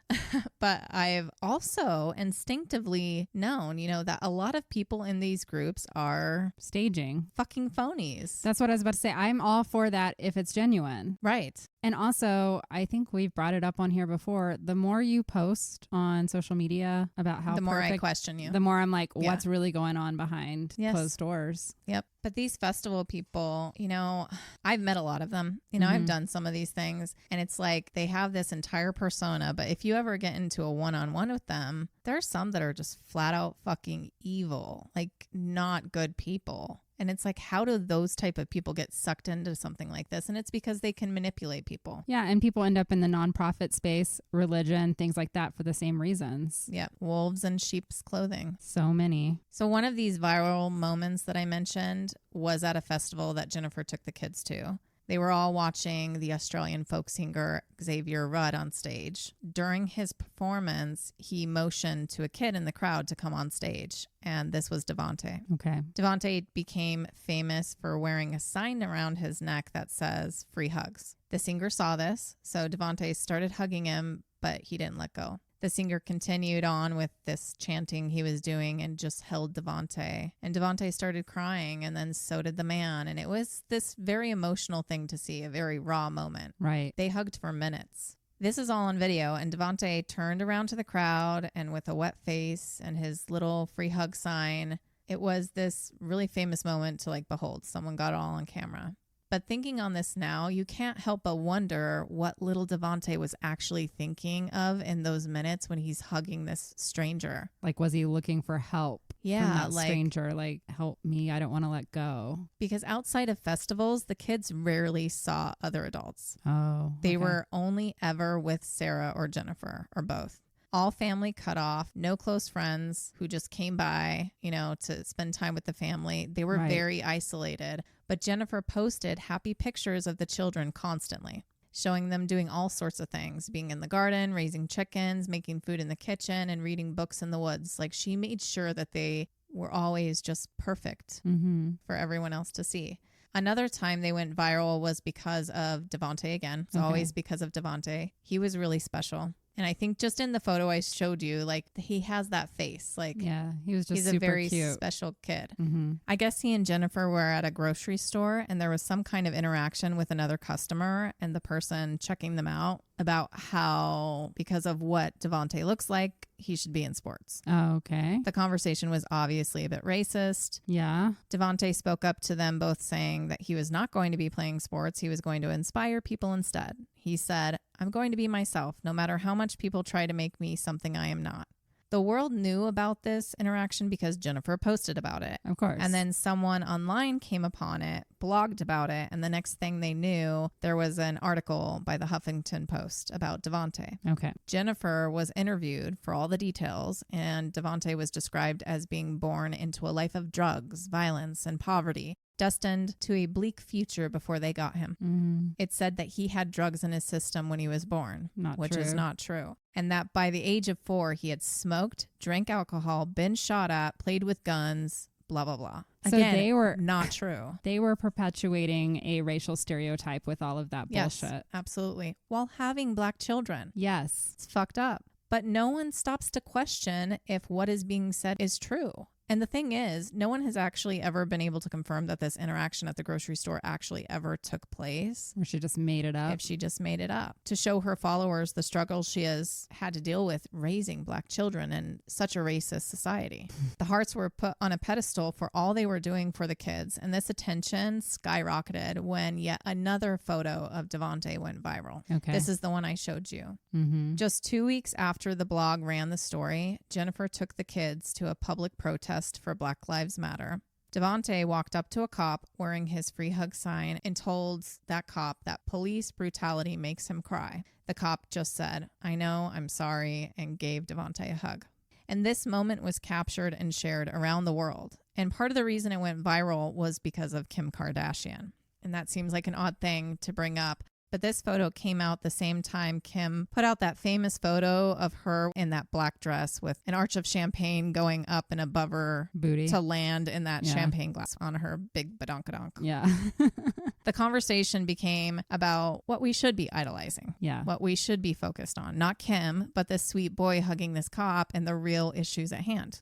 [SPEAKER 2] But I've also instinctively known, you know, that a lot of people in these groups are
[SPEAKER 1] staging
[SPEAKER 2] fucking phonies.
[SPEAKER 1] That's what I was about to say. I'm all for that if it's genuine.
[SPEAKER 2] Right.
[SPEAKER 1] And also, I think we've brought it up on here before. The more you post on social media about how
[SPEAKER 2] the more I question you,
[SPEAKER 1] the more I'm like, what's really going on behind closed doors?
[SPEAKER 2] Yep. But these festival people, you know, I've met a lot of them. You know, I've done some of these things, and it's like they have this entire persona. But if you ever get into a one-on-one with them, there are some that are just flat out fucking evil, like not good people. And it's like, how do those type of people get sucked into something like this? And it's because they can manipulate people.
[SPEAKER 1] Yeah. And people end up in the nonprofit space, religion, things like that for the same reasons.
[SPEAKER 2] Yeah. Wolves in sheep's clothing.
[SPEAKER 1] So many.
[SPEAKER 2] So one of these viral moments that I mentioned was at a festival that Jennifer took the kids to. They were all watching the Australian folk singer Xavier Rudd on stage. During his performance, he motioned to a kid in the crowd to come on stage, and this was Devonte.
[SPEAKER 1] Okay.
[SPEAKER 2] Devonte became famous for wearing a sign around his neck that says "free hugs." The singer saw this, so Devonte started hugging him, but he didn't let go. The singer continued on with this chanting he was doing and just held Devonte. And Devonte started crying, and then so did the man. And it was this very emotional thing to see, a very raw moment.
[SPEAKER 1] Right.
[SPEAKER 2] They hugged for minutes. This is all on video, and Devonte turned around to the crowd, and with a wet face and his little free hug sign, it was this really famous moment to behold. Someone got it all on camera. But thinking on this now, you can't help but wonder what little Devonte was actually thinking of in those minutes when he's hugging this stranger.
[SPEAKER 1] Like, was he looking for help?
[SPEAKER 2] Yeah,
[SPEAKER 1] from that stranger, like, help me, I don't want to let go.
[SPEAKER 2] Because outside of festivals, the kids rarely saw other adults.
[SPEAKER 1] Oh,
[SPEAKER 2] They were only ever with Ciera or Jennifer or both. All family cut off, no close friends who just came by, to spend time with the family. They were very isolated. But Jennifer posted happy pictures of the children constantly, showing them doing all sorts of things, being in the garden, raising chickens, making food in the kitchen, and reading books in the woods. Like, she made sure that they were always just perfect for everyone else to see. Another time they went viral was because of Devonte again. It's always because of Devonte. He was really special. And I think just in the photo I showed you, like, he has that face. Like,
[SPEAKER 1] yeah, he was just
[SPEAKER 2] he's
[SPEAKER 1] super
[SPEAKER 2] a very
[SPEAKER 1] cute.
[SPEAKER 2] Special kid. I guess he and Jennifer were at a grocery store and there was some kind of interaction with another customer and the person checking them out about how, because of what Devonte looks like, he should be in sports.
[SPEAKER 1] Oh, okay.
[SPEAKER 2] The conversation was obviously a bit racist.
[SPEAKER 1] Yeah.
[SPEAKER 2] Devonte spoke up to them both, saying that he was not going to be playing sports. He was going to inspire people instead. He said, "I'm going to be myself, no matter how much people try to make me something I am not." The world knew about this interaction because Jennifer posted about it.
[SPEAKER 1] Of course.
[SPEAKER 2] And then someone online came upon it, blogged about it, and the next thing they knew, there was an article by the Huffington Post about Devonte.
[SPEAKER 1] Okay.
[SPEAKER 2] Jennifer was interviewed for all the details, and Devonte was described as being born into a life of drugs, violence, and poverty, destined to a bleak future before they got him. It said that he had drugs in his system when he was born, which is not true. And that by the age of 4, he had smoked, drank alcohol, been shot at, played with guns, blah, blah, blah.
[SPEAKER 1] So
[SPEAKER 2] Again,
[SPEAKER 1] they were
[SPEAKER 2] not true.
[SPEAKER 1] They were perpetuating a racial stereotype with all of that bullshit.
[SPEAKER 2] Yes, absolutely. While having black children.
[SPEAKER 1] Yes.
[SPEAKER 2] It's fucked up. But no one stops to question if what is being said is true. And the thing is, no one has actually ever been able to confirm that this interaction at the grocery store actually ever took place.
[SPEAKER 1] Or she just made it up.
[SPEAKER 2] If she just made it up to show her followers the struggles she has had to deal with raising black children in such a racist society. The Harts were put on a pedestal for all they were doing for the kids, and this attention skyrocketed when yet another photo of Devonte went viral.
[SPEAKER 1] Okay.
[SPEAKER 2] This is the one I showed you. Just 2 weeks after the blog ran the story, Jennifer took the kids to a public protest for Black Lives Matter. Devonte walked up to a cop wearing his free hug sign and told that cop that police brutality makes him cry. The cop just said, "I know, I'm sorry," and gave Devonte a hug. And this moment was captured and shared around the world. And part of the reason it went viral was because of Kim Kardashian. And that seems like an odd thing to bring up. But this photo came out the same time Kim put out that famous photo of her in that black dress with an arch of champagne going up and above her
[SPEAKER 1] booty
[SPEAKER 2] to land in that champagne glass on her big badonkadonk.
[SPEAKER 1] Yeah.
[SPEAKER 2] The conversation became about what we should be idolizing.
[SPEAKER 1] Yeah.
[SPEAKER 2] What we should be focused on. Not Kim, but this sweet boy hugging this cop and the real issues at hand.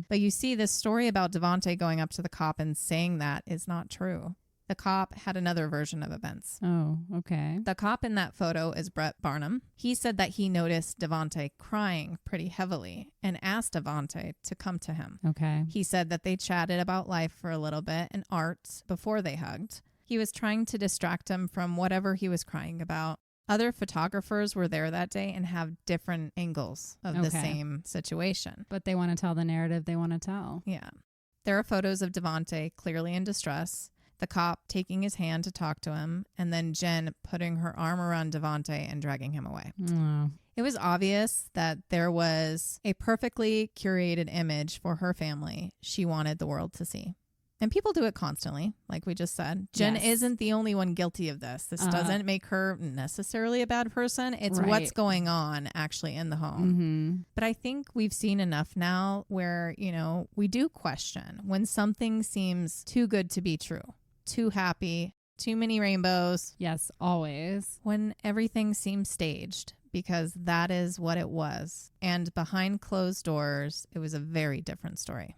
[SPEAKER 2] But you see, this story about Devonte going up to the cop and saying that is not true. The cop had another version of events.
[SPEAKER 1] Oh, okay.
[SPEAKER 2] The cop in that photo is Brett Barnum. He said that he noticed Devonte crying pretty heavily and asked Devonte to come to him.
[SPEAKER 1] Okay.
[SPEAKER 2] He said that they chatted about life for a little bit and art before they hugged. He was trying to distract him from whatever he was crying about. Other photographers were there that day and have different angles of the same situation.
[SPEAKER 1] But they want to tell the narrative they want to tell.
[SPEAKER 2] Yeah. There are photos of Devonte clearly in distress, the cop taking his hand to talk to him, and then Jen putting her arm around Devonte and dragging him away.
[SPEAKER 1] Oh.
[SPEAKER 2] It was obvious that there was a perfectly curated image for her family she wanted the world to see. And people do it constantly, like we just said. Jen isn't the only one guilty of this. This doesn't make her necessarily a bad person. It's what's going on actually in the home. But I think we've seen enough now where, we do question when something seems too good to be true. Too happy, too many rainbows.
[SPEAKER 1] Yes, always.
[SPEAKER 2] When everything seems staged, because that is what it was. And behind closed doors, it was a very different story.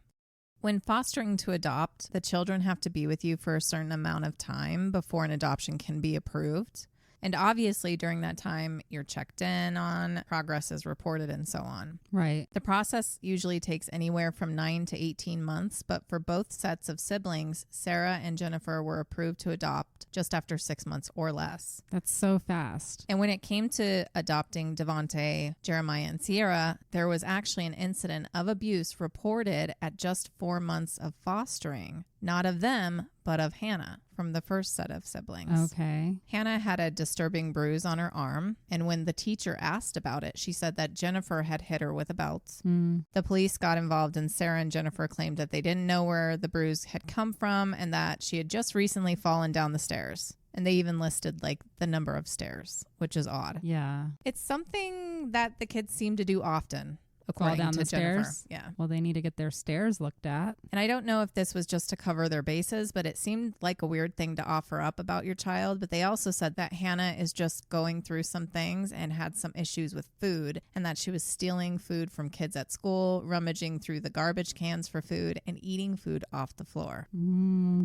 [SPEAKER 2] When fostering to adopt, the children have to be with you for a certain amount of time before an adoption can be approved. And obviously during that time, you're checked in on, progress is reported, and so on.
[SPEAKER 1] Right.
[SPEAKER 2] The process usually takes anywhere from 9 to 18 months, but for both sets of siblings, Ciera and Jennifer were approved to adopt just after 6 months or less.
[SPEAKER 1] That's so fast.
[SPEAKER 2] And when it came to adopting Devonte, Jeremiah, and Ciera, there was actually an incident of abuse reported at just 4 months of fostering. Not of them, but of Hannah from the first set of siblings.
[SPEAKER 1] Okay.
[SPEAKER 2] Hannah had a disturbing bruise on her arm, and when the teacher asked about it, she said that Jennifer had hit her with a belt. The police got involved, and Ciera and Jennifer claimed that they didn't know where the bruise had come from and that she had just recently fallen down the stairs. And they even listed like the number of stairs, which is odd.
[SPEAKER 1] Yeah.
[SPEAKER 2] It's something that the kids seem to do often. According
[SPEAKER 1] Fall down
[SPEAKER 2] to
[SPEAKER 1] the
[SPEAKER 2] Jennifer.
[SPEAKER 1] stairs?
[SPEAKER 2] Yeah.
[SPEAKER 1] Well, they need to get their stairs looked at.
[SPEAKER 2] And I don't know if this was just to cover their bases, but it seemed like a weird thing to offer up about your child. But they also said that Hannah is just going through some things and had some issues with food, and that she was stealing food from kids at school, rummaging through the garbage cans for food, and eating food off the floor.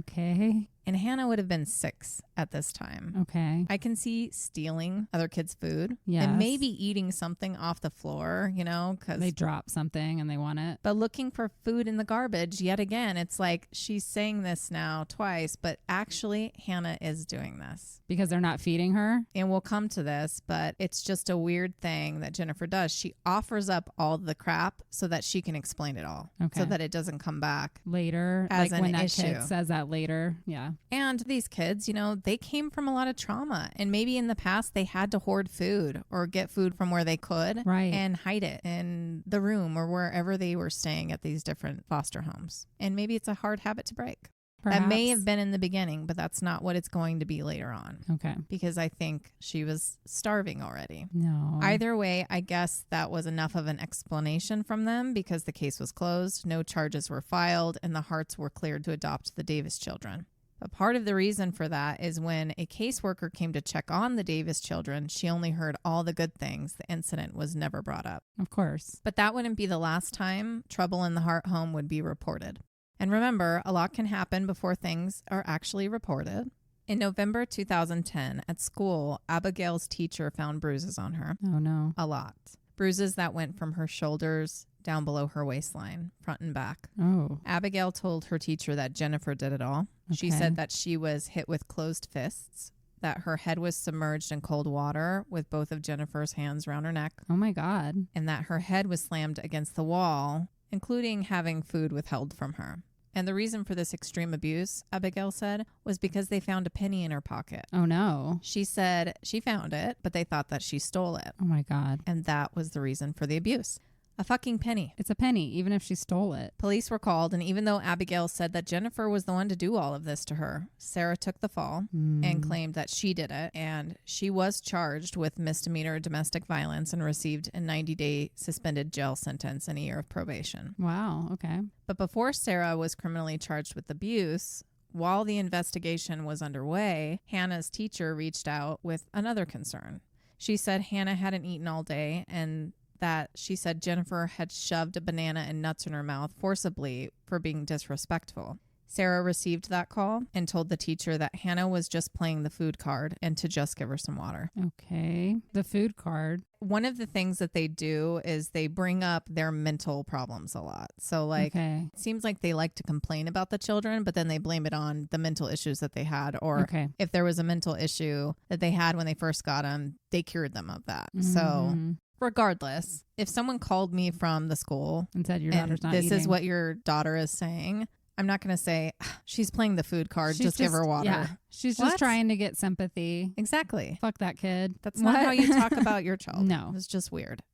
[SPEAKER 1] Okay.
[SPEAKER 2] And Hannah would have been 6 at this time.
[SPEAKER 1] Okay.
[SPEAKER 2] I can see stealing other kids' food.
[SPEAKER 1] Yes.
[SPEAKER 2] And maybe eating something off the floor, you know, because
[SPEAKER 1] They drop something and they want it.
[SPEAKER 2] but looking for food in the garbage, yet again, it's like she's saying this now twice, but actually Hannah is doing this.
[SPEAKER 1] Because they're not feeding her?
[SPEAKER 2] And we'll come to this, but it's just a weird thing that Jennifer does. She offers up all the crap so that she can explain it all.
[SPEAKER 1] Okay.
[SPEAKER 2] So that it doesn't come back.
[SPEAKER 1] Later.
[SPEAKER 2] As
[SPEAKER 1] like
[SPEAKER 2] an
[SPEAKER 1] when that
[SPEAKER 2] issue.
[SPEAKER 1] kid says that later. Yeah.
[SPEAKER 2] And these kids, you know, they came from a lot of trauma. And maybe in the past they had to hoard food or get food from where they could.
[SPEAKER 1] Right.
[SPEAKER 2] And hide it in the room or wherever they were staying at these different foster homes. And maybe it's a hard habit to break.
[SPEAKER 1] Perhaps.
[SPEAKER 2] That may have been in the beginning, but that's not what it's going to be later on.
[SPEAKER 1] Okay.
[SPEAKER 2] Because I think she was starving already.
[SPEAKER 1] No.
[SPEAKER 2] Either way, I guess that was enough of an explanation from them because the case was closed, no charges were filed, and the Harts were cleared to adopt the Davis children. But part of the reason for that is when a caseworker came to check on the Davis children, she only heard all the good things. The incident was never brought up.
[SPEAKER 1] Of course.
[SPEAKER 2] But that wouldn't be the last time trouble in the Hart home would be reported. And remember, a lot can happen before things are actually reported. In November 2010, at school, Abigail's teacher found bruises on her.
[SPEAKER 1] Oh, no.
[SPEAKER 2] A lot. Bruises that went from her shoulders down below her waistline, front and back.
[SPEAKER 1] Oh.
[SPEAKER 2] Abigail told her teacher that Jennifer did it all. She
[SPEAKER 1] Okay.
[SPEAKER 2] said that she was hit with closed fists, that her head was submerged in cold water with both of Jennifer's hands around her neck,
[SPEAKER 1] Oh, my God.
[SPEAKER 2] and that her head was slammed against the wall, including having food withheld from her. And the reason for this extreme abuse, Abigail said, was because they found a penny in her pocket.
[SPEAKER 1] Oh, no.
[SPEAKER 2] She said she found it, but they thought that she stole it.
[SPEAKER 1] Oh, my God.
[SPEAKER 2] And that was the reason for the abuse. A fucking penny.
[SPEAKER 1] It's a penny, even if she stole it.
[SPEAKER 2] Police were called, and even though Abigail said that Jennifer was the one to do all of this to her, Ciera took the fall and claimed that she did it, and she was charged with misdemeanor domestic violence and received a 90-day suspended jail sentence and a year of probation.
[SPEAKER 1] Wow. Okay.
[SPEAKER 2] But before Ciera was criminally charged with abuse, while the investigation was underway, Hannah's teacher reached out with another concern. She said Hannah hadn't eaten all day and that she said Jennifer had shoved a banana and nuts in her mouth forcibly for being disrespectful. Ciera received that call and told the teacher that Hannah was just playing the food card and to just give her some water.
[SPEAKER 1] Okay. The food card.
[SPEAKER 2] One of the things that they do is they bring up their mental problems a lot. So like,
[SPEAKER 1] Okay.
[SPEAKER 2] it seems like they like to complain about the children, but then they blame it on the mental issues that they had. Or
[SPEAKER 1] Okay.
[SPEAKER 2] if there was a mental issue that they had when they first got them, they cured them of that. So
[SPEAKER 1] Mhm.
[SPEAKER 2] regardless, if someone called me from the school
[SPEAKER 1] And said your
[SPEAKER 2] and
[SPEAKER 1] daughter's not
[SPEAKER 2] this
[SPEAKER 1] eating.
[SPEAKER 2] is what your daughter is saying, I'm not going to say she's playing the food card.
[SPEAKER 1] She's
[SPEAKER 2] Just give her water.
[SPEAKER 1] Yeah. She's
[SPEAKER 2] What?
[SPEAKER 1] just trying to get sympathy.
[SPEAKER 2] Exactly.
[SPEAKER 1] Fuck that kid.
[SPEAKER 2] That's not
[SPEAKER 1] What?
[SPEAKER 2] how you talk about your child.
[SPEAKER 1] No.
[SPEAKER 2] It's just weird.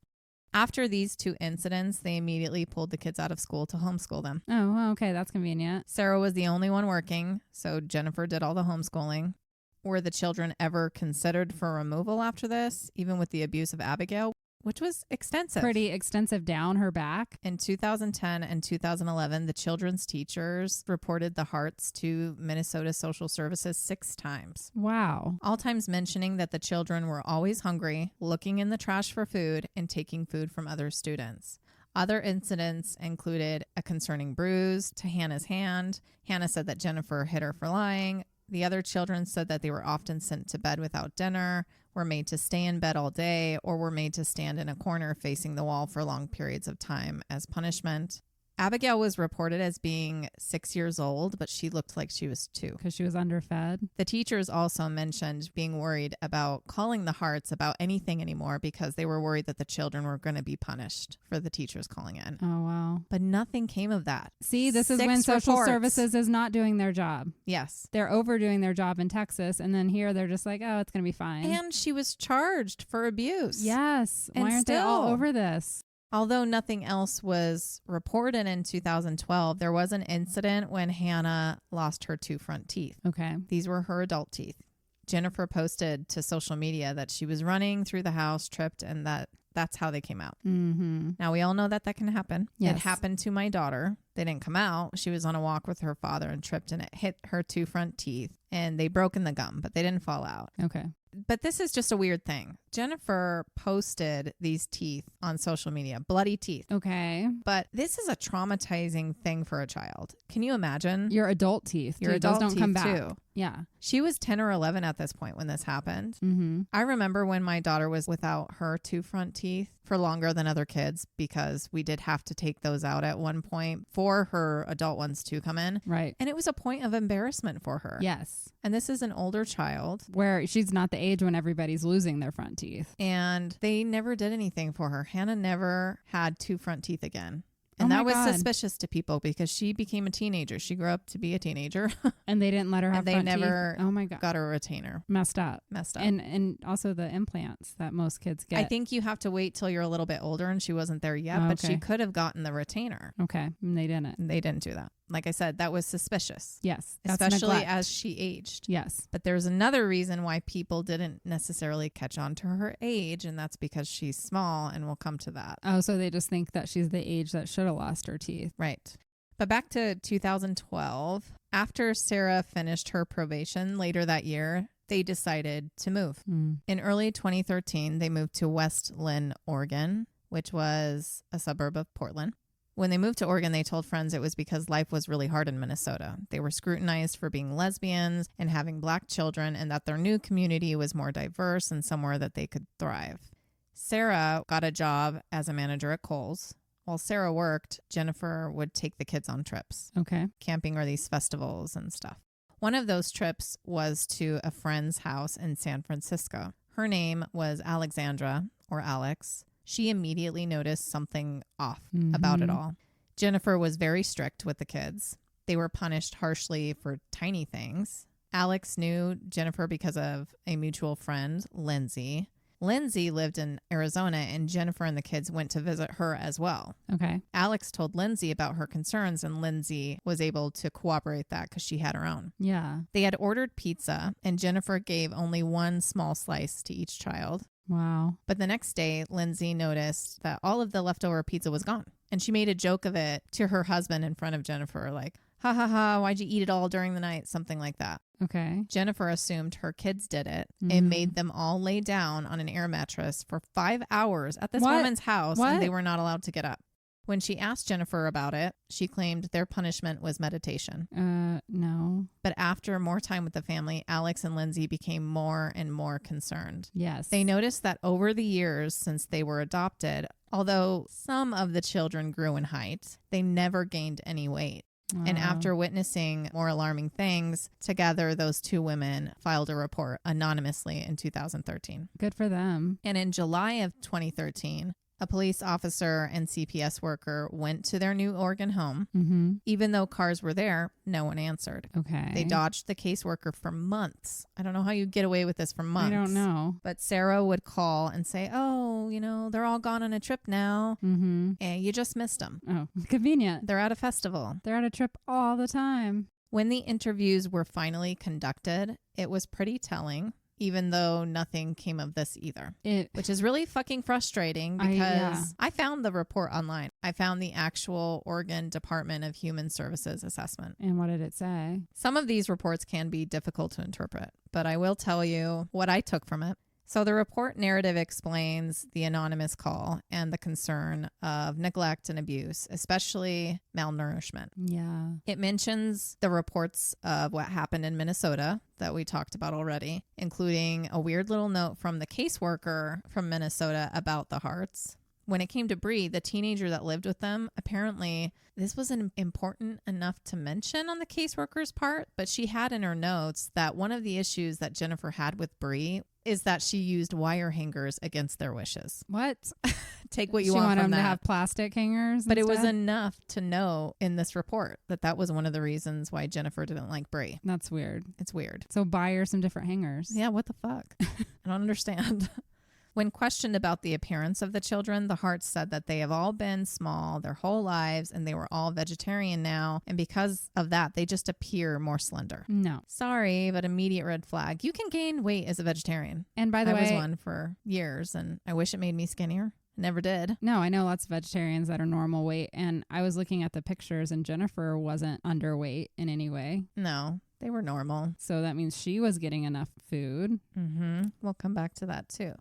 [SPEAKER 2] After these 2 incidents, they immediately pulled the kids out of school to homeschool them.
[SPEAKER 1] Oh, well, okay. That's convenient.
[SPEAKER 2] Ciera was the only one working, so Jennifer did all the homeschooling. Were the children ever considered for removal after this, even with the abuse of Abigail, which was extensive?
[SPEAKER 1] Pretty extensive down her back.
[SPEAKER 2] In 2010 and 2011, the children's teachers reported the Harts to Minnesota Social Services 6 times.
[SPEAKER 1] Wow.
[SPEAKER 2] All times mentioning that the children were always hungry, looking in the trash for food, and taking food from other students. Other incidents included a concerning bruise to Hannah's hand. Hannah said that Jennifer hit her for lying. The other children said that they were often sent to bed without dinner, were made to stay in bed all day, or were made to stand in a corner facing the wall for long periods of time as punishment. Abigail was reported as being 6 years old, but she looked like she was 2.
[SPEAKER 1] Because she was underfed.
[SPEAKER 2] The teachers also mentioned being worried about calling the Harts about anything anymore because they were worried that the children were going to be punished for the teachers calling in.
[SPEAKER 1] Oh, wow.
[SPEAKER 2] But nothing came of that.
[SPEAKER 1] See, this is when social services is not doing their job.
[SPEAKER 2] Yes.
[SPEAKER 1] They're overdoing their job in Texas, and then here they're just like, oh, it's going to be fine.
[SPEAKER 2] And she was charged for abuse.
[SPEAKER 1] Yes.
[SPEAKER 2] And
[SPEAKER 1] why aren't they all over this?
[SPEAKER 2] Although nothing else was reported in 2012, there was an incident when Hannah lost her 2 front teeth.
[SPEAKER 1] Okay.
[SPEAKER 2] These were her adult teeth. Jennifer posted to social media that she was running through the house, tripped, and that's how they came out.
[SPEAKER 1] Mm-hmm.
[SPEAKER 2] Now, we all know that can happen.
[SPEAKER 1] Yes.
[SPEAKER 2] It happened to my daughter. They didn't come out. She was on a walk with her father and tripped, and it hit her 2 front teeth, and they broke in the gum, but they didn't fall out.
[SPEAKER 1] Okay.
[SPEAKER 2] But this is just a weird thing. Jennifer posted these teeth on social media, bloody teeth.
[SPEAKER 1] Okay.
[SPEAKER 2] But this is a traumatizing thing for a child. Can you imagine?
[SPEAKER 1] Your adult teeth.
[SPEAKER 2] Your adult
[SPEAKER 1] those don't
[SPEAKER 2] teeth
[SPEAKER 1] come back.
[SPEAKER 2] too.
[SPEAKER 1] Yeah.
[SPEAKER 2] She was 10 or 11 at this point when this happened.
[SPEAKER 1] Mm-hmm.
[SPEAKER 2] I remember when my daughter was without her 2 front teeth for longer than other kids because we did have to take those out at one point for her adult ones to come in.
[SPEAKER 1] Right.
[SPEAKER 2] And it was a point of embarrassment for her.
[SPEAKER 1] Yes.
[SPEAKER 2] And this is an older child.
[SPEAKER 1] Where she's not the age when everybody's losing their front teeth.
[SPEAKER 2] And they never did anything for her. Hannah never had 2 front teeth again. And
[SPEAKER 1] Oh
[SPEAKER 2] that
[SPEAKER 1] my
[SPEAKER 2] was
[SPEAKER 1] God.
[SPEAKER 2] suspicious to people because she became a teenager. She grew up to be a teenager.
[SPEAKER 1] And they didn't let her have
[SPEAKER 2] And they
[SPEAKER 1] front
[SPEAKER 2] never
[SPEAKER 1] teeth. Oh my God.
[SPEAKER 2] got a retainer.
[SPEAKER 1] Messed up.
[SPEAKER 2] Messed up.
[SPEAKER 1] And also the implants that most kids get.
[SPEAKER 2] I think you have to wait till you're a little bit older, and she wasn't there yet, but she
[SPEAKER 1] okay.
[SPEAKER 2] could have gotten the retainer.
[SPEAKER 1] Okay. And they didn't.
[SPEAKER 2] And they didn't do that. Like I said, that was suspicious.
[SPEAKER 1] Yes. That's
[SPEAKER 2] Especially
[SPEAKER 1] neglect.
[SPEAKER 2] as she aged.
[SPEAKER 1] Yes.
[SPEAKER 2] But there's another reason why people didn't necessarily catch on to her age, and that's because she's small, and we'll come to that.
[SPEAKER 1] Oh, so they just think that she's the age that should have lost her teeth.
[SPEAKER 2] Right. But back to 2012, after Ciera finished her probation later that year, they decided to move.
[SPEAKER 1] Mm.
[SPEAKER 2] In early 2013, they moved to West Lynn, Oregon, which was a suburb of Portland. When they moved to Oregon, they told friends it was because life was really hard in Minnesota. They were scrutinized for being lesbians and having Black children, and that their new community was more diverse and somewhere that they could thrive. Ciera got a job as a manager at Kohl's. While Ciera worked, Jennifer would take the kids on trips,
[SPEAKER 1] Okay.
[SPEAKER 2] camping or these festivals and stuff. One of those trips was to a friend's house in San Francisco. Her name was Alexandra, or Alex. She immediately noticed something off about it all. Jennifer was very strict with the kids. They were punished harshly for tiny things. Alex knew Jennifer because of a mutual friend, Lindsay. Lindsay lived in Arizona, and Jennifer and the kids went to visit her as well.
[SPEAKER 1] Okay.
[SPEAKER 2] Alex told Lindsay about her concerns, and Lindsay was able to corroborate that because she had her own.
[SPEAKER 1] Yeah.
[SPEAKER 2] They had ordered pizza, and Jennifer gave only one small slice to each child.
[SPEAKER 1] Wow.
[SPEAKER 2] But the next day, Lindsay noticed that all of the leftover pizza was gone. And she made a joke of it to her husband in front of Jennifer, like, ha ha ha, why'd you eat it all during the night? Something like that.
[SPEAKER 1] Okay.
[SPEAKER 2] Jennifer assumed her kids did it and made them all lay down on an air mattress for 5 hours at this woman's house, and they were not allowed to get up. When she asked Jennifer about it, she claimed their punishment was meditation.
[SPEAKER 1] No.
[SPEAKER 2] But after more time with the family, Alex and Lindsay became more and more concerned.
[SPEAKER 1] Yes.
[SPEAKER 2] They noticed that over the years since they were adopted, although some of the children grew in height, they never gained any weight.
[SPEAKER 1] Wow.
[SPEAKER 2] And after witnessing more alarming things, together those 2 women filed a report anonymously in 2013.
[SPEAKER 1] Good for them.
[SPEAKER 2] And in July of 2013, a police officer and CPS worker went to their new Oregon home.
[SPEAKER 1] Mm-hmm.
[SPEAKER 2] Even though cars were there, no one answered.
[SPEAKER 1] Okay.
[SPEAKER 2] They dodged the caseworker for months. I don't know how you get away with this for months.
[SPEAKER 1] I don't know.
[SPEAKER 2] But Ciera would call and say, oh, they're all gone on a trip now.
[SPEAKER 1] Mm-hmm.
[SPEAKER 2] And you just missed them.
[SPEAKER 1] Oh, convenient.
[SPEAKER 2] They're at a festival.
[SPEAKER 1] They're at a trip all the time.
[SPEAKER 2] When the interviews were finally conducted, it was pretty telling, even though nothing came of this either, which is really fucking frustrating because I found the report online. I found the actual Oregon Department of Human Services assessment.
[SPEAKER 1] And what did it say?
[SPEAKER 2] Some of these reports can be difficult to interpret, but I will tell you what I took from it. So the report narrative explains the anonymous call and the concern of neglect and abuse, especially malnourishment.
[SPEAKER 1] Yeah.
[SPEAKER 2] It mentions the reports of what happened in Minnesota that we talked about already, including a weird little note from the caseworker from Minnesota about the Harts. When it came to Bree, the teenager that lived with them, apparently this wasn't important enough to mention on the caseworker's part, but she had in her notes that one of the issues that Jennifer had with Bree is that she used wire hangers against their wishes.
[SPEAKER 1] What?
[SPEAKER 2] Take what you
[SPEAKER 1] She
[SPEAKER 2] want
[SPEAKER 1] wanted
[SPEAKER 2] from
[SPEAKER 1] them
[SPEAKER 2] that.
[SPEAKER 1] to have plastic hangers
[SPEAKER 2] But it was
[SPEAKER 1] instead?
[SPEAKER 2] enough to know in this report that that was one of the reasons why Jennifer didn't like Bree.
[SPEAKER 1] That's weird.
[SPEAKER 2] It's weird.
[SPEAKER 1] So buy her some different hangers.
[SPEAKER 2] Yeah, what the fuck? I don't understand. When questioned about the appearance of the children, the Harts said that they have all been small their whole lives and they were all vegetarian now. And because of that, they just appear more slender.
[SPEAKER 1] No.
[SPEAKER 2] Sorry, but immediate red flag. You can gain weight as a vegetarian.
[SPEAKER 1] And by the
[SPEAKER 2] I
[SPEAKER 1] way,
[SPEAKER 2] was one for years and I wish it made me skinnier. Never did.
[SPEAKER 1] no, I know lots of vegetarians that are normal weight. And I was looking at the pictures and Jennifer wasn't underweight in any way.
[SPEAKER 2] No, they were normal.
[SPEAKER 1] So that means she was getting enough food.
[SPEAKER 2] We'll come back to that too.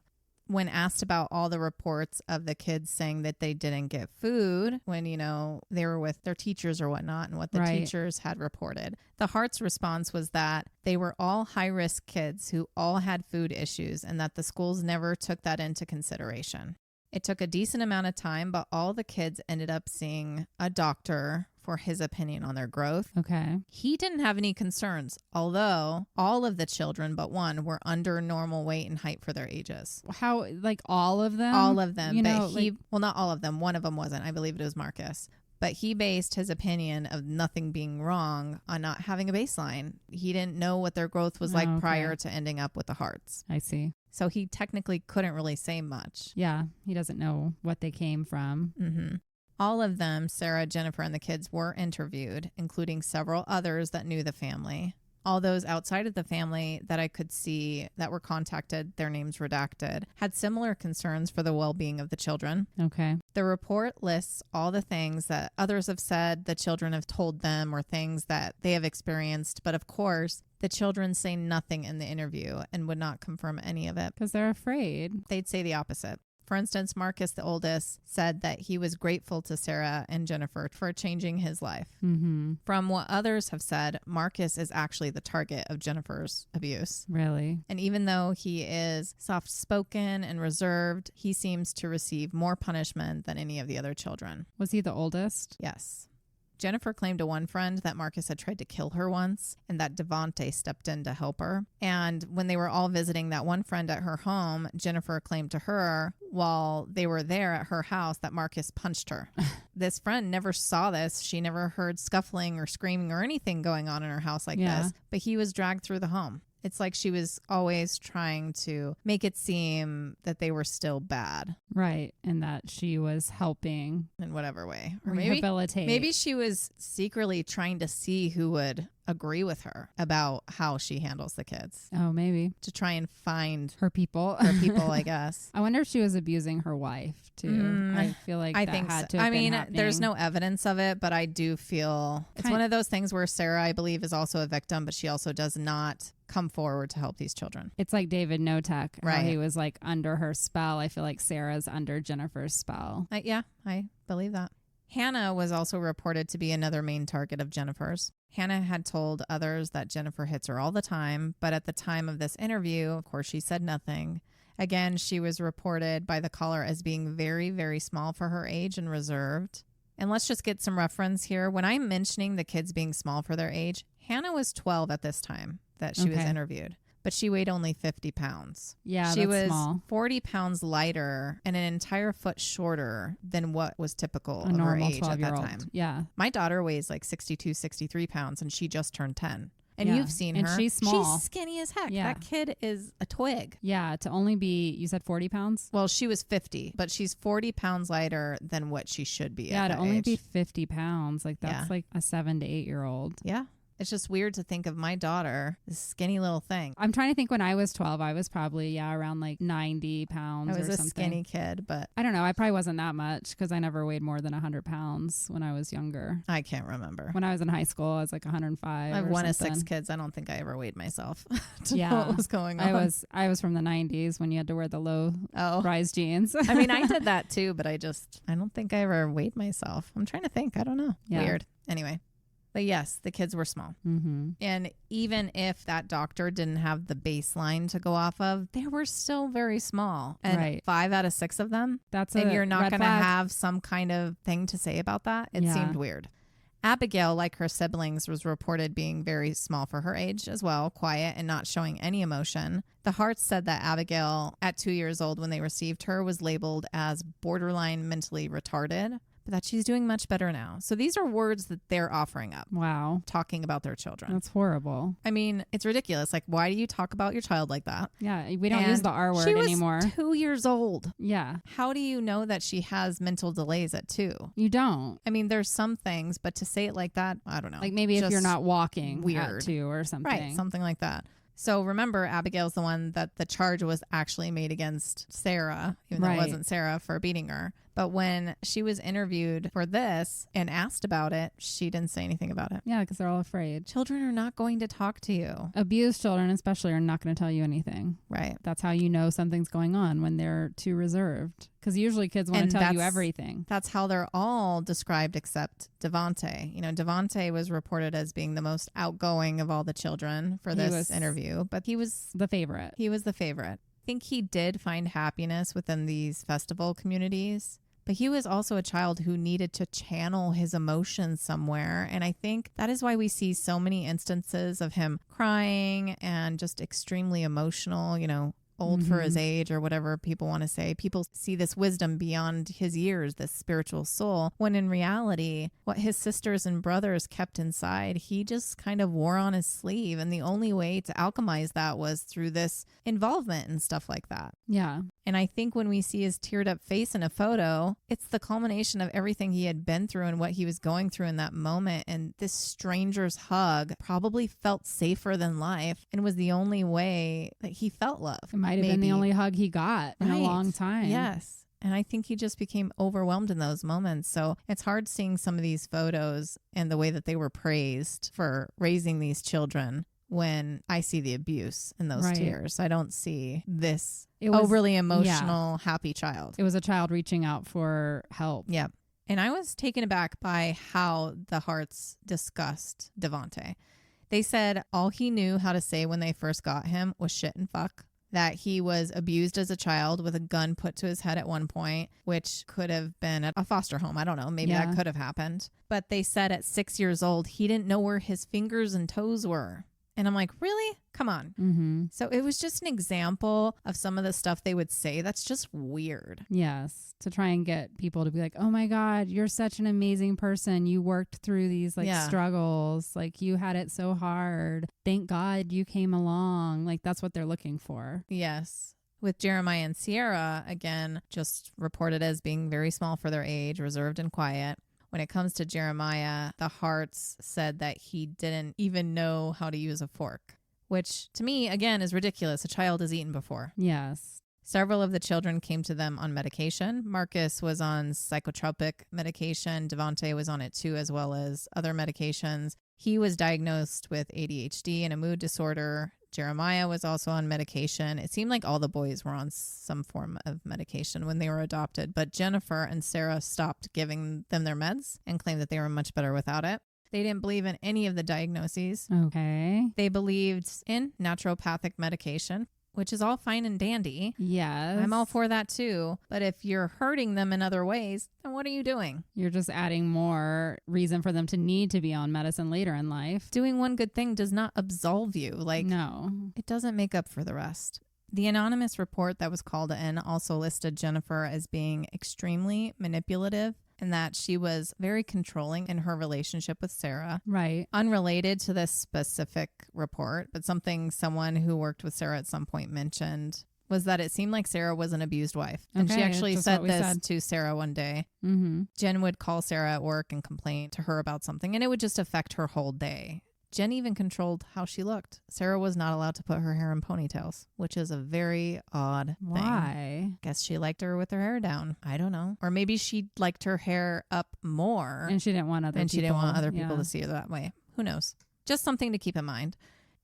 [SPEAKER 2] When asked about all the reports of the kids saying that they didn't get food when, you know, they were with their teachers or whatnot and what the
[SPEAKER 1] Right.
[SPEAKER 2] teachers had reported, the Hart's response was that they were all high-risk kids who all had food issues and that the schools never took that into consideration. It took a decent amount of time, but all the kids ended up seeing a doctor for his opinion on their growth.
[SPEAKER 1] Okay.
[SPEAKER 2] He didn't have any concerns, although all of the children but one were under normal weight and height for their ages.
[SPEAKER 1] How, like all of them?
[SPEAKER 2] All of them.
[SPEAKER 1] You
[SPEAKER 2] But
[SPEAKER 1] know,
[SPEAKER 2] he, well, not all of them. One of them wasn't. I believe it was Markis. But he based his opinion of nothing being wrong on not having a baseline. He didn't know what their growth was like
[SPEAKER 1] Oh, okay.
[SPEAKER 2] prior to ending up with the Harts.
[SPEAKER 1] I see.
[SPEAKER 2] So he technically couldn't really say much.
[SPEAKER 1] Yeah. He doesn't know what they came from.
[SPEAKER 2] All of them, Ciera, Jennifer, and the kids were interviewed, including several others that knew the family. All those outside of the family that I could see that were contacted, their names redacted, had similar concerns for the well-being of the children.
[SPEAKER 1] Okay.
[SPEAKER 2] The report lists all the things that others have said the children have told them or things that they have experienced. But of course, the children say nothing in the interview and would not confirm any of it.
[SPEAKER 1] Because they're afraid.
[SPEAKER 2] They'd say the opposite. For instance, Markis, the oldest, said that he was grateful to Ciera and Jennifer for changing his life. From what others have said, Markis is actually the target of Jennifer's abuse.
[SPEAKER 1] Really?
[SPEAKER 2] And even though he is soft-spoken and reserved, he seems to receive more punishment than any of the other children.
[SPEAKER 1] Was he the oldest?
[SPEAKER 2] Yes. Jennifer claimed to one friend that Markis had tried to kill her once and that Devonte stepped in to help her. And when they were all visiting that one friend at her home, Jennifer claimed to her while they were there at her house that Markis punched her. This friend never saw this. She never heard scuffling or screaming or anything going on in her house like this, but he was dragged through the home. It's like she was always trying to make it seem that they were still bad.
[SPEAKER 1] Right. And that she was helping
[SPEAKER 2] In whatever way. Or
[SPEAKER 1] rehabilitate.
[SPEAKER 2] maybe she was secretly trying to see who would agree with her about how she handles the kids.
[SPEAKER 1] Oh, maybe.
[SPEAKER 2] To try and find
[SPEAKER 1] Her people.
[SPEAKER 2] her people, I guess.
[SPEAKER 1] I wonder if she was abusing her wife, too. I feel like
[SPEAKER 2] I
[SPEAKER 1] that
[SPEAKER 2] think
[SPEAKER 1] had
[SPEAKER 2] so.
[SPEAKER 1] to have
[SPEAKER 2] I mean,
[SPEAKER 1] been happening.
[SPEAKER 2] there's no evidence of it, but I do feel it's one of those things where Ciera, I believe, is also a victim, but she also does not come forward to help these children.
[SPEAKER 1] It's like David Notek,
[SPEAKER 2] Right.
[SPEAKER 1] how he was like under her spell. I feel like Sarah's under Jennifer's spell.
[SPEAKER 2] Yeah, I believe that. Hannah was also reported to be another main target of Jennifer's. Hannah had told others that Jennifer hits her all the time, but at the time of this interview, of course, she said nothing. Again, she was reported by the caller as being very, very small for her age and reserved. And let's just get some reference here. When I'm mentioning the kids being small for their age, Hannah was 12 at this time that she was interviewed, but she weighed only 50 pounds.
[SPEAKER 1] Yeah,
[SPEAKER 2] she
[SPEAKER 1] that's
[SPEAKER 2] was
[SPEAKER 1] small.
[SPEAKER 2] 40 pounds lighter and an entire foot shorter than what was typical
[SPEAKER 1] A
[SPEAKER 2] of her
[SPEAKER 1] normal
[SPEAKER 2] age at that
[SPEAKER 1] 12-year-old.
[SPEAKER 2] time.
[SPEAKER 1] Yeah.
[SPEAKER 2] My daughter weighs like 62, 63 pounds and she just turned 10. And
[SPEAKER 1] Yeah.
[SPEAKER 2] you've seen
[SPEAKER 1] And
[SPEAKER 2] her.
[SPEAKER 1] she's small.
[SPEAKER 2] She's skinny as heck.
[SPEAKER 1] Yeah.
[SPEAKER 2] That kid is a twig.
[SPEAKER 1] Yeah. To only be, you said 40 pounds?
[SPEAKER 2] Well, she was 50, but she's 40 pounds lighter than what she should be
[SPEAKER 1] Yeah.
[SPEAKER 2] at
[SPEAKER 1] To
[SPEAKER 2] that
[SPEAKER 1] only
[SPEAKER 2] age.
[SPEAKER 1] be 50 pounds. Like that's
[SPEAKER 2] Yeah.
[SPEAKER 1] like a 7 to 8 year old.
[SPEAKER 2] Yeah. It's just weird to think of my daughter, this skinny little thing.
[SPEAKER 1] I'm trying to think when I was 12, I was probably, around like 90 pounds or something.
[SPEAKER 2] I was a skinny kid, but
[SPEAKER 1] I don't know. I probably wasn't that much because I never weighed more than 100 pounds when I was younger.
[SPEAKER 2] I can't remember.
[SPEAKER 1] When I was in high school, I was like 105.
[SPEAKER 2] I have one of
[SPEAKER 1] something.
[SPEAKER 2] 6 kids. I don't think I ever weighed myself to know what was going on.
[SPEAKER 1] I was from the 90s when you had to wear the low rise jeans.
[SPEAKER 2] I mean, I did that too, but I don't think I ever weighed myself. I'm trying to think. I don't know. Yeah. Weird. Anyway. But yes, the kids were small. Mm-hmm. And even if that doctor didn't have the baseline to go off of, they were still very small. And 5 out of 6 of them, and you're not going to have some kind of thing to say about that. It seemed weird. Abigail, like her siblings, was reported being very small for her age as well, quiet and not showing any emotion. The Harts said that Abigail, at 2 years old when they received her, was labeled as borderline mentally retarded, but that she's doing much better now. So these are words that they're offering up.
[SPEAKER 1] Wow.
[SPEAKER 2] Talking about their children.
[SPEAKER 1] That's horrible.
[SPEAKER 2] I mean, it's ridiculous. Like, why do you talk about your child like that?
[SPEAKER 1] Yeah, we don't use the R word anymore.
[SPEAKER 2] She was 2 years old.
[SPEAKER 1] Yeah.
[SPEAKER 2] How do you know that she has mental delays at 2?
[SPEAKER 1] You don't.
[SPEAKER 2] I mean, there's some things, but to say it like that, I don't know.
[SPEAKER 1] Like maybe if you're not walking
[SPEAKER 2] weird.
[SPEAKER 1] at 2 or something.
[SPEAKER 2] Right, something like that. So remember, Abigail's the one that the charge was actually made against Ciera, even though it wasn't Ciera, for beating her. But when she was interviewed for this and asked about it, she didn't say anything about it.
[SPEAKER 1] Yeah, because they're all afraid.
[SPEAKER 2] Children are not going to talk to you.
[SPEAKER 1] Abused children especially are not going to tell you anything.
[SPEAKER 2] Right.
[SPEAKER 1] That's how you know something's going on, when they're too reserved. Because usually kids want to tell you everything.
[SPEAKER 2] That's how they're all described except Devonte. You know, Devonte was reported as being the most outgoing of all the children for this interview, but he was
[SPEAKER 1] the favorite.
[SPEAKER 2] He was the favorite. I think he did find happiness within these festival communities. But he was also a child who needed to channel his emotions somewhere. And I think that is why we see so many instances of him crying and just extremely emotional, you know, old for his age or whatever people want to say. People see this wisdom beyond his years, this spiritual soul, when in reality, what his sisters and brothers kept inside, he just kind of wore on his sleeve. And the only way to alchemize that was through this involvement and stuff like that.
[SPEAKER 1] Yeah.
[SPEAKER 2] And I think when we see his teared up face in a photo, it's the culmination of everything he had been through and what he was going through in that moment. And this stranger's hug probably felt safer than life and was the only way that he felt love.
[SPEAKER 1] It might have been the only hug he got in a long time.
[SPEAKER 2] Yes. And I think he just became overwhelmed in those moments. So it's hard seeing some of these photos and the way that they were praised for raising these children when I see the abuse in those tears. I don't see this overly emotional, happy child.
[SPEAKER 1] It was a child reaching out for help.
[SPEAKER 2] Yeah. And I was taken aback by how the Harts discussed Devonte. They said all he knew how to say when they first got him was shit and fuck. That he was abused as a child with a gun put to his head at one point, which could have been at a foster home. I don't know. Maybe that could have happened. But they said at 6 years old, he didn't know where his fingers and toes were. And I'm like, really? Come on. Mm-hmm. So it was just an example of some of the stuff they would say that's just weird.
[SPEAKER 1] Yes. To try and get people to be like, oh my God, you're such an amazing person. You worked through these struggles. Like you had it so hard. Thank God you came along. Like that's what they're looking for.
[SPEAKER 2] Yes. With Jeremiah and Ciera, again, just reported as being very small for their age, reserved and quiet. When it comes to Jeremiah, the Harts said that he didn't even know how to use a fork, which to me, again, is ridiculous. A child has eaten before.
[SPEAKER 1] Yes.
[SPEAKER 2] Several of the children came to them on medication. Markis was on psychotropic medication. Devonte was on it too, as well as other medications. He was diagnosed with ADHD and a mood disorder. Jeremiah was also on medication. It seemed like all the boys were on some form of medication when they were adopted, but Jennifer and Ciera stopped giving them their meds and claimed that they were much better without it. They didn't believe in any of the diagnoses.
[SPEAKER 1] Okay.
[SPEAKER 2] They believed in naturopathic medication, which is all fine and dandy.
[SPEAKER 1] Yes.
[SPEAKER 2] I'm all for that too. But if you're hurting them in other ways, then what are you doing?
[SPEAKER 1] You're just adding more reason for them to need to be on medicine later in life.
[SPEAKER 2] Doing one good thing does not absolve you.
[SPEAKER 1] No.
[SPEAKER 2] It doesn't make up for the rest. The anonymous report that was called in also listed Jennifer as being extremely manipulative and that she was very controlling in her relationship with Ciera.
[SPEAKER 1] Right.
[SPEAKER 2] Unrelated to this specific report, but something someone who worked with Ciera at some point mentioned was that it seemed like Ciera was an abused wife. And she actually said this to Ciera one day. Mm-hmm. Jen would call Ciera at work and complain to her about something, and it would just affect her whole day. Jen even controlled how she looked. Ciera was not allowed to put her hair in ponytails, which is a very odd thing.
[SPEAKER 1] Why?
[SPEAKER 2] Guess she liked her with her hair down. I don't know. Or maybe she liked her hair up more.
[SPEAKER 1] And she didn't want other
[SPEAKER 2] people to see her that way. Who knows? Just something to keep in mind.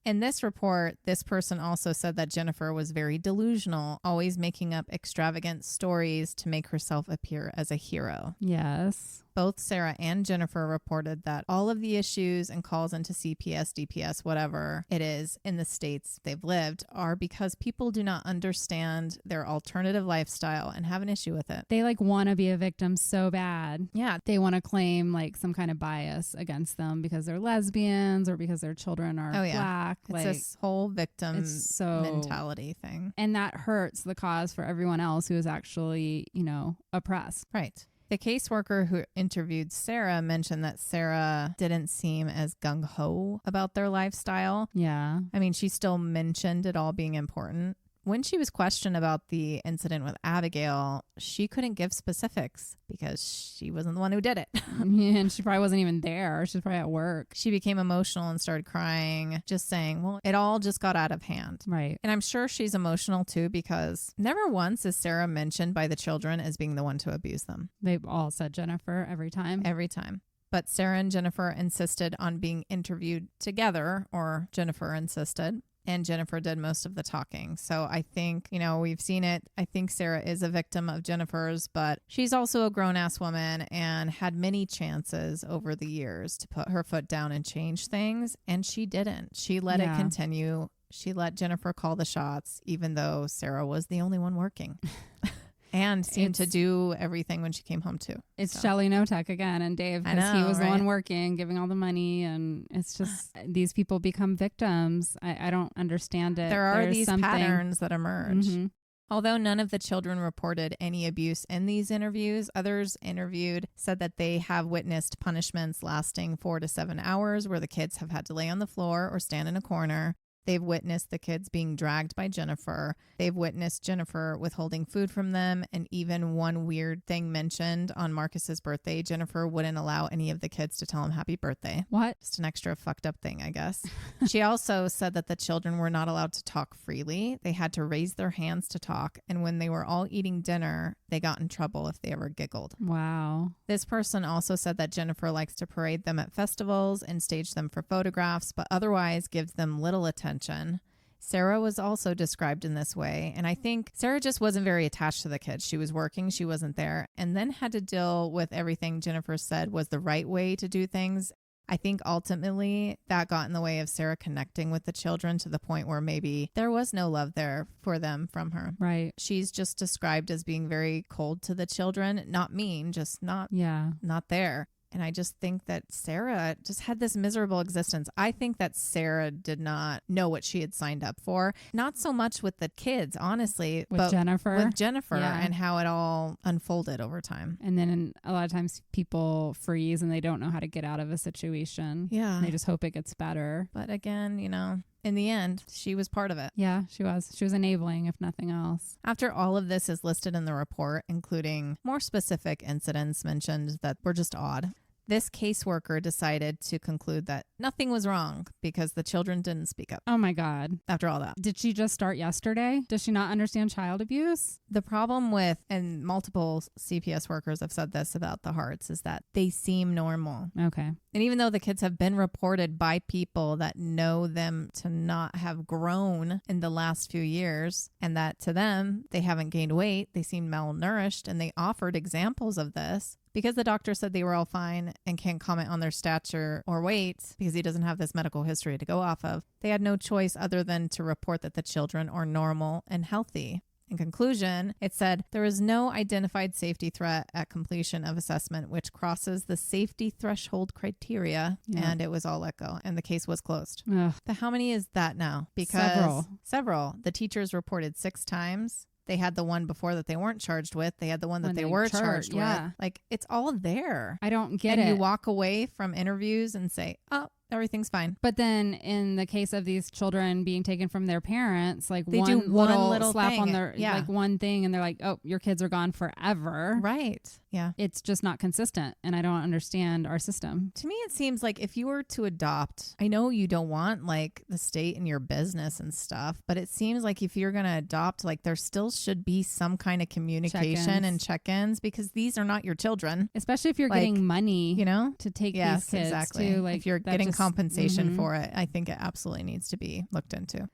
[SPEAKER 2] In this report, this person also said that Jennifer was very delusional, always making up extravagant stories to make herself appear as a hero.
[SPEAKER 1] Yes.
[SPEAKER 2] Both Ciera and Jennifer reported that all of the issues and calls into CPS, DPS, whatever it is in the states they've lived are because people do not understand their alternative lifestyle and have an issue with it.
[SPEAKER 1] They want to be a victim so bad.
[SPEAKER 2] Yeah.
[SPEAKER 1] They want to claim some kind of bias against them because they're lesbians or because their children are black.
[SPEAKER 2] It's this whole victim mentality thing.
[SPEAKER 1] And that hurts the cause for everyone else who is actually, oppressed.
[SPEAKER 2] Right. The caseworker who interviewed Ciera mentioned that Ciera didn't seem as gung-ho about their lifestyle.
[SPEAKER 1] Yeah.
[SPEAKER 2] I mean, she still mentioned it all being important. When she was questioned about the incident with Abigail, she couldn't give specifics because she wasn't the one who did it.
[SPEAKER 1] And she probably wasn't even there. She's probably at work.
[SPEAKER 2] She became emotional and started crying, just saying, well, it all just got out of hand.
[SPEAKER 1] Right.
[SPEAKER 2] And I'm sure she's emotional too because never once is Ciera mentioned by the children as being the one to abuse them.
[SPEAKER 1] They've all said Jennifer every time.
[SPEAKER 2] Every time. But Ciera and Jennifer insisted on being interviewed together, or Jennifer insisted. And Jennifer did most of the talking. So I think, we've seen it. I think Ciera is a victim of Jennifer's, but she's also a grown-ass woman and had many chances over the years to put her foot down and change things. And she didn't. She let it continue. She let Jennifer call the shots, even though Ciera was the only one working. And seemed to do everything when she came home too.
[SPEAKER 1] It's Shelley Notek again and Dave, because he was the one working, giving all the money, and it's just these people become victims. I don't understand it.
[SPEAKER 2] There are these patterns that emerge.
[SPEAKER 1] Mm-hmm.
[SPEAKER 2] Although none of the children reported any abuse in these interviews, others interviewed said that they have witnessed punishments lasting 4 to 7 hours where the kids have had to lay on the floor or stand in a corner. They've witnessed the kids being dragged by Jennifer. They've witnessed Jennifer withholding food from them. And even one weird thing mentioned on Markis's birthday, Jennifer wouldn't allow any of the kids to tell him happy birthday.
[SPEAKER 1] What?
[SPEAKER 2] Just an extra fucked up thing, I guess. She also said that the children were not allowed to talk freely. They had to raise their hands to talk. And when they were all eating dinner, they got in trouble if they ever giggled.
[SPEAKER 1] Wow.
[SPEAKER 2] This person also said that Jennifer likes to parade them at festivals and stage them for photographs, but otherwise gives them little attention. Ciera was also described in this way, and I think Ciera just wasn't very attached to the kids. She was working, she wasn't there, and then had to deal with everything Jennifer said was the right way to do things. I think ultimately that got in the way of Ciera connecting with the children to the point where maybe there was no love there for them from her.
[SPEAKER 1] Right.
[SPEAKER 2] She's just described as being very cold to the children, not mean, just not there. And I just think that Ciera just had this miserable existence. I think that Ciera did not know what she had signed up for. Not so much with the kids, honestly.
[SPEAKER 1] With Jennifer
[SPEAKER 2] and how it all unfolded over time.
[SPEAKER 1] And then a lot of times people freeze and they don't know how to get out of a situation.
[SPEAKER 2] Yeah.
[SPEAKER 1] And they just hope it gets better.
[SPEAKER 2] But again, in the end, she was part of it.
[SPEAKER 1] Yeah, she was. She was enabling, if nothing else.
[SPEAKER 2] After all of this is listed in the report, including more specific incidents mentioned that were just odd, this caseworker decided to conclude that nothing was wrong because the children didn't speak up.
[SPEAKER 1] Oh my God.
[SPEAKER 2] After all that.
[SPEAKER 1] Did she just start yesterday? Does she not understand child abuse?
[SPEAKER 2] The problem with, and multiple CPS workers have said this about the Harts, is that they seem normal.
[SPEAKER 1] Okay.
[SPEAKER 2] And even though the kids have been reported by people that know them to not have grown in the last few years, and that to them, they haven't gained weight, they seem malnourished, and they offered examples of this. Because the doctor said they were all fine and can't comment on their stature or weight because he doesn't have this medical history to go off of, they had no choice other than to report that the children are normal and healthy. In conclusion, it said there is no identified safety threat at completion of assessment, which crosses the safety threshold criteria, and it was all let go, and the case was closed.
[SPEAKER 1] Ugh.
[SPEAKER 2] But how many is that now? Because several. The teachers reported 6 times. They had the one before that they weren't charged with. They had the one that they were charged with. Like, it's all there.
[SPEAKER 1] I don't get it.
[SPEAKER 2] And you walk away from interviews and say, oh, everything's fine.
[SPEAKER 1] But then in the case of these children being taken from their parents, like
[SPEAKER 2] They
[SPEAKER 1] one
[SPEAKER 2] do one little
[SPEAKER 1] slap
[SPEAKER 2] thing.
[SPEAKER 1] on their,
[SPEAKER 2] Yeah.
[SPEAKER 1] like one thing, and they're like, oh, your kids are gone forever.
[SPEAKER 2] Right. Yeah.
[SPEAKER 1] It's just not consistent. And I don't understand our system.
[SPEAKER 2] To me, it seems like if you were to adopt, I know you don't want like the state in your business and stuff, but it seems like if you're going to adopt, like there still should be some kind of communication
[SPEAKER 1] Check-ins.
[SPEAKER 2] and check-ins, because these are not your children.
[SPEAKER 1] Especially if you're
[SPEAKER 2] Like,
[SPEAKER 1] getting money,
[SPEAKER 2] you know?
[SPEAKER 1] to take
[SPEAKER 2] Yes,
[SPEAKER 1] these kids
[SPEAKER 2] exactly.
[SPEAKER 1] too. Like
[SPEAKER 2] if you're
[SPEAKER 1] that
[SPEAKER 2] getting
[SPEAKER 1] just-
[SPEAKER 2] compensation
[SPEAKER 1] Mhm.
[SPEAKER 2] for it, I think it absolutely needs to be looked into.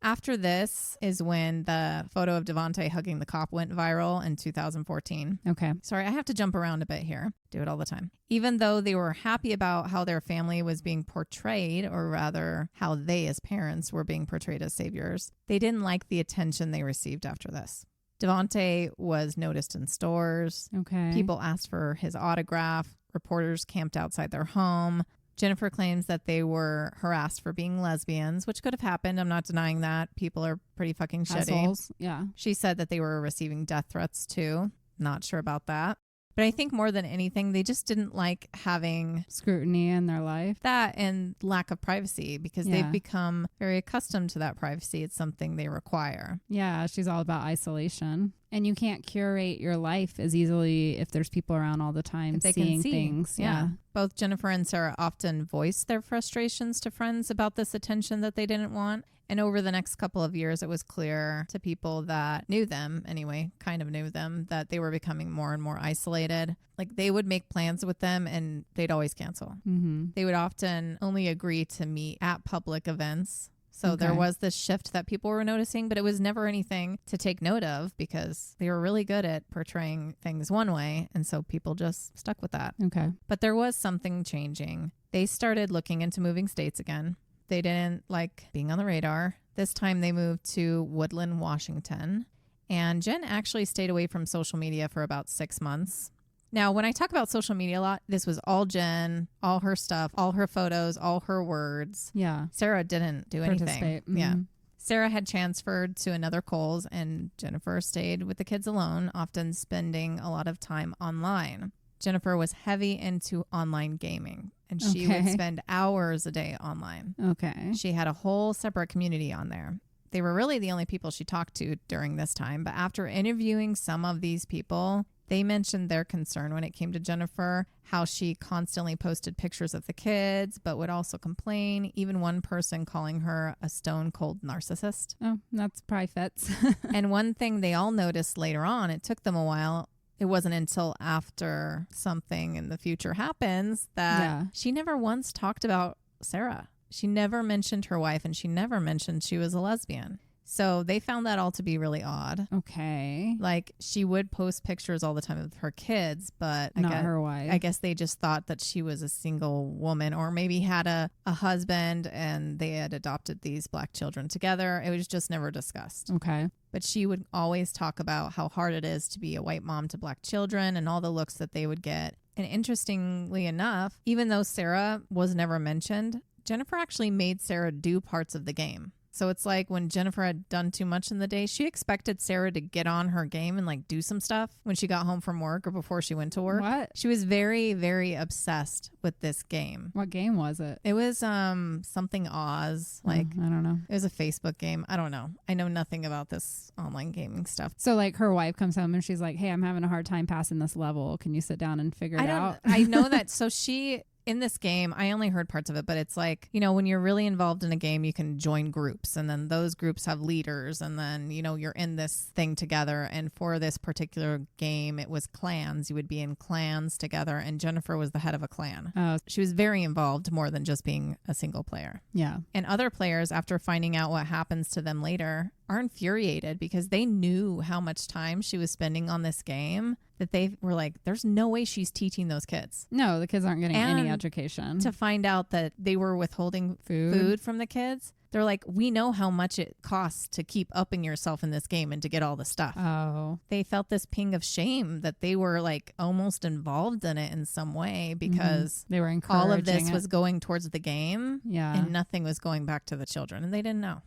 [SPEAKER 2] After this is when the photo of Devonte hugging the cop went viral in 2014.
[SPEAKER 1] Okay.
[SPEAKER 2] Sorry, I have to jump around a bit here. Do it all the time. Even though they were happy about how their family was being portrayed, or rather how they as parents were being portrayed as saviors, they didn't like the attention they received after this. Devonte was noticed in stores.
[SPEAKER 1] Okay.
[SPEAKER 2] People asked for his autograph. Reporters camped outside their home. Jennifer claims that they were harassed for being lesbians, which could have happened. I'm not denying that. People are pretty fucking shitty.
[SPEAKER 1] Assholes. Yeah.
[SPEAKER 2] She said that they were receiving death threats too. Not sure about that. But I think more than anything, they just didn't like having
[SPEAKER 1] Scrutiny in their life.
[SPEAKER 2] that and lack of privacy, because
[SPEAKER 1] Yeah.
[SPEAKER 2] they've become very accustomed to that privacy. It's something they require.
[SPEAKER 1] Yeah, she's all about isolation. And you can't curate your life as easily if there's people around all the time
[SPEAKER 2] If they can
[SPEAKER 1] seeing
[SPEAKER 2] see.
[SPEAKER 1] things. Yeah.
[SPEAKER 2] Both Jennifer and Ciera often voiced their frustrations to friends about this attention that they didn't want. And over the next couple of years, it was clear to people that knew them anyway, kind of knew them, that they were becoming more and more isolated. Like they would make plans with them and they'd always cancel.
[SPEAKER 1] Mm-hmm.
[SPEAKER 2] They would often only agree to meet at public events. So there
[SPEAKER 1] Okay.
[SPEAKER 2] was this shift that people were noticing, but it was never anything to take note of because they were really good at portraying things one way. And so people just stuck with that.
[SPEAKER 1] Okay.
[SPEAKER 2] But there was something changing. They started looking into moving states again. They didn't like being on the radar. This time they moved to Woodland, Washington. And Jen actually stayed away from social media for about 6 months. Now, when I talk about social media a lot, this was all Jen, all her stuff, all her photos, all her words.
[SPEAKER 1] Yeah.
[SPEAKER 2] Ciera didn't do anything.
[SPEAKER 1] Participate.
[SPEAKER 2] Yeah.
[SPEAKER 1] Mhm.
[SPEAKER 2] Ciera had transferred to another Kohl's and Jennifer stayed with the kids alone, often spending a lot of time online. Jennifer was heavy into online gaming and she would
[SPEAKER 1] Okay.
[SPEAKER 2] spend hours a day online.
[SPEAKER 1] Okay.
[SPEAKER 2] She had a whole separate community on there. They were really the only people she talked to during this time. But after interviewing some of these people, they mentioned their concern when it came to Jennifer, how she constantly posted pictures of the kids, but would also complain. Even one person calling her a stone cold narcissist.
[SPEAKER 1] Oh, that's probably fits.
[SPEAKER 2] And one thing they all noticed later on, it took them a while. It wasn't until after something in the future happens that
[SPEAKER 1] Yeah.
[SPEAKER 2] she never once talked about Ciera. She never mentioned her wife and she never mentioned she was a lesbian. So they found that all to be really odd.
[SPEAKER 1] Okay.
[SPEAKER 2] Like she would post pictures all the time of her kids, but
[SPEAKER 1] Not her wife.
[SPEAKER 2] I guess they just thought that she was a single woman or maybe had a husband and they had adopted these black children together. It was just never discussed.
[SPEAKER 1] Okay.
[SPEAKER 2] But she would always talk about how hard it is to be a white mom to black children and all the looks that they would get. And interestingly enough, even though Ciera was never mentioned, Jennifer actually made Ciera do parts of the game. So it's like when Jennifer had done too much in the day, she expected Ciera to get on her game and like do some stuff when she got home from work or before she went to work.
[SPEAKER 1] What?
[SPEAKER 2] She was very, very obsessed with this game.
[SPEAKER 1] What game was it?
[SPEAKER 2] It was something Oz, like
[SPEAKER 1] I don't know.
[SPEAKER 2] it was a Facebook game. I don't know. I know nothing about this online gaming stuff.
[SPEAKER 1] So like her wife comes home and she's like, hey, I'm having a hard time passing this level. Can you sit down and figure it out?
[SPEAKER 2] I know that. So she, in this game, I only heard parts of it, but it's like, you know, when you're really involved in a game, you can join groups and then those groups have leaders and then, you know, you're in this thing together. And for this particular game, it was clans. You would be in clans together and Jennifer was the head of a clan.
[SPEAKER 1] Oh,
[SPEAKER 2] She was very involved more than just being a single player.
[SPEAKER 1] yeah.
[SPEAKER 2] And other players, after finding out what happens to them later, are infuriated because they knew how much time she was spending on this game that they were like, there's no way she's teaching those kids.
[SPEAKER 1] No, the kids aren't getting any
[SPEAKER 2] And
[SPEAKER 1] education.
[SPEAKER 2] To find out that they were withholding
[SPEAKER 1] Food.
[SPEAKER 2] food from the kids, they're like, we know how much it costs to keep upping yourself in this game and to get all the stuff.
[SPEAKER 1] Oh.
[SPEAKER 2] They felt this ping of shame that they were like almost involved in it in some way because
[SPEAKER 1] They were encouraging
[SPEAKER 2] all of this
[SPEAKER 1] it.
[SPEAKER 2] was going towards the game
[SPEAKER 1] Yeah.
[SPEAKER 2] and nothing was going back to the children and they didn't know.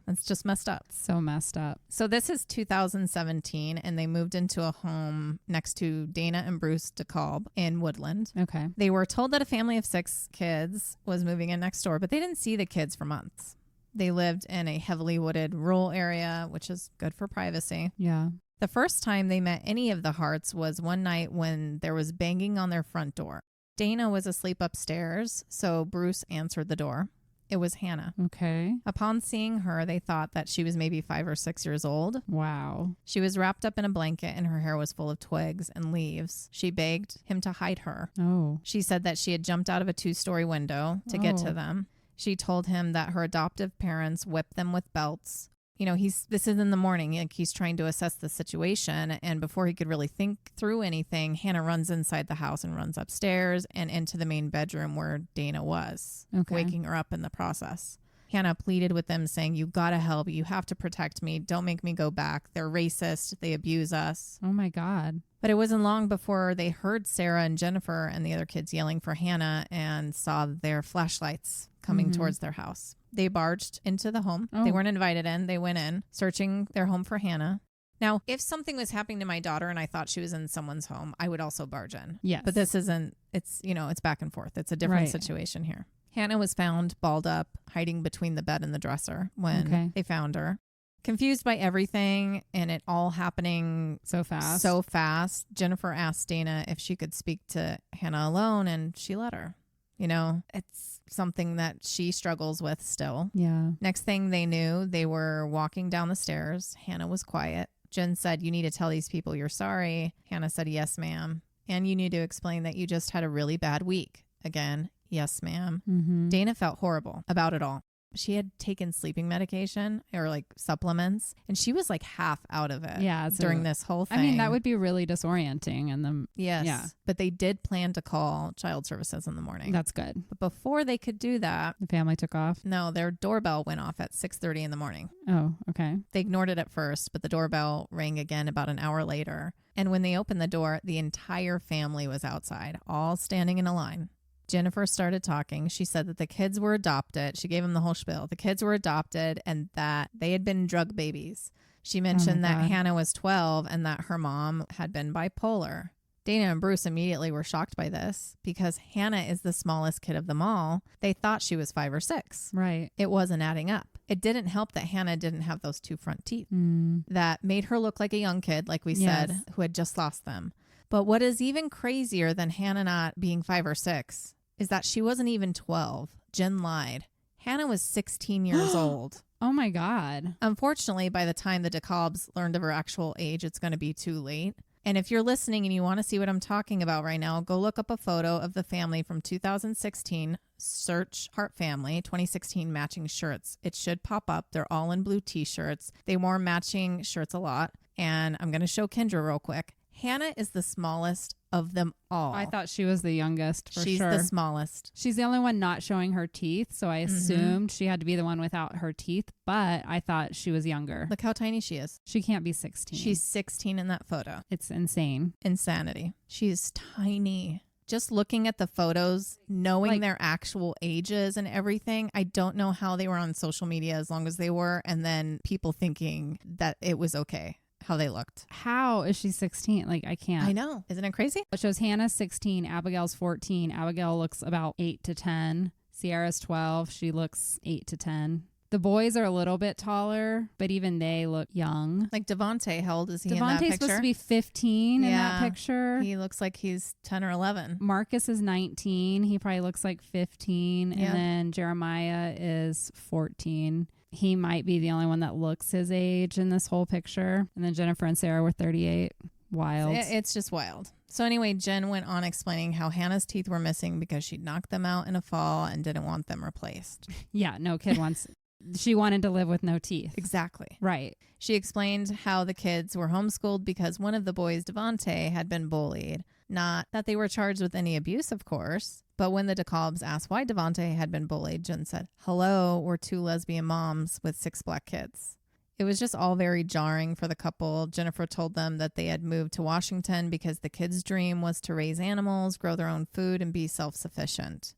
[SPEAKER 2] That's just messed up.
[SPEAKER 1] So messed up.
[SPEAKER 2] So this is 2017, and they moved into a home next to Dana and Bruce DeKalb in Woodland.
[SPEAKER 1] Okay.
[SPEAKER 2] They were told that a family of 6 kids was moving in next door, but they didn't see the kids for months. They lived in a heavily wooded rural area, which is good for privacy.
[SPEAKER 1] Yeah.
[SPEAKER 2] The first time they met any of the Harts was one night when there was banging on their front door. Dana was asleep upstairs, so Bruce answered the door. It was Hannah.
[SPEAKER 1] Okay.
[SPEAKER 2] Upon seeing her, they thought that she was maybe 5 or 6 years old.
[SPEAKER 1] Wow.
[SPEAKER 2] She was wrapped up in a blanket and her hair was full of twigs and leaves. She begged him to hide her.
[SPEAKER 1] Oh.
[SPEAKER 2] She said that she had jumped out of a 2-story window to get to them. She told him that her adoptive parents whipped them with belts. You know, this is in the morning. Like, he's trying to assess the situation. And before he could really think through anything, Hannah runs inside the house and runs upstairs and into the main bedroom where Dana was, waking her up in the process. Hannah pleaded with them, saying, "You gotta help. You have to protect me. Don't make me go back. They're racist. They abuse us."
[SPEAKER 1] Oh my God.
[SPEAKER 2] But it wasn't long before they heard Ciera and Jennifer and the other kids yelling for Hannah and saw their flashlights coming towards their house. They barged into the home. They weren't invited in. They went in, searching their home for Hannah. Now, if something was happening to my daughter and I thought she was in someone's home, I would also barge in.
[SPEAKER 1] Yes.
[SPEAKER 2] But this isn't, it's back and forth. It's a different situation here. Hannah was found balled up, hiding between the bed and the dresser when they found her. Confused by everything and it all happening so fast, Jennifer asked Dana if she could speak to Hannah alone, and she let her. You know, it's something that she struggles with still.
[SPEAKER 1] Yeah.
[SPEAKER 2] Next thing they knew, they were walking down the stairs. Hannah was quiet. Jen said, "You need to tell these people you're sorry." Hannah said, "Yes, ma'am." "And you need to explain that you just had a really bad week." Again, "Yes, ma'am." Dana felt horrible about it all. She had taken sleeping medication or like supplements, and she was like half out of it during this whole thing.
[SPEAKER 1] I mean, that would be really disorienting. And
[SPEAKER 2] yes.
[SPEAKER 1] Yeah.
[SPEAKER 2] But they did plan to call child services in the morning.
[SPEAKER 1] That's good.
[SPEAKER 2] But before they could do that,
[SPEAKER 1] the family took off.
[SPEAKER 2] No, their doorbell went off at 6:30 in the morning.
[SPEAKER 1] Oh, okay.
[SPEAKER 2] They ignored it at first, but the doorbell rang again about an hour later. And when they opened the door, the entire family was outside, all standing in a line. Jennifer started talking. She said that the kids were adopted. She gave them the whole spiel. The kids were adopted and that they had been drug babies. She mentioned that Hannah was 12 and that her mom had been bipolar. Dana and Bruce immediately were shocked by this because Hannah is the smallest kid of them all. They thought she was 5 or 6.
[SPEAKER 1] Right.
[SPEAKER 2] It wasn't adding up. It didn't help that Hannah didn't have those 2 front teeth. That made her look like a young kid, like we said, who had just lost them. But what is even crazier than Hannah not being 5 or 6 is that she wasn't even 12. Jen lied. Hannah was 16 years old.
[SPEAKER 1] Oh my God.
[SPEAKER 2] Unfortunately, by the time the DeKalbs learned of her actual age, it's going to be too late. And if you're listening and you want to see what I'm talking about right now, go look up a photo of the family from 2016. Search Hart family 2016 matching shirts. It should pop up. They're all in blue t-shirts. They wore matching shirts a lot. And I'm going to show Kendra real quick. Hannah is the smallest of them all.
[SPEAKER 1] I thought she was the youngest for
[SPEAKER 2] She's
[SPEAKER 1] sure.
[SPEAKER 2] the smallest.
[SPEAKER 1] She's the only one not showing her teeth, so I assumed she had to be the one without her teeth, but I thought she was younger.
[SPEAKER 2] Look how tiny she is.
[SPEAKER 1] She can't be 16.
[SPEAKER 2] She's 16 in that photo.
[SPEAKER 1] It's insane.
[SPEAKER 2] Insanity. She's tiny. Just looking at the photos, knowing their actual ages and everything, I don't know how they were on social media as long as they were, and then people thinking that it was okay. How they looked.
[SPEAKER 1] How is she 16? Like, I can't.
[SPEAKER 2] I know. Isn't it crazy?
[SPEAKER 1] It shows Hannah's 16, Abigail's 14. Abigail looks about 8 to 10. Ciera's 12. She looks 8 to 10. The boys are a little bit taller, but even they look young.
[SPEAKER 2] Like Devonte, how old is he in that
[SPEAKER 1] Devonte's
[SPEAKER 2] picture?
[SPEAKER 1] supposed to be 15 in that picture.
[SPEAKER 2] He looks like he's 10 or 11.
[SPEAKER 1] Markis is 19. He probably looks like 15. And then Jeremiah is 14. He might be the only one that looks his age in this whole picture. And then Jennifer and Ciera were 38. Wild.
[SPEAKER 2] It's just wild. So anyway, Jen went on explaining how Hannah's teeth were missing because she knocked them out in a fall and didn't want them replaced.
[SPEAKER 1] Yeah, no kid wants... She wanted to live with no teeth.
[SPEAKER 2] Exactly.
[SPEAKER 1] Right.
[SPEAKER 2] She explained how the kids were homeschooled because one of the boys, Devonte, had been bullied. Not that they were charged with any abuse, of course. But when the DeKalbs asked why Devonte had been bullied, Jen said, "Hello, we're 2 lesbian moms with 6 black kids." It was just all very jarring for the couple. Jennifer told them that they had moved to Washington because the kids' dream was to raise animals, grow their own food, and be self-sufficient.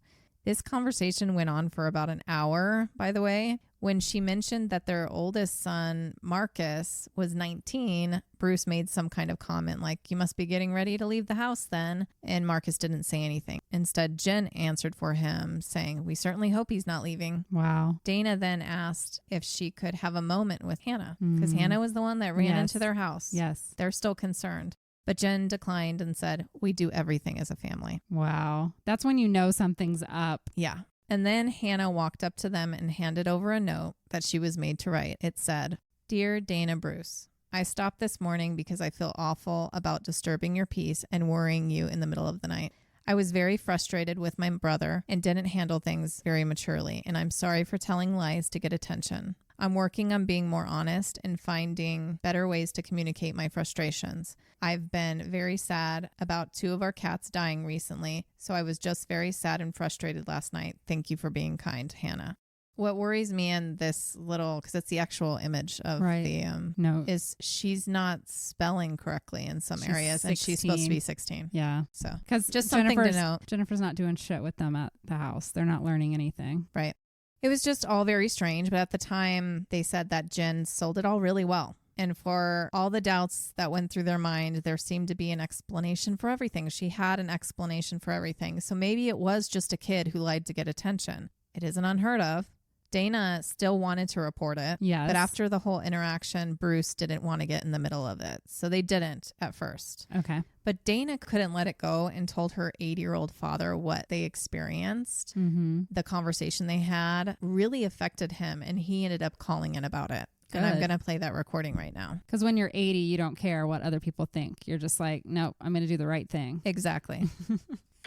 [SPEAKER 2] This conversation went on for about an hour, by the way, When she mentioned that their oldest son, Markis, was 19, Bruce made some kind of comment like, you must be getting ready to leave the house then. And Markis didn't say anything. Instead, Jen answered for him, saying, we certainly hope he's not leaving.
[SPEAKER 1] Wow.
[SPEAKER 2] Dana then asked if she could have a moment with Hannah, because Hannah was the one that ran into their house.
[SPEAKER 1] Yes.
[SPEAKER 2] They're still concerned. But Jen declined and said, we do everything as a family.
[SPEAKER 1] Wow. That's when you know something's up.
[SPEAKER 2] Yeah. And then Hannah walked up to them and handed over a note that she was made to write. It said, Dear Dana Bruce, I stopped this morning because I feel awful about disturbing your peace and worrying you in the middle of the night. I was very frustrated with my brother and didn't handle things very maturely, and I'm sorry for telling lies to get attention. I'm working on being more honest and finding better ways to communicate my frustrations. I've been very sad about 2 of our cats dying recently, so I was just very sad and frustrated last night. Thank you for being kind, Hannah. What worries me in this little, because it's the actual image of the
[SPEAKER 1] note,
[SPEAKER 2] is she's not spelling correctly in some areas, 16. And she's supposed to be 16.
[SPEAKER 1] Yeah.
[SPEAKER 2] So
[SPEAKER 1] because
[SPEAKER 2] just something to note.
[SPEAKER 1] Jennifer's not doing shit with them at the house. They're not learning anything.
[SPEAKER 2] Right. It was just all very strange, but at the time they said that Jen sold it all really well. And for all the doubts that went through their mind, there seemed to be an explanation for everything. She had an explanation for everything. So maybe it was just a kid who lied to get attention. It isn't unheard of. Dana still wanted to report it.
[SPEAKER 1] Yes.
[SPEAKER 2] But after the whole interaction, Bruce didn't want to get in the middle of it. So they didn't at first.
[SPEAKER 1] Okay.
[SPEAKER 2] But Dana couldn't let it go and told her 80-year-old father what they experienced.
[SPEAKER 1] Mm-hmm.
[SPEAKER 2] The conversation they had really affected him, and he ended up calling in about it. Good. And I'm going to play that recording right now.
[SPEAKER 1] Because when you're 80, you don't care what other people think. You're just like, nope, I'm going to do the right thing.
[SPEAKER 2] Exactly.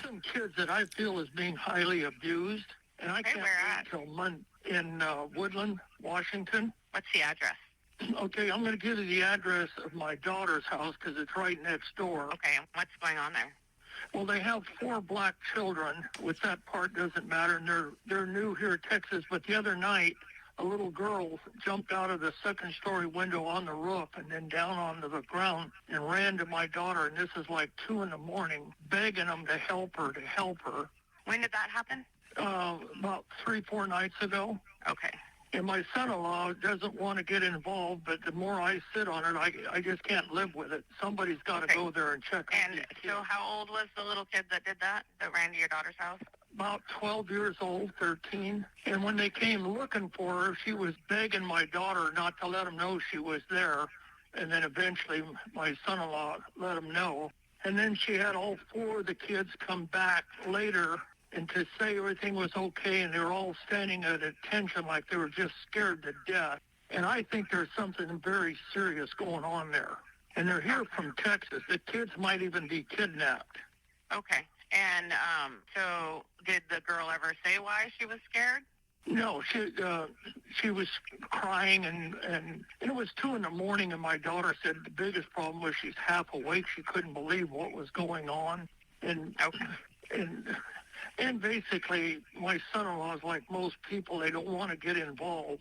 [SPEAKER 3] Some kids that I feel is being highly abused, and I can't wait till Monday in Woodland, Washington.
[SPEAKER 4] What's the address?
[SPEAKER 3] Okay, I'm going to give you the address of my daughter's house because it's right next door.
[SPEAKER 4] Okay, what's going on there?
[SPEAKER 3] Well, they have 4 black children, which that part doesn't matter, and they're new here in Texas. But the other night, a little girl jumped out of the second-story window on the roof and then down onto the ground and ran to my daughter, and this is like 2 in the morning, begging them to help her,
[SPEAKER 4] When did that happen?
[SPEAKER 3] About 3-4 nights ago.
[SPEAKER 4] Okay.
[SPEAKER 3] And my son-in-law doesn't want to get involved, but the more I sit on it, I just can't live with it. Somebody's got to go there and check on these kids.
[SPEAKER 4] And so how old was the little kid that did that ran to your daughter's house?
[SPEAKER 3] About 12 years old, 13. And when they came looking for her, she was begging my daughter not to let them know she was there. And then eventually my son-in-law let them know. And then she had all 4 of the kids come back later and to say everything was okay, and they were all standing at attention like they were just scared to death. And I think there's something very serious going on there. And they're here from Texas. The kids might even be kidnapped.
[SPEAKER 4] Okay. And so did the girl ever say why she was scared?
[SPEAKER 3] No, she was crying, and it was 2 in the morning, and my daughter said the biggest problem was she's half awake. She couldn't believe what was going on. And basically, my son-in-law is like most people. They don't want to get involved.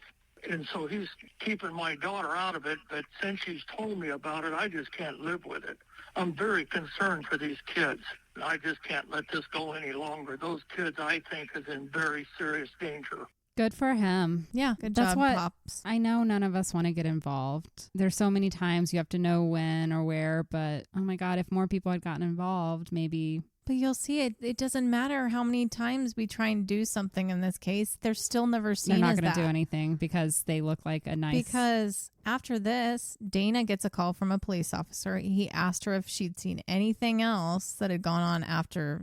[SPEAKER 3] And so he's keeping my daughter out of it. But since she's told me about it, I just can't live with it. I'm very concerned for these kids. I just can't let this go any longer. Those kids, I think, is in very serious danger.
[SPEAKER 1] Good for him.
[SPEAKER 2] Yeah, good
[SPEAKER 1] That's
[SPEAKER 2] job,
[SPEAKER 1] what
[SPEAKER 2] Pops.
[SPEAKER 1] I know none of us want to get involved. There's so many times you have to know when or where, but oh my God, if more people had gotten involved, maybe.
[SPEAKER 2] But you'll see it doesn't matter how many times we try and do something in this case. They're still never seen
[SPEAKER 1] They're not
[SPEAKER 2] going to
[SPEAKER 1] do anything because they look like a nice...
[SPEAKER 2] Because after this, Dana gets a call from a police officer. He asked her if she'd seen anything else that had gone on after,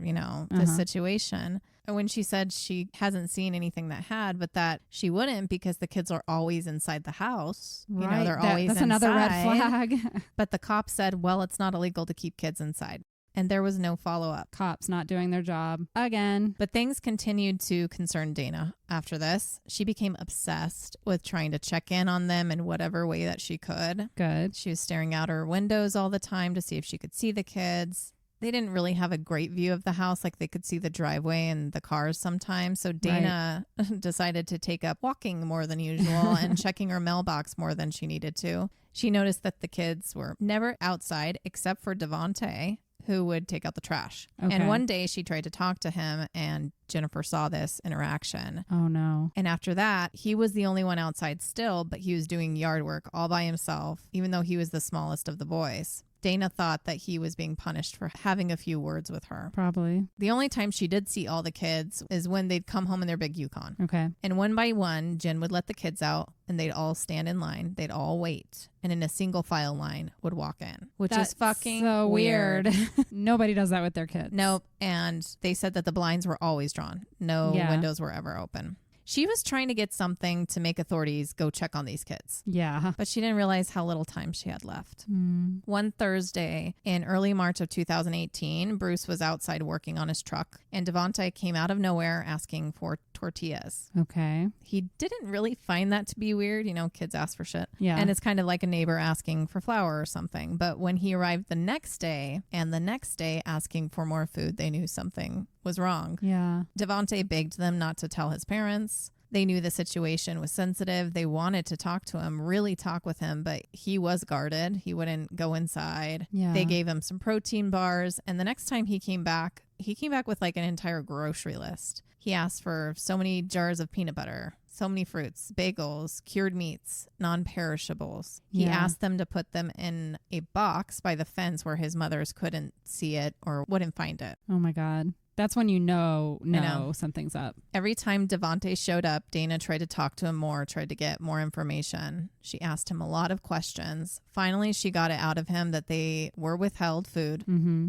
[SPEAKER 2] this situation. And when she said she hasn't seen anything that had, but that she wouldn't because the kids are always inside the house.
[SPEAKER 1] Right.
[SPEAKER 2] They're always
[SPEAKER 1] that's
[SPEAKER 2] inside.
[SPEAKER 1] Another red flag.
[SPEAKER 2] But the cop said, well, it's not illegal to keep kids inside. And there was no follow-up.
[SPEAKER 1] Cops not doing their job again.
[SPEAKER 2] But things continued to concern Dana after this. She became obsessed with trying to check in on them in whatever way that she could.
[SPEAKER 1] Good.
[SPEAKER 2] She was staring out her windows all the time to see if she could see the kids. They didn't really have a great view of the house. Like they could see the driveway and the cars sometimes. So Dana decided to take up walking more than usual and checking her mailbox more than she needed to. She noticed that the kids were never outside except for Devonte. who would take out the trash.
[SPEAKER 1] Okay.
[SPEAKER 2] And one day she tried to talk to him, and Jennifer saw this interaction.
[SPEAKER 1] Oh, no.
[SPEAKER 2] And after that, he was the only one outside still, but he was doing yard work all by himself, even though he was the smallest of the boys. Dana thought that he was being punished for having a few words with her.
[SPEAKER 1] Probably.
[SPEAKER 2] The only time she did see all the kids is when they'd come home in their big Yukon.
[SPEAKER 1] Okay.
[SPEAKER 2] And one by one, Jen would let the kids out and they'd all stand in line. They'd all wait. And in a single file line would walk in, which is fucking
[SPEAKER 1] so weird. Nobody does that with their kids.
[SPEAKER 2] Nope. And they said that the blinds were always drawn. No windows were ever open. She was trying to get something to make authorities go check on these kids.
[SPEAKER 1] Yeah.
[SPEAKER 2] But she didn't realize how little time she had left.
[SPEAKER 1] Mm.
[SPEAKER 2] One Thursday in early March of 2018, Bruce was outside working on his truck, and Devonte came out of nowhere asking for tortillas.
[SPEAKER 1] Okay.
[SPEAKER 2] He didn't really find that to be weird. You know, kids ask for shit.
[SPEAKER 1] Yeah.
[SPEAKER 2] And it's kind of like a neighbor asking for flour or something. But when he arrived the next day and the next day asking for more food, they knew something was wrong.
[SPEAKER 1] Yeah.
[SPEAKER 2] Devonte begged them not to tell his parents. They knew the situation was sensitive. They wanted to talk to him, really talk with him, but he was guarded. He wouldn't go inside.
[SPEAKER 1] Yeah.
[SPEAKER 2] They gave him some protein bars. And the next time he came back with like an entire grocery list. He asked for so many jars of peanut butter, so many fruits, bagels, cured meats, non-perishables. He
[SPEAKER 1] Yeah.
[SPEAKER 2] asked them to put them in a box by the fence where his mothers couldn't see it or wouldn't find it.
[SPEAKER 1] Oh, my God. That's when you know
[SPEAKER 2] I know.
[SPEAKER 1] something's up.
[SPEAKER 2] Every time Devonte showed up, Dana tried to talk to him more, tried to get more information. She asked him a lot of questions. Finally, she got it out of him that they were withheld food,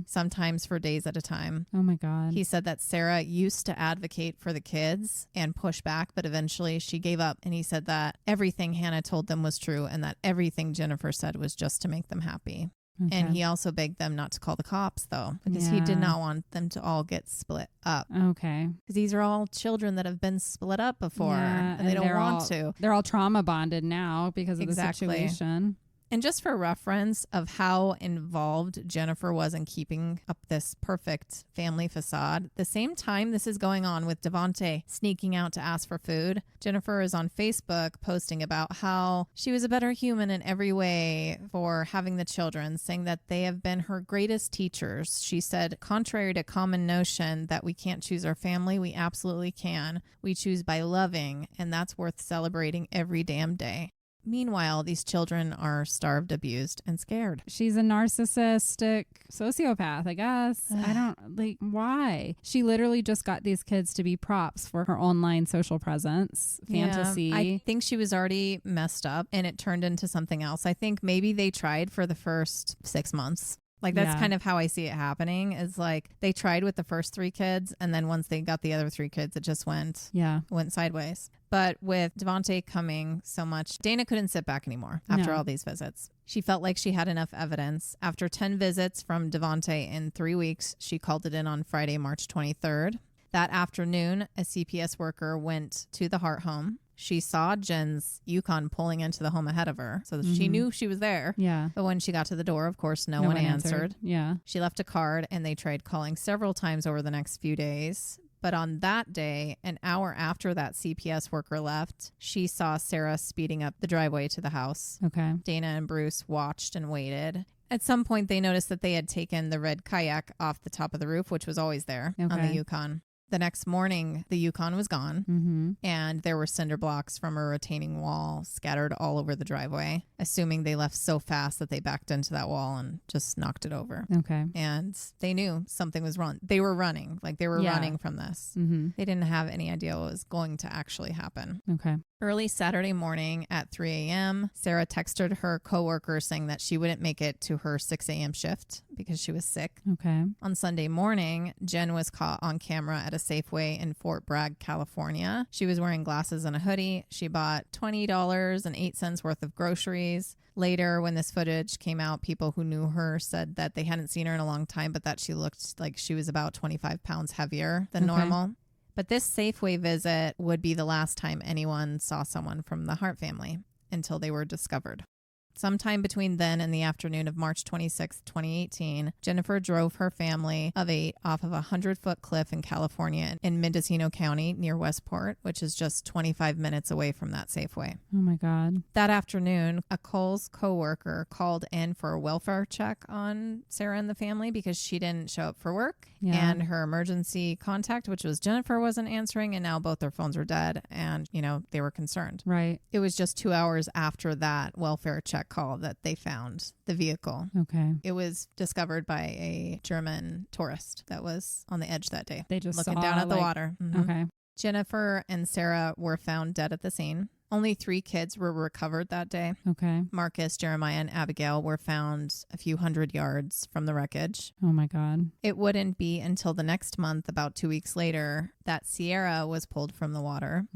[SPEAKER 2] sometimes for days at a time.
[SPEAKER 1] Oh, my God.
[SPEAKER 2] He said that Ciera used to advocate for the kids and push back, but eventually she gave up. And he said that everything Hannah told them was true and that everything Jennifer said was just to make them happy.
[SPEAKER 1] Okay.
[SPEAKER 2] And he also begged them not to call the cops, though, because he did not want them to all get split up.
[SPEAKER 1] Okay.
[SPEAKER 2] Because these are all children that have been split up before, and they don't want to.
[SPEAKER 1] They're all trauma bonded now because of the situation.
[SPEAKER 2] And just for reference of how involved Jennifer was in keeping up this perfect family facade, the same time this is going on with Devonte sneaking out to ask for food, Jennifer is on Facebook posting about how she was a better human in every way for having the children, saying that they have been her greatest teachers. She said, contrary to common notion that we can't choose our family, we absolutely can. We choose by loving, and that's worth celebrating every damn day. Meanwhile, these children are starved, abused, and scared.
[SPEAKER 1] She's a narcissistic sociopath, I guess. I don't why? She literally just got these kids to be props for her online social presence, fantasy.
[SPEAKER 2] Yeah, I think she was already messed up and it turned into something else. I think maybe they tried for the first 6 months. Like, that's kind of how I see it happening, is like they tried with the first 3 kids, and then once they got the other 3 kids, it just went sideways. But with Devonte coming so much, Dana couldn't sit back anymore after all these visits. She felt like she had enough evidence. After 10 visits from Devonte in 3 weeks, she called it in on Friday, March 23rd. That afternoon, a CPS worker went to the Hart home. She saw Jen's Yukon pulling into the home ahead of her, so she knew she was there.
[SPEAKER 1] Yeah.
[SPEAKER 2] But when she got to the door, of course, no one answered.
[SPEAKER 1] Yeah.
[SPEAKER 2] She left a card, and they tried calling several times over the next few days. But on that day, an hour after that CPS worker left, she saw Ciera speeding up the driveway to the house.
[SPEAKER 1] Okay.
[SPEAKER 2] Dana and Bruce watched and waited. At some point, they noticed that they had taken the red kayak off the top of the roof, which was always there on the Yukon. The next morning, the Yukon was gone, and there were cinder blocks from a retaining wall scattered all over the driveway, assuming they left so fast that they backed into that wall and just knocked it over.
[SPEAKER 1] Okay.
[SPEAKER 2] And they knew something was wrong. They were running. Like, they were running from this. They didn't have any idea what was going to actually happen.
[SPEAKER 1] Okay.
[SPEAKER 2] Early Saturday morning at 3 a.m., Ciera texted her coworker saying that she wouldn't make it to her 6 a.m. shift because she was sick.
[SPEAKER 1] Okay.
[SPEAKER 2] On Sunday morning, Jen was caught on camera at a Safeway in Fort Bragg, California. She was wearing glasses and a hoodie. She bought $20.08 worth of groceries. Later, when this footage came out, people who knew her said that they hadn't seen her in a long time, but that she looked like she was about 25 pounds heavier than normal. But this Safeway visit would be the last time anyone saw someone from the Hart family until they were discovered. Sometime between then and the afternoon of March 26, 2018, Jennifer drove her family of 8 off of a 100-foot cliff in California in Mendocino County near Westport, which is just 25 minutes away from that Safeway.
[SPEAKER 1] Oh my God.
[SPEAKER 2] That afternoon, a Kohl's coworker called in for a welfare check on Ciera and the family because she didn't show up for work.
[SPEAKER 1] Yeah.
[SPEAKER 2] And her emergency contact, which was Jennifer, wasn't answering, and now both their phones were dead, and, they were concerned.
[SPEAKER 1] Right.
[SPEAKER 2] It was just 2 hours after that welfare check call that they found the vehicle.
[SPEAKER 1] Okay.
[SPEAKER 2] It was discovered by a German tourist that was on the edge that day.
[SPEAKER 1] They just
[SPEAKER 2] looking
[SPEAKER 1] saw,
[SPEAKER 2] down at the
[SPEAKER 1] like-
[SPEAKER 2] water. Mhm.
[SPEAKER 1] Okay.
[SPEAKER 2] Jennifer and Ciera were found dead at the scene. Only 3 kids were recovered that day.
[SPEAKER 1] Okay.
[SPEAKER 2] Markis, Jeremiah, and Abigail were found a few hundred yards from the wreckage.
[SPEAKER 1] Oh my God.
[SPEAKER 2] It wouldn't be until the next month, about 2 weeks later, that Ciera was pulled from the water.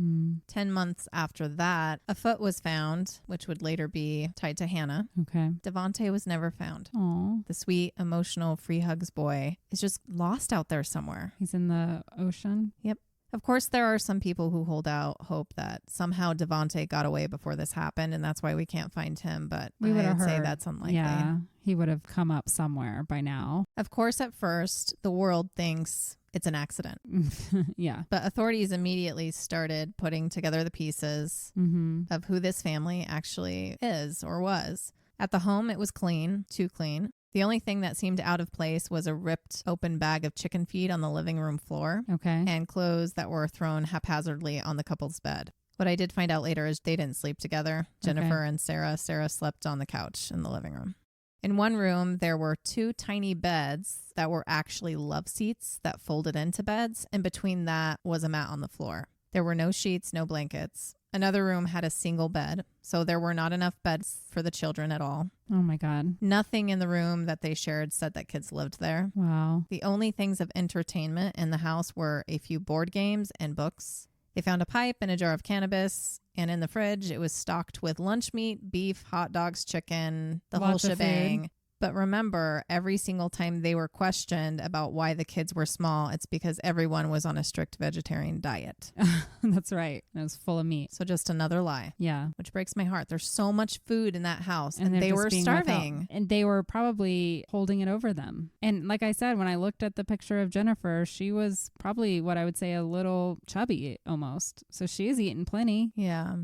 [SPEAKER 2] 10 months after that, a foot was found, which would later be tied to Hannah.
[SPEAKER 1] Okay.
[SPEAKER 2] Devonte was never found.
[SPEAKER 1] Oh,
[SPEAKER 2] The sweet, emotional, free hugs boy is just lost out there somewhere.
[SPEAKER 1] he's in the ocean.
[SPEAKER 2] Yep. Of course, there are some people who hold out hope that somehow Devonte got away before this happened, and that's why we can't find him, but
[SPEAKER 1] We would
[SPEAKER 2] I
[SPEAKER 1] have
[SPEAKER 2] would say
[SPEAKER 1] heard.
[SPEAKER 2] that's unlikely.
[SPEAKER 1] Yeah. He would have come up somewhere by now.
[SPEAKER 2] Of course, at first, the world thinks it's an accident,
[SPEAKER 1] Yeah.
[SPEAKER 2] but authorities immediately started putting together the pieces of who this family actually is or was. At the home, it was clean, too clean. The only thing that seemed out of place was a ripped open bag of chicken feed on the living room floor
[SPEAKER 1] Okay.
[SPEAKER 2] and clothes that were thrown haphazardly on the couple's bed. What I did find out later is they didn't sleep together. Jennifer and Ciera. Ciera slept on the couch in the living room. In one room, there were 2 tiny beds that were actually love seats that folded into beds, and between that was a mat on the floor. There were no sheets, no blankets. Another room had a single bed, so there were not enough beds for the children at all.
[SPEAKER 1] Oh my God.
[SPEAKER 2] Nothing in the room that they shared said that kids lived there.
[SPEAKER 1] Wow.
[SPEAKER 2] The only things of entertainment in the house were a few board games and books. They found a pipe and a jar of cannabis, and in the fridge, it was stocked with lunch meat, beef, hot dogs, chicken, the whole
[SPEAKER 1] Lots of
[SPEAKER 2] shebang.
[SPEAKER 1] food.
[SPEAKER 2] But remember, every single time they were questioned about why the kids were small, it's because everyone was on a strict vegetarian diet.
[SPEAKER 1] That's right. It was full of meat.
[SPEAKER 2] So just another lie,
[SPEAKER 1] Yeah.
[SPEAKER 2] which breaks my heart. There's so much food in that house, and
[SPEAKER 1] they're
[SPEAKER 2] they
[SPEAKER 1] just
[SPEAKER 2] were
[SPEAKER 1] being
[SPEAKER 2] starving.
[SPEAKER 1] without- and they were probably holding it over them. And like I said, when I looked at the picture of Jennifer, she was probably what I would say a little chubby almost. So she's eating plenty.
[SPEAKER 2] Yeah.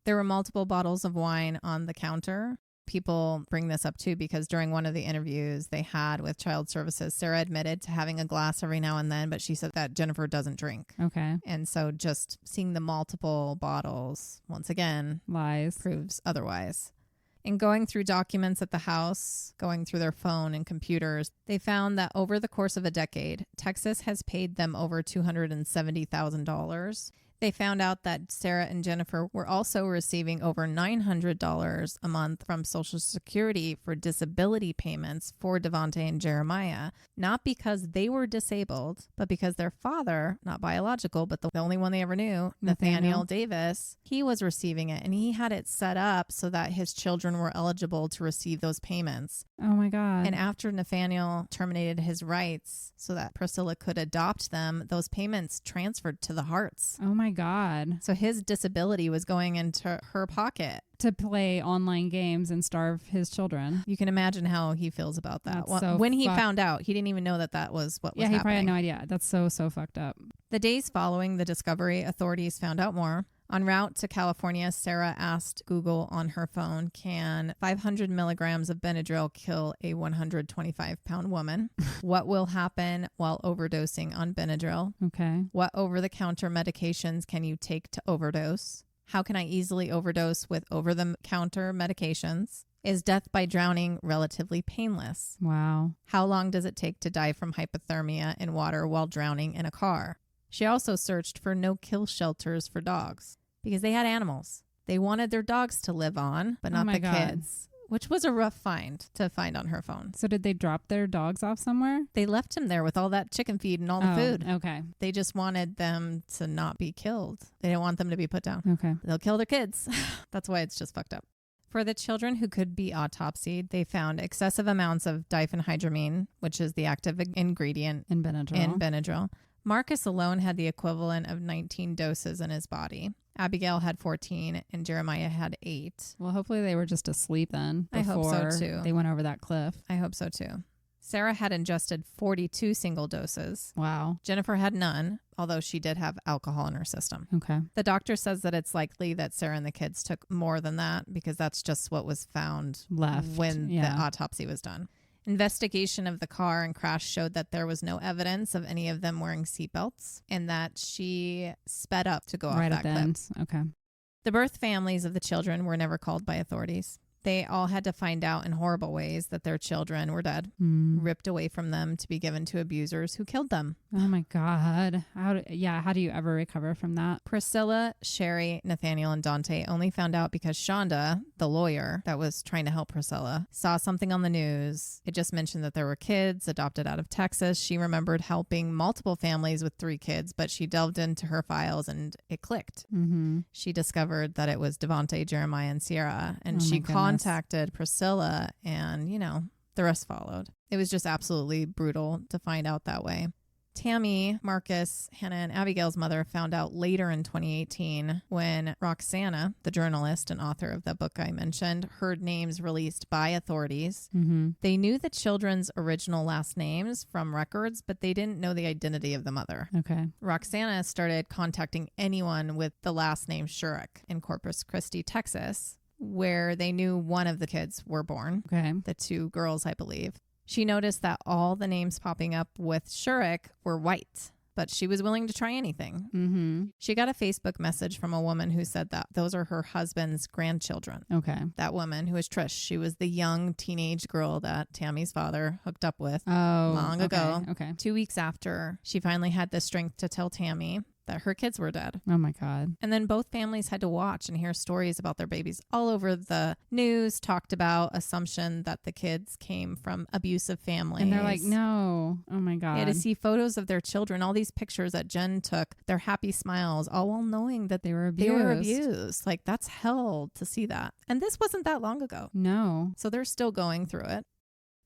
[SPEAKER 2] There were multiple bottles of wine on the counter. People bring this up too because during one of the interviews they had with Child Services, Ciera admitted to having a glass every now and then, but she said that Jennifer doesn't drink.
[SPEAKER 1] Okay.
[SPEAKER 2] And so just seeing the multiple bottles, once again,
[SPEAKER 1] Lies.
[SPEAKER 2] proves otherwise. In going through documents at the house, going through their phone and computers, they found that over the course of a decade, Texas has paid them over $270,000. They found out that Ciera and Jennifer were also receiving over $900 a month from Social Security for disability payments for Devonte and Jeremiah, not because they were disabled, but because their father, not biological, but the only one they ever knew, Nathaniel Davis, he was receiving it, and he had it set up so that his children were eligible to receive those payments.
[SPEAKER 1] Oh my God.
[SPEAKER 2] And after Nathaniel terminated his rights so that Priscilla could adopt them, those payments transferred to the Harts.
[SPEAKER 1] Oh my God.
[SPEAKER 2] So his disability was going into her pocket.
[SPEAKER 1] To play online games and starve his children.
[SPEAKER 2] You can imagine how he feels about that.
[SPEAKER 1] That's so
[SPEAKER 2] When he found out, he didn't even know that was what was
[SPEAKER 1] Yeah, he probably had
[SPEAKER 2] happening.
[SPEAKER 1] no idea. That's so fucked up.
[SPEAKER 2] The days following the discovery, authorities found out more. En route to California, Ciera asked Google on her phone, can 500 milligrams of Benadryl kill a 125-pound woman? What will happen while overdosing on Benadryl?
[SPEAKER 1] Okay.
[SPEAKER 2] What over-the-counter medications can you take to overdose? How can I easily overdose with over-the-counter medications? Is death by drowning relatively painless?
[SPEAKER 1] Wow.
[SPEAKER 2] How long does it take to die from hypothermia in water while drowning in a car? She also searched for no-kill shelters for dogs because they had animals. They wanted their dogs to live on, but not
[SPEAKER 1] my
[SPEAKER 2] the
[SPEAKER 1] God.
[SPEAKER 2] kids, which was a rough find to find on her phone.
[SPEAKER 1] So did they drop their dogs off somewhere?
[SPEAKER 2] They left him there with all that chicken feed and all the food.
[SPEAKER 1] Okay.
[SPEAKER 2] They just wanted them to not be killed. They didn't want them to be put down.
[SPEAKER 1] Okay.
[SPEAKER 2] They'll kill their kids. That's why it's just fucked up. For the children who could be autopsied, they found excessive amounts of diphenhydramine, which is the active ingredient
[SPEAKER 1] In Benadryl.
[SPEAKER 2] in Benadryl. Markis alone had the equivalent of 19 doses in his body. Abigail had 14 and Jeremiah had 8.
[SPEAKER 1] Well, hopefully they were just asleep then.
[SPEAKER 2] I hope so, too.
[SPEAKER 1] They went over that cliff.
[SPEAKER 2] I hope so too. Ciera had ingested 42 single doses.
[SPEAKER 1] Wow.
[SPEAKER 2] Jennifer had none, although she did have alcohol in her system.
[SPEAKER 1] Okay.
[SPEAKER 2] The doctor says that it's likely that Ciera and the kids took more than that because that's just what was found
[SPEAKER 1] Left
[SPEAKER 2] when the autopsy was done. Investigation of the car and crash showed that there was no evidence of any of them wearing seatbelts and that she sped up to go off that cliff.
[SPEAKER 1] Okay.
[SPEAKER 2] The birth families of the children were never called by authorities. They all had to find out in horrible ways that their children were dead, ripped away from them to be given to abusers who killed them.
[SPEAKER 1] Oh my God. How do you ever recover from that?
[SPEAKER 2] Priscilla, Sherry, Nathaniel, and Dante only found out because Shonda, the lawyer that was trying to help Priscilla, saw something on the news. It just mentioned that there were kids adopted out of Texas. She remembered helping multiple families with 3 kids, but she delved into her files and it clicked. She discovered that it was Devonte, Jeremiah, and Ciera, and she contacted Priscilla and, the rest followed. It was just absolutely brutal to find out that way. Tammy, Markis, Hannah, and Abigail's mother found out later in 2018 when Roxana, the journalist and author of the book I mentioned, heard names released by authorities. They knew the children's original last names from records, but they didn't know the identity of the mother.
[SPEAKER 1] Okay.
[SPEAKER 2] Roxana started contacting anyone with the last name Shurik in Corpus Christi, Texas, where they knew one of the kids were born.
[SPEAKER 1] Okay.
[SPEAKER 2] The 2 girls, I believe. She noticed that all the names popping up with Shurik were white, but she was willing to try anything. She got a Facebook message from a woman who said that those are her husband's grandchildren.
[SPEAKER 1] Okay.
[SPEAKER 2] That woman, who was Trish, she was the young teenage girl that Tammy's father hooked up with long ago.
[SPEAKER 1] Okay.
[SPEAKER 2] 2 weeks after, she finally had the strength to tell Tammy that her kids were dead.
[SPEAKER 1] Oh my God.
[SPEAKER 2] And then both families had to watch and hear stories about their babies all over the news, talked about assumption that the kids came from abusive families.
[SPEAKER 1] And they're like, no. Oh my God.
[SPEAKER 2] Yeah, to see photos of their children, all these pictures that Jen took, their happy smiles, all while knowing that
[SPEAKER 1] they were abused.
[SPEAKER 2] Like, that's hell to see that. And this wasn't that long ago.
[SPEAKER 1] No.
[SPEAKER 2] So they're still going through it.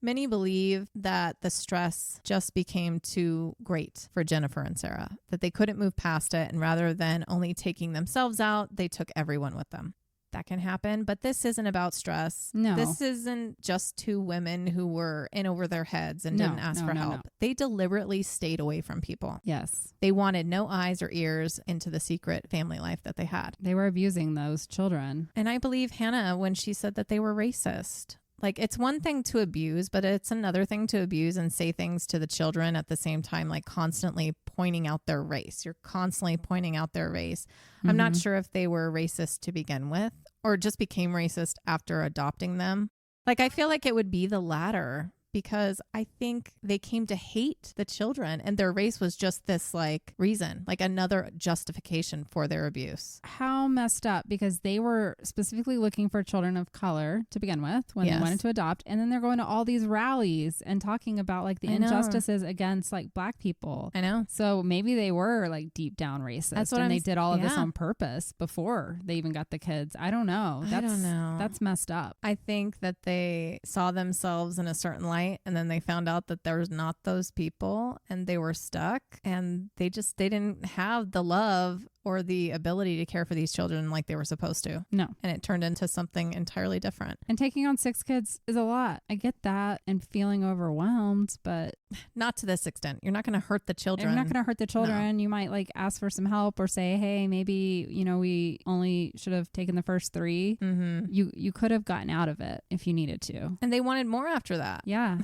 [SPEAKER 2] Many believe that the stress just became too great for Jennifer and Ciera, that they couldn't move past it, and rather than only taking themselves out, they took everyone with them. That can happen, but this isn't about stress.
[SPEAKER 1] No.
[SPEAKER 2] This isn't just 2 women who were in over their heads and didn't ask for help. No. They deliberately stayed away from people.
[SPEAKER 1] Yes.
[SPEAKER 2] They wanted no eyes or ears into the secret family life that they had.
[SPEAKER 1] They were abusing those children.
[SPEAKER 2] And I believe Hannah when she said that they were racist. Like, it's one thing to abuse, but it's another thing to abuse and say things to the children at the same time, like constantly pointing out their race. You're constantly pointing out their race. I'm not sure if they were racist to begin with or just became racist after adopting them. Like, I feel like it would be the latter, because I think they came to hate the children and their race was just this like reason, like another justification for their abuse.
[SPEAKER 1] How messed up, because they were specifically looking for children of color to begin with when they wanted to adopt. And then they're going to all these rallies and talking about like the injustices against like Black people.
[SPEAKER 2] I know.
[SPEAKER 1] So maybe they were like deep down racist.
[SPEAKER 2] That's what
[SPEAKER 1] they did all of this on purpose before they even got the kids. I don't know.
[SPEAKER 2] I don't know.
[SPEAKER 1] That's messed up.
[SPEAKER 2] I think that they saw themselves in a certain light, and then they found out that there's not those people and they were stuck, and they didn't have the love or the ability to care for these children like they were supposed to.
[SPEAKER 1] No.
[SPEAKER 2] And it turned into something entirely different.
[SPEAKER 1] And taking on 6 kids is a lot. I get that, and feeling overwhelmed, but
[SPEAKER 2] not to this extent. You're not going to hurt the children.
[SPEAKER 1] You're not going to hurt the children.
[SPEAKER 2] No.
[SPEAKER 1] You might like ask for some help or say, hey, maybe, we only should have taken the first 3. You could have gotten out of it if you needed to.
[SPEAKER 2] And they wanted more after that.
[SPEAKER 1] Yeah.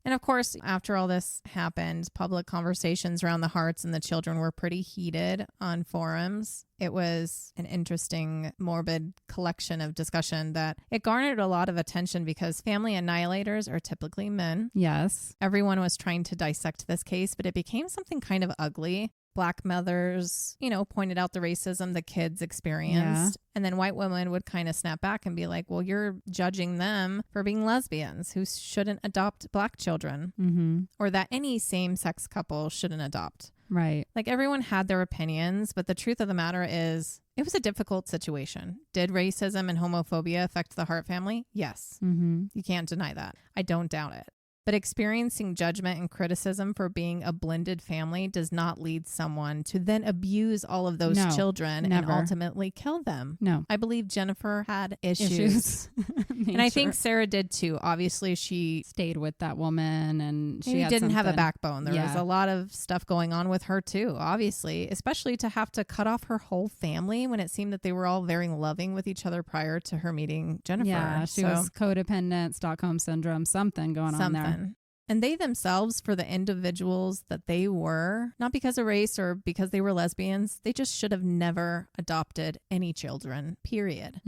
[SPEAKER 2] And of course, after all this happened, public conversations around the Harts and the children were pretty heated on forums. It was an interesting, morbid collection of discussion that it garnered a lot of attention because family annihilators are typically men.
[SPEAKER 1] Yes.
[SPEAKER 2] Everyone was trying to dissect this case, but it became something kind of ugly. Black mothers, pointed out the racism the kids experienced. Yeah. And then white women would kind of snap back and be like, well, you're judging them for being lesbians who shouldn't adopt Black children, or that any same-sex couple shouldn't adopt.
[SPEAKER 1] Right.
[SPEAKER 2] Like, everyone had their opinions, but the truth of the matter is it was a difficult situation. Did racism and homophobia affect the Hart family? Yes. You can't deny that. I don't doubt it. But experiencing judgment and criticism for being a blended family does not lead someone to then abuse all of those children and ultimately kill them.
[SPEAKER 1] No.
[SPEAKER 2] I believe Jennifer had issues. And I think Ciera did too. Obviously, she
[SPEAKER 1] stayed with that woman and she
[SPEAKER 2] didn't have a backbone. There was a lot of stuff going on with her too, obviously, especially to have to cut off her whole family when it seemed that they were all very loving with each other prior to her meeting Jennifer.
[SPEAKER 1] Yeah, she was codependent, Stockholm syndrome, something going on there.
[SPEAKER 2] And they themselves, for the individuals that they were, not because of race or because they were lesbians, they just should have never adopted any children, period.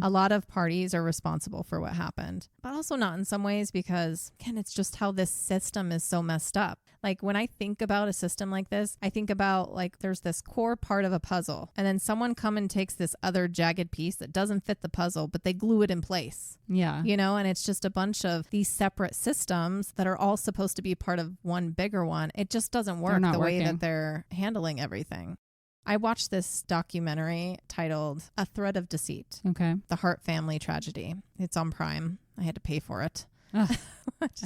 [SPEAKER 2] A lot of parties are responsible for what happened, but also not in some ways because, again, it's just how this system is so messed up. Like when I think about a system like this, I think about like there's this core part of a puzzle and then someone come and takes this other jagged piece that doesn't fit the puzzle, but they glue it in place.
[SPEAKER 1] Yeah.
[SPEAKER 2] You know, and it's just a bunch of these separate systems that are all supposed to be part of one bigger one. It just doesn't work the way that they're handling everything. I watched this documentary titled A Thread of Deceit.
[SPEAKER 1] Okay.
[SPEAKER 2] The Hart Family Tragedy. It's on Prime. I had to pay for it.
[SPEAKER 1] I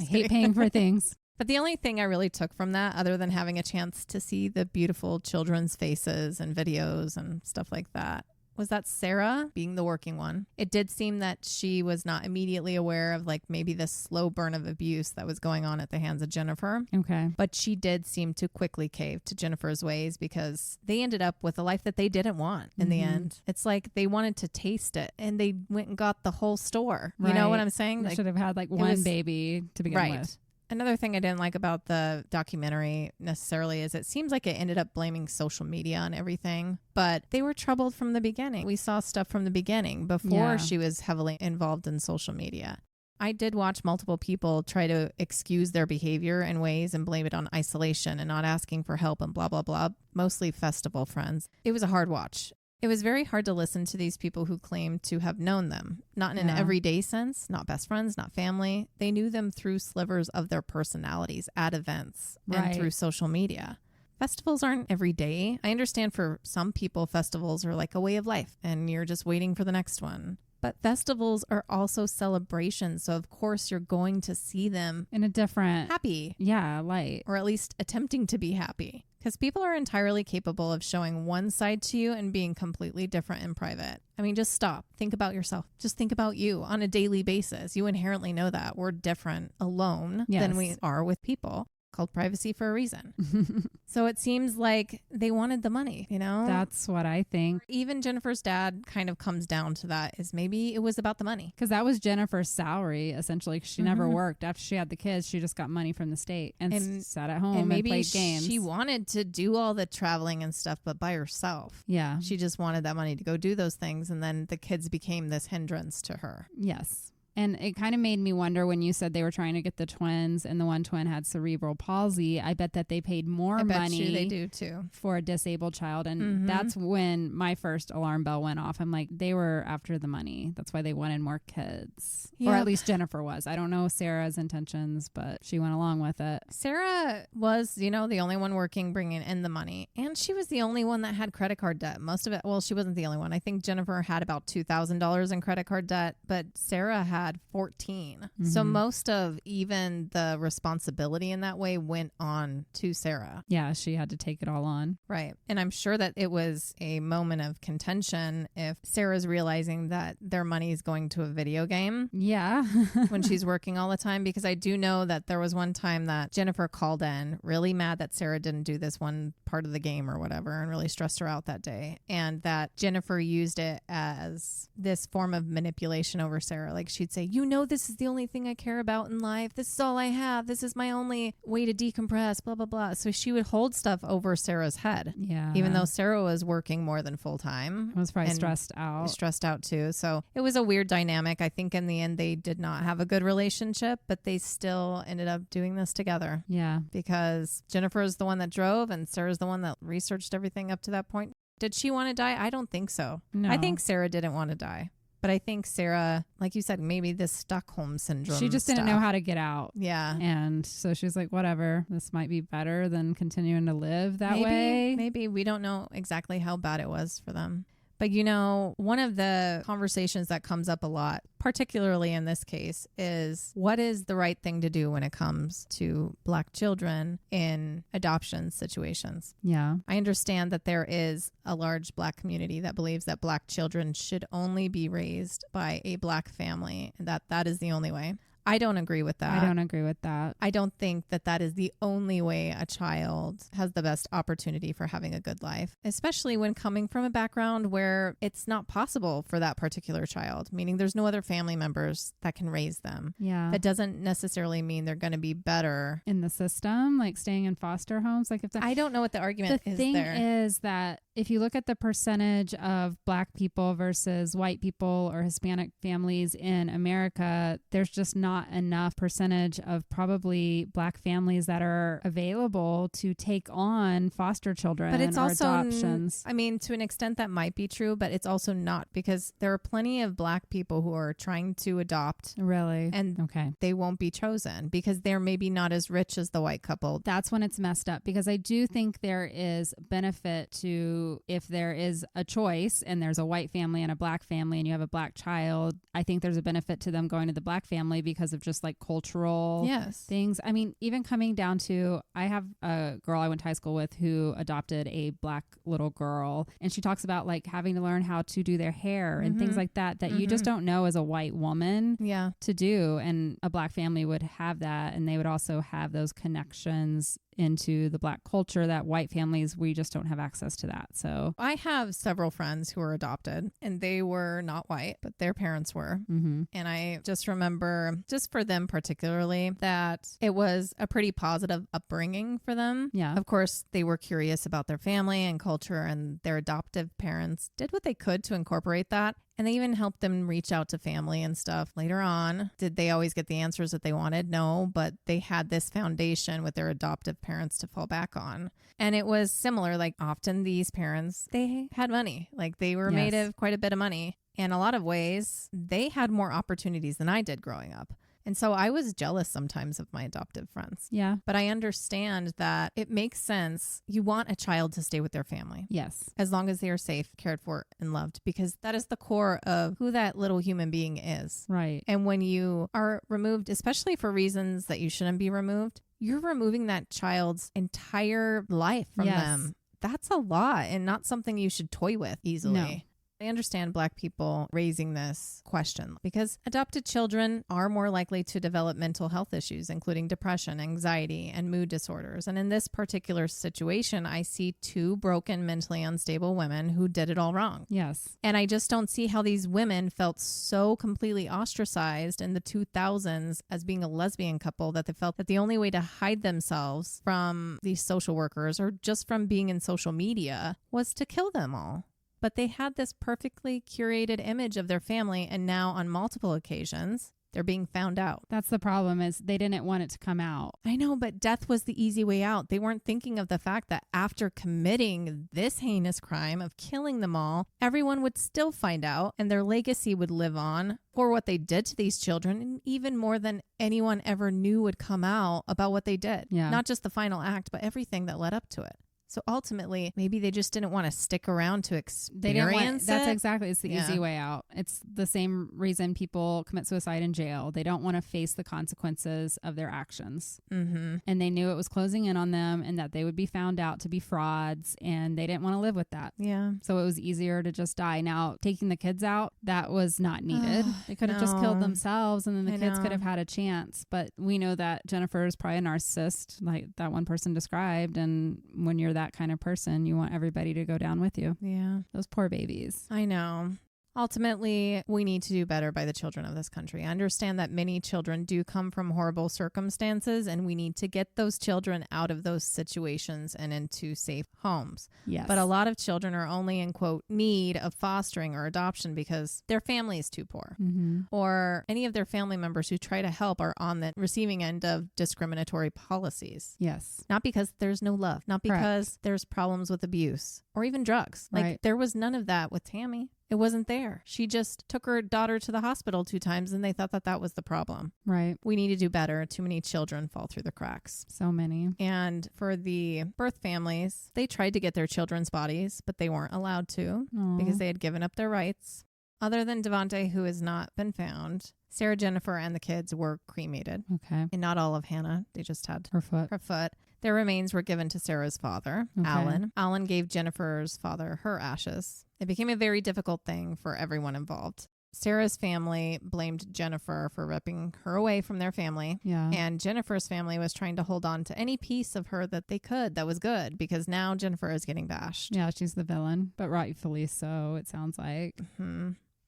[SPEAKER 1] hate paying for things.
[SPEAKER 2] But the only thing I really took from that, other than having a chance to see the beautiful children's faces and videos and stuff like that, was that Ciera, being the working one, it did seem that she was not immediately aware of like maybe the slow burn of abuse that was going on at the hands of Jennifer.
[SPEAKER 1] Okay.
[SPEAKER 2] But she did seem to quickly cave to Jennifer's ways because they ended up with a life that they didn't want in the end. It's like they wanted to taste it and they went and got the whole store. You know what I'm saying?
[SPEAKER 1] They should have had like one baby to begin with.
[SPEAKER 2] Another thing I didn't like about the documentary necessarily is it seems like it ended up blaming social media on everything, but they were troubled from the beginning. We saw stuff from the beginning before she was heavily involved in social media. I did watch multiple people try to excuse their behavior in ways and blame it on isolation and not asking for help and blah, blah, blah, mostly festival friends. It was a hard watch. It was very hard to listen to these people who claimed to have known them, not in an everyday sense, not best friends, not family. They knew them through slivers of their personalities at events and through social media. Festivals aren't every day. I understand for some people, festivals are like a way of life and you're just waiting for the next one. But festivals are also celebrations. So, of course, you're going to see them
[SPEAKER 1] in a different
[SPEAKER 2] happy.
[SPEAKER 1] Yeah, light.
[SPEAKER 2] Or at least attempting to be happy. Because people are entirely capable of showing one side to you and being completely different in private. I mean, just stop. Think about yourself. Just think about you on a daily basis. You inherently know that we're different alone than we are with people. Called privacy for a reason. So it seems like they wanted the money, you know?
[SPEAKER 1] That's what I think.
[SPEAKER 2] Even Jennifer's dad kind of comes down to that, is maybe it was about the money.
[SPEAKER 1] Because that was Jennifer's salary, essentially. She never worked. After she had the kids, she just got money from the state and sat at home and played games.
[SPEAKER 2] She wanted to do all the traveling and stuff, but by herself.
[SPEAKER 1] Yeah.
[SPEAKER 2] She just wanted that money to go do those things. And then the kids became this hindrance to her.
[SPEAKER 1] Yes. And it kind of made me wonder when you said they were trying to get the twins and the one twin had cerebral palsy. I bet that they paid more money
[SPEAKER 2] they do too.
[SPEAKER 1] For a disabled child. And that's when my first alarm bell went off. I'm like, they were after the money. That's why they wanted more kids. Or at least Jennifer was. I don't know Ciera's intentions, but she went along with it.
[SPEAKER 2] Ciera was, the only one working, bringing in the money. And she was the only one that had credit card debt. Most of it, well, she wasn't the only one. I think Jennifer had about $2,000 in credit card debt, but Ciera had 14. So most of even the responsibility in that way went on to Ciera.
[SPEAKER 1] Yeah, she had to take it all on.
[SPEAKER 2] Right. And I'm sure that it was a moment of contention if Ciera's realizing that their money is going to a video game.
[SPEAKER 1] Yeah.
[SPEAKER 2] When she's working all the time, because I do know that there was one time that Jennifer called in really mad that Ciera didn't do this one part of the game or whatever and really stressed her out that day. And that Jennifer used it as this form of manipulation over Ciera. Like she'd say, this is the only thing I care about in life. This is all I have. This is my only way to decompress, blah, blah, blah. So she would hold stuff over Ciera's head.
[SPEAKER 1] Yeah.
[SPEAKER 2] Even though Ciera was working more than full time.
[SPEAKER 1] Was probably stressed out.
[SPEAKER 2] Stressed out too. So it was a weird dynamic. I think in the end they did not have a good relationship, but they still ended up doing this together.
[SPEAKER 1] Yeah.
[SPEAKER 2] Because Jennifer is the one that drove and Ciera's the one that researched everything up to that point. Did she want to die? I don't think so. No. I think Ciera didn't want to die. But I think Ciera, like you said, maybe this Stockholm syndrome.
[SPEAKER 1] She just didn't know how to get out.
[SPEAKER 2] Yeah.
[SPEAKER 1] And so she's like, whatever, this might be better than continuing to live that way.
[SPEAKER 2] Maybe we don't know exactly how bad it was for them. But you know, one of the conversations that comes up a lot, particularly in this case, is what is the right thing to do when it comes to Black children in adoption situations?
[SPEAKER 1] Yeah.
[SPEAKER 2] I understand that there is a large Black community that believes that Black children should only be raised by a Black family and that is the only way. I don't agree with that.
[SPEAKER 1] I don't agree with that.
[SPEAKER 2] I don't think that that is the only way a child has the best opportunity for having a good life, especially when coming from a background where it's not possible for that particular child, meaning there's no other family members that can raise them.
[SPEAKER 1] Yeah.
[SPEAKER 2] That doesn't necessarily mean they're going to be better
[SPEAKER 1] In the system, like staying in foster homes. Like if
[SPEAKER 2] I don't know what the argument
[SPEAKER 1] the
[SPEAKER 2] is
[SPEAKER 1] thing
[SPEAKER 2] there.
[SPEAKER 1] is that if you look at the percentage of Black people versus white people or Hispanic families in America, there's just not enough percentage of probably Black families that are available to take on foster children
[SPEAKER 2] But it's
[SPEAKER 1] or
[SPEAKER 2] also,
[SPEAKER 1] adoptions.
[SPEAKER 2] I mean, to an extent that might be true, but it's also not, because there are plenty of Black people who are trying to adopt
[SPEAKER 1] Really?
[SPEAKER 2] and
[SPEAKER 1] Okay.
[SPEAKER 2] they won't be chosen because they're maybe not as rich as the white couple.
[SPEAKER 1] That's when it's messed up, because I do think there is benefit to, if there is a choice and there's a white family and a Black family and you have a Black child, I think there's a benefit to them going to the Black family because of just like cultural
[SPEAKER 2] Yes.
[SPEAKER 1] things. I mean, even coming down to, I have a girl I went to high school with who adopted a Black little girl, and she talks about like having to learn how to do their hair and things like that you just don't know as a white woman
[SPEAKER 2] Yeah.
[SPEAKER 1] to do. And a Black family would have that, and they would also have those connections into the Black culture that white families, we just don't have access to that. So
[SPEAKER 2] I have several friends who were adopted and they were not white, but their parents were. And I just remember, just for them particularly, that it was a pretty positive upbringing for them.
[SPEAKER 1] Yeah.
[SPEAKER 2] Of course, they were curious about their family and culture, and their adoptive parents did what they could to incorporate that. And they even helped them reach out to family and stuff later on. Did they always get the answers that they wanted? No, but they had this foundation with their adoptive parents to fall back on. And it was similar, like often these parents, they had money, like they were made of quite a bit of money. In a lot of ways, they had more opportunities than I did growing up. And so I was jealous sometimes of my adoptive friends.
[SPEAKER 1] yeah.
[SPEAKER 2] But I understand that it makes sense. You want a child to stay with their family
[SPEAKER 1] Yes.
[SPEAKER 2] as long as they are safe, cared for, and loved, because that is the core of who that little human being is.
[SPEAKER 1] Right.
[SPEAKER 2] And when you are removed, especially for reasons that you shouldn't be removed, you're removing that child's entire life from
[SPEAKER 1] Yes.
[SPEAKER 2] them. That's a lot and not something you should toy with easily.
[SPEAKER 1] No.
[SPEAKER 2] I understand Black people raising this question because adopted children are more likely to develop mental health issues, including depression, anxiety, and mood disorders. And in this particular situation, I see two broken, mentally unstable women who did it all wrong.
[SPEAKER 1] Yes.
[SPEAKER 2] And I just don't see how these women felt so completely ostracized in the 2000s as being a lesbian couple that they felt that the only way to hide themselves from these social workers or just from being in social media was to kill them all. But they had this perfectly curated image of their family, and now on multiple occasions, they're being found out.
[SPEAKER 1] That's the problem, is they didn't want it to come out.
[SPEAKER 2] I know, but death was the easy way out. They weren't thinking of the fact that after committing this heinous crime of killing them all, everyone would still find out and their legacy would live on for what they did to these children, and even more than anyone ever knew would come out about what they did.
[SPEAKER 1] Yeah.
[SPEAKER 2] Not just the final act, but everything that led up to it. So ultimately, maybe they just didn't want to stick around to experience
[SPEAKER 1] They didn't want,
[SPEAKER 2] it.
[SPEAKER 1] that's exactly, it's the
[SPEAKER 2] Yeah.
[SPEAKER 1] easy way out. It's the same reason people commit suicide in jail. They don't want to face the consequences of their actions.
[SPEAKER 2] Mm-hmm.
[SPEAKER 1] And they knew it was closing in on them and that they would be found out to be frauds, and they didn't want to live with that.
[SPEAKER 2] Yeah.
[SPEAKER 1] So it was easier to just die. Now, taking the kids out, that was not needed. They could have just killed
[SPEAKER 2] No.
[SPEAKER 1] themselves, and then the
[SPEAKER 2] I
[SPEAKER 1] kids
[SPEAKER 2] know.
[SPEAKER 1] could have had a chance. But we know that Jennifer is probably a narcissist, like that one person described. And when you're that kind of person, you want everybody to go down with you.
[SPEAKER 2] Yeah.
[SPEAKER 1] Those poor babies.
[SPEAKER 2] I know. Ultimately, we need to do better by the children of this country. I understand that many children do come from horrible circumstances, and we need to get those children out of those situations and into safe homes.
[SPEAKER 1] Yes.
[SPEAKER 2] But a lot of children are only in, quote, need of fostering or adoption because their family is too poor.
[SPEAKER 1] Mm-hmm.
[SPEAKER 2] Or any of their family members who try to help are on the receiving end of discriminatory policies.
[SPEAKER 1] Yes.
[SPEAKER 2] Not because there's no love, not because there's problems with abuse or even drugs. Like
[SPEAKER 1] Right.
[SPEAKER 2] there was none of that with Tammy. It wasn't there. She just took her daughter to the hospital 2 times and they thought that that was the problem.
[SPEAKER 1] Right.
[SPEAKER 2] We need to do better. Too many children fall through the cracks.
[SPEAKER 1] So many.
[SPEAKER 2] And for the birth families, they tried to get their children's bodies, but they weren't allowed to because they had given up their rights. Other than Devonte, who has not been found, Ciera, Jennifer, and the kids were cremated.
[SPEAKER 1] Okay.
[SPEAKER 2] And not all of Hannah. They just had
[SPEAKER 1] Her foot.
[SPEAKER 2] her foot. Their remains were given to Sarah's father,
[SPEAKER 1] Okay.
[SPEAKER 2] Alan. Alan gave Jennifer's father her ashes. It became a very difficult thing for everyone involved. Sarah's family blamed Jennifer for ripping her away from their family.
[SPEAKER 1] Yeah.
[SPEAKER 2] And Jennifer's family was trying to hold on to any piece of her that they could that was good, because now Jennifer is getting bashed.
[SPEAKER 1] Yeah, she's the villain, but rightfully so, it sounds like.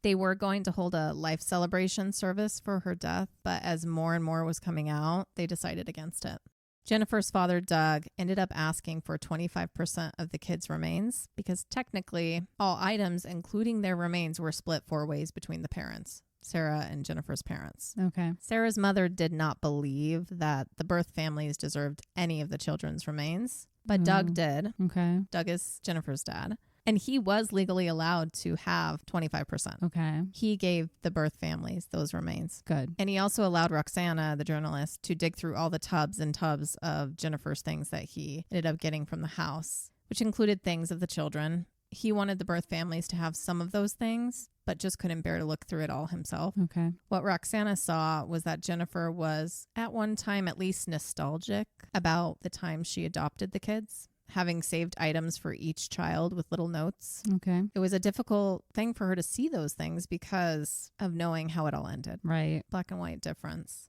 [SPEAKER 2] They were going to hold a life celebration service for her death, but as more and more was coming out, they decided against it. Jennifer's father, Doug, ended up asking for 25% of the kids' remains because technically all items, including their remains, were split 4 ways between the parents, Ciera and Jennifer's parents.
[SPEAKER 1] Okay.
[SPEAKER 2] Sarah's mother did not believe that the birth families deserved any of the children's remains, but Doug did.
[SPEAKER 1] Okay.
[SPEAKER 2] Doug is Jennifer's dad. And he was legally allowed to have 25%.
[SPEAKER 1] Okay.
[SPEAKER 2] He gave the birth families those remains.
[SPEAKER 1] Good.
[SPEAKER 2] And he also allowed Roxana, the journalist, to dig through all the tubs and tubs of Jennifer's things that he ended up getting from the house, which included things of the children. He wanted the birth families to have some of those things, but just couldn't bear to look through it all himself.
[SPEAKER 1] Okay.
[SPEAKER 2] What Roxana saw was that Jennifer was at one time at least nostalgic about the time she adopted the kids, having saved items for each child with little notes.
[SPEAKER 1] Okay.
[SPEAKER 2] It was a difficult thing for her to see those things because of knowing how it all ended.
[SPEAKER 1] Right.
[SPEAKER 2] Black and white difference.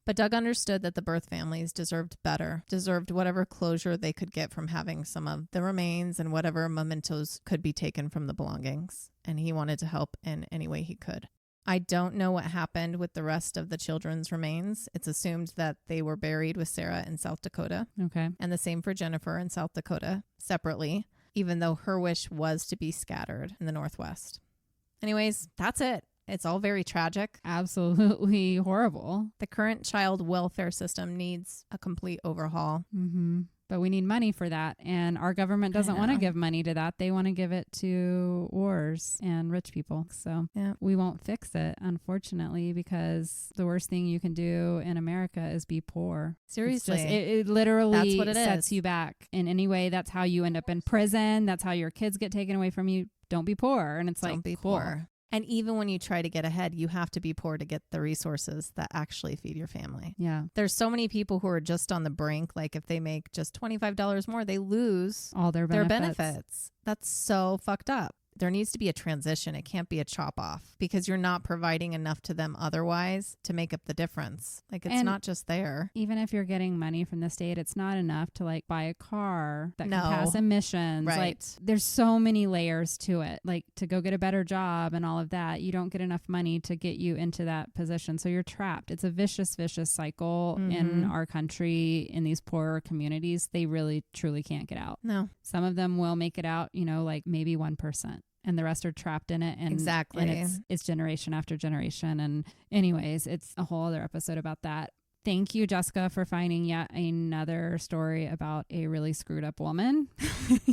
[SPEAKER 2] But Doug understood that the birth families deserved better, deserved whatever closure they could get from having some of the remains and whatever mementos could be taken from the belongings. And he wanted to help in any way he could. I don't know what happened with the rest of the children's remains. It's assumed that they were buried with Ciera in South Dakota.
[SPEAKER 1] Okay.
[SPEAKER 2] And the same for Jennifer in South Dakota, separately, even though her wish was to be scattered in the Northwest. Anyways, that's it. It's all very tragic.
[SPEAKER 1] Absolutely horrible.
[SPEAKER 2] The current child welfare system needs a complete overhaul.
[SPEAKER 1] But we need money for that. And our government doesn't want to give money to that. They want to give it to wars and rich people. So we won't fix it, unfortunately, because the worst thing you can do in America is be poor.
[SPEAKER 2] Seriously.
[SPEAKER 1] It literally
[SPEAKER 2] That's what it
[SPEAKER 1] sets
[SPEAKER 2] is.
[SPEAKER 1] you back in any way. That's how you end up in prison. That's how your kids get taken away from you. Don't be poor. And it's
[SPEAKER 2] Don't
[SPEAKER 1] like,
[SPEAKER 2] be
[SPEAKER 1] cool.
[SPEAKER 2] poor. And even when you try to get ahead, you have to be poor to get the resources that actually feed your family.
[SPEAKER 1] Yeah.
[SPEAKER 2] There's so many people who are just on the brink. Like if they make just $25 more, they lose
[SPEAKER 1] All their benefits.
[SPEAKER 2] That's so fucked up. There needs to be a transition. It can't be a chop off because you're not providing enough to them otherwise to make up the difference. Like it's not just there.
[SPEAKER 1] Even if you're getting money from the state, it's not enough to like buy a car that
[SPEAKER 2] No.
[SPEAKER 1] can pass emissions.
[SPEAKER 2] Right.
[SPEAKER 1] Like there's so many layers to it. Like to go get a better job and all of that, you don't get enough money to get you into that position. So you're trapped. It's a vicious cycle in our country, in these poorer communities. They really truly can't get out.
[SPEAKER 2] No.
[SPEAKER 1] Some of them will make it out, like maybe 1%. And the rest are trapped in it. And,
[SPEAKER 2] Exactly.
[SPEAKER 1] and it's generation after generation. And anyways, it's a whole other episode about that. Thank you, Jessica, for finding yet another story about a really screwed up woman.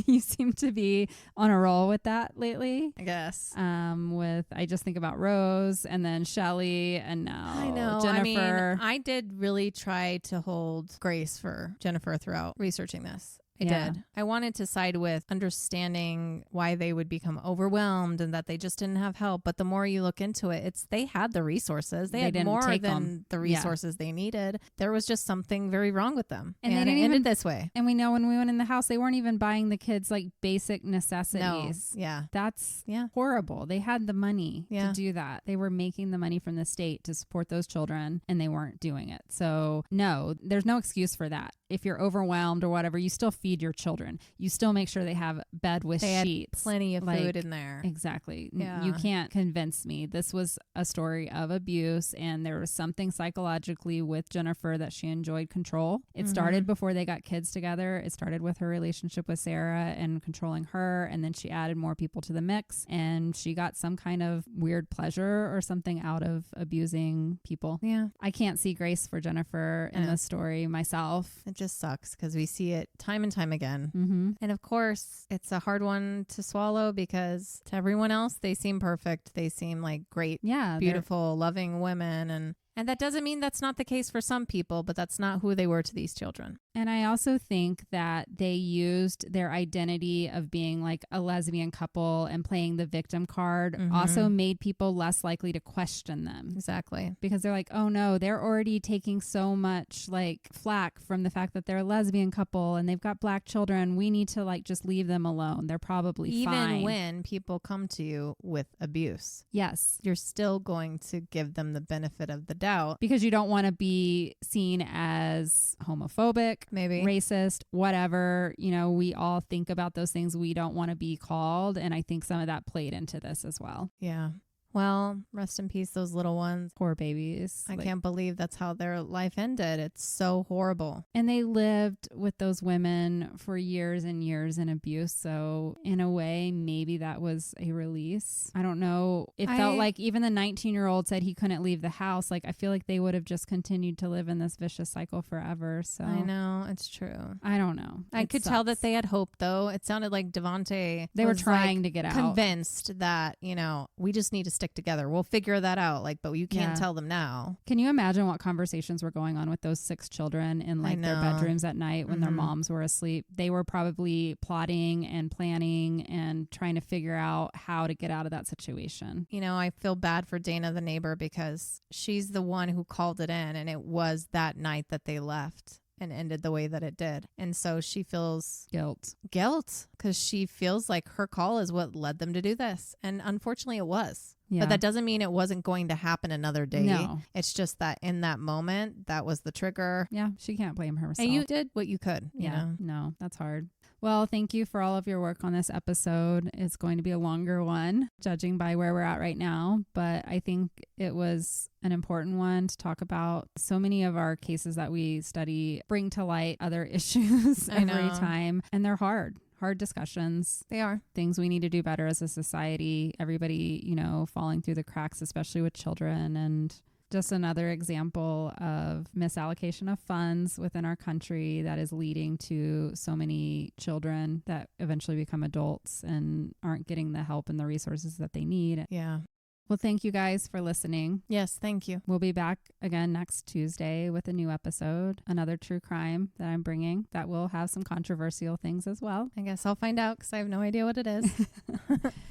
[SPEAKER 1] You seem to be on a roll with that lately.
[SPEAKER 2] I guess.
[SPEAKER 1] I just think about Rose and then Shelley and now
[SPEAKER 2] I know.
[SPEAKER 1] Jennifer.
[SPEAKER 2] I did really try to hold grace for Jennifer throughout researching this. I did. I wanted to side with understanding why they would become overwhelmed and that they just didn't have help. But the more you look into it, they had the resources. They had
[SPEAKER 1] didn't
[SPEAKER 2] more
[SPEAKER 1] take
[SPEAKER 2] than
[SPEAKER 1] them.
[SPEAKER 2] the resources they needed. There was just something very wrong with them.
[SPEAKER 1] And they
[SPEAKER 2] it
[SPEAKER 1] didn't
[SPEAKER 2] ended
[SPEAKER 1] even-
[SPEAKER 2] this way.
[SPEAKER 1] And we know when we went in the house, they weren't even buying the kids like basic necessities.
[SPEAKER 2] No. Yeah.
[SPEAKER 1] That's horrible. They had the money
[SPEAKER 2] Yeah.
[SPEAKER 1] to do that. They were making the money from the state to support those children and they weren't doing it. So no, there's no excuse for that. If you're overwhelmed or whatever, you still feed your children. You still make sure they have bed with sheets.
[SPEAKER 2] Had plenty of
[SPEAKER 1] Like,
[SPEAKER 2] food in there.
[SPEAKER 1] Exactly.
[SPEAKER 2] Yeah.
[SPEAKER 1] You can't convince me. This was a story of abuse and there was something psychologically with Jennifer that she enjoyed control. It started before they got kids together. It started with her relationship with Ciera and controlling her, and then she added more people to the mix and she got some kind of weird pleasure or something out of abusing people.
[SPEAKER 2] Yeah.
[SPEAKER 1] I can't see grace for Jennifer in this story myself.
[SPEAKER 2] It just sucks because we see it time and time again.
[SPEAKER 1] Mm-hmm.
[SPEAKER 2] And of course, it's a hard one to swallow because to everyone else, they seem perfect. They seem like great, beautiful, loving women. And that doesn't mean that's not the case for some people, but that's not who they were to these children.
[SPEAKER 1] And I also think that they used their identity of being like a lesbian couple and playing the victim card also made people less likely to question them.
[SPEAKER 2] Exactly.
[SPEAKER 1] Because they're like, oh no, they're already taking so much like flack from the fact that they're a lesbian couple and they've got black children. We need to like just leave them alone. They're probably fine.
[SPEAKER 2] Even when people come to you with abuse.
[SPEAKER 1] Yes.
[SPEAKER 2] You're still going to give them the benefit of the doubt.
[SPEAKER 1] Because you don't want to be seen as homophobic,
[SPEAKER 2] maybe
[SPEAKER 1] racist, whatever. You know, we all think about those things we don't want to be called. And I think some of that played into this as well.
[SPEAKER 2] Yeah. Well, rest in peace, those little ones.
[SPEAKER 1] Poor babies.
[SPEAKER 2] I can't believe that's how their life ended. It's so horrible.
[SPEAKER 1] And they lived with those women for years and years in abuse. So in a way, maybe that was a release. I don't know. It felt like even the 19-year-old said he couldn't leave the house. Like, I feel like they would have just continued to live in this vicious cycle forever. So
[SPEAKER 2] I know. It's true.
[SPEAKER 1] I don't know.
[SPEAKER 2] I could tell that they had hope, though. It sounded like Devonte.
[SPEAKER 1] They were trying to get out.
[SPEAKER 2] Convinced that, you know, we just need to stick together. We'll figure that out. Like, but you can't tell them now.
[SPEAKER 1] Can you imagine what conversations were going on with those 6 children in like their bedrooms at night when their moms were asleep? They were probably plotting and planning and trying to figure out how to get out of that situation.
[SPEAKER 2] You know, I feel bad for Dana, the neighbor, because she's the one who called it in, and it was that night that they left and ended the way that it did. And so she feels guilt because she feels like her call is what led them to do this. And unfortunately it was. Yeah. But that doesn't mean it wasn't going to happen another day. No. It's just that in that moment, that was the trigger.
[SPEAKER 1] Yeah, she can't blame herself.
[SPEAKER 2] And you did what you could. You know?
[SPEAKER 1] No, that's hard. Well, thank you for all of your work on this episode. It's going to be a longer one, judging by where we're at right now. But I think it was an important one to talk about. So many of our cases that we study bring to light other issues every time. And they're hard discussions.
[SPEAKER 2] They are.
[SPEAKER 1] Things we need to do better as a society. Everybody, you know, falling through the cracks, especially with children. And just another example of misallocation of funds within our country that is leading to so many children that eventually become adults and aren't getting the help and the resources that they need.
[SPEAKER 2] Yeah.
[SPEAKER 1] Well, thank you guys for listening.
[SPEAKER 2] Yes, thank you.
[SPEAKER 1] We'll be back again next Tuesday with a new episode, another true crime that I'm bringing that will have some controversial things as well.
[SPEAKER 2] I guess I'll find out because I have no idea what it is.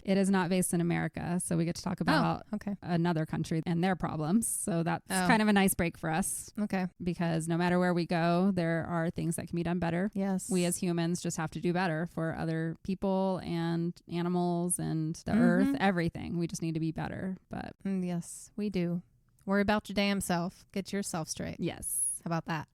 [SPEAKER 1] It is not based in America, so we get to talk about another country and their problems. So that's kind of a nice break for us.
[SPEAKER 2] Okay.
[SPEAKER 1] Because no matter where we go, there are things that can be done better.
[SPEAKER 2] Yes.
[SPEAKER 1] We as humans just have to do better for other people and animals and the earth, everything. We just need to be better. But
[SPEAKER 2] yes, we do. Worry about your damn self. Get yourself straight.
[SPEAKER 1] Yes.
[SPEAKER 2] How about that?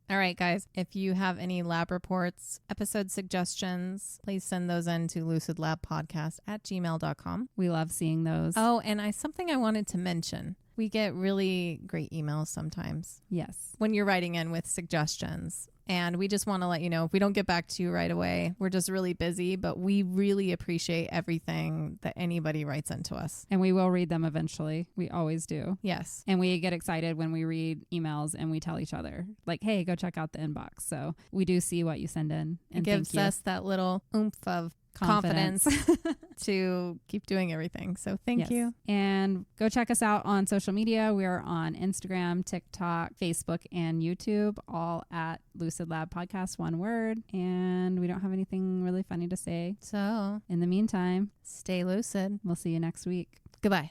[SPEAKER 2] All right, guys. If you have any lab reports, episode suggestions, please send those in to lucidlabpodcast@gmail.com.
[SPEAKER 1] We love seeing those.
[SPEAKER 2] Oh, and something I wanted to mention. We get really great emails sometimes.
[SPEAKER 1] Yes.
[SPEAKER 2] When you're writing in with suggestions. And we just want to let you know, if we don't get back to you right away, we're just really busy, but we really appreciate everything that anybody writes into us.
[SPEAKER 1] And we will read them eventually. We always do.
[SPEAKER 2] Yes.
[SPEAKER 1] And we get excited when we read emails and we tell each other, like, hey, go check out the inbox. So we do see what you send in. And
[SPEAKER 2] it gives us that little oomph of confidence to keep doing everything. So thank you.
[SPEAKER 1] And go check us out on social media. We are on Instagram, TikTok, Facebook, and YouTube, all at Lucid Lab Podcast, one word. And we don't have anything really funny to say.
[SPEAKER 2] So
[SPEAKER 1] in the meantime,
[SPEAKER 2] stay lucid.
[SPEAKER 1] We'll see you next week.
[SPEAKER 2] Goodbye.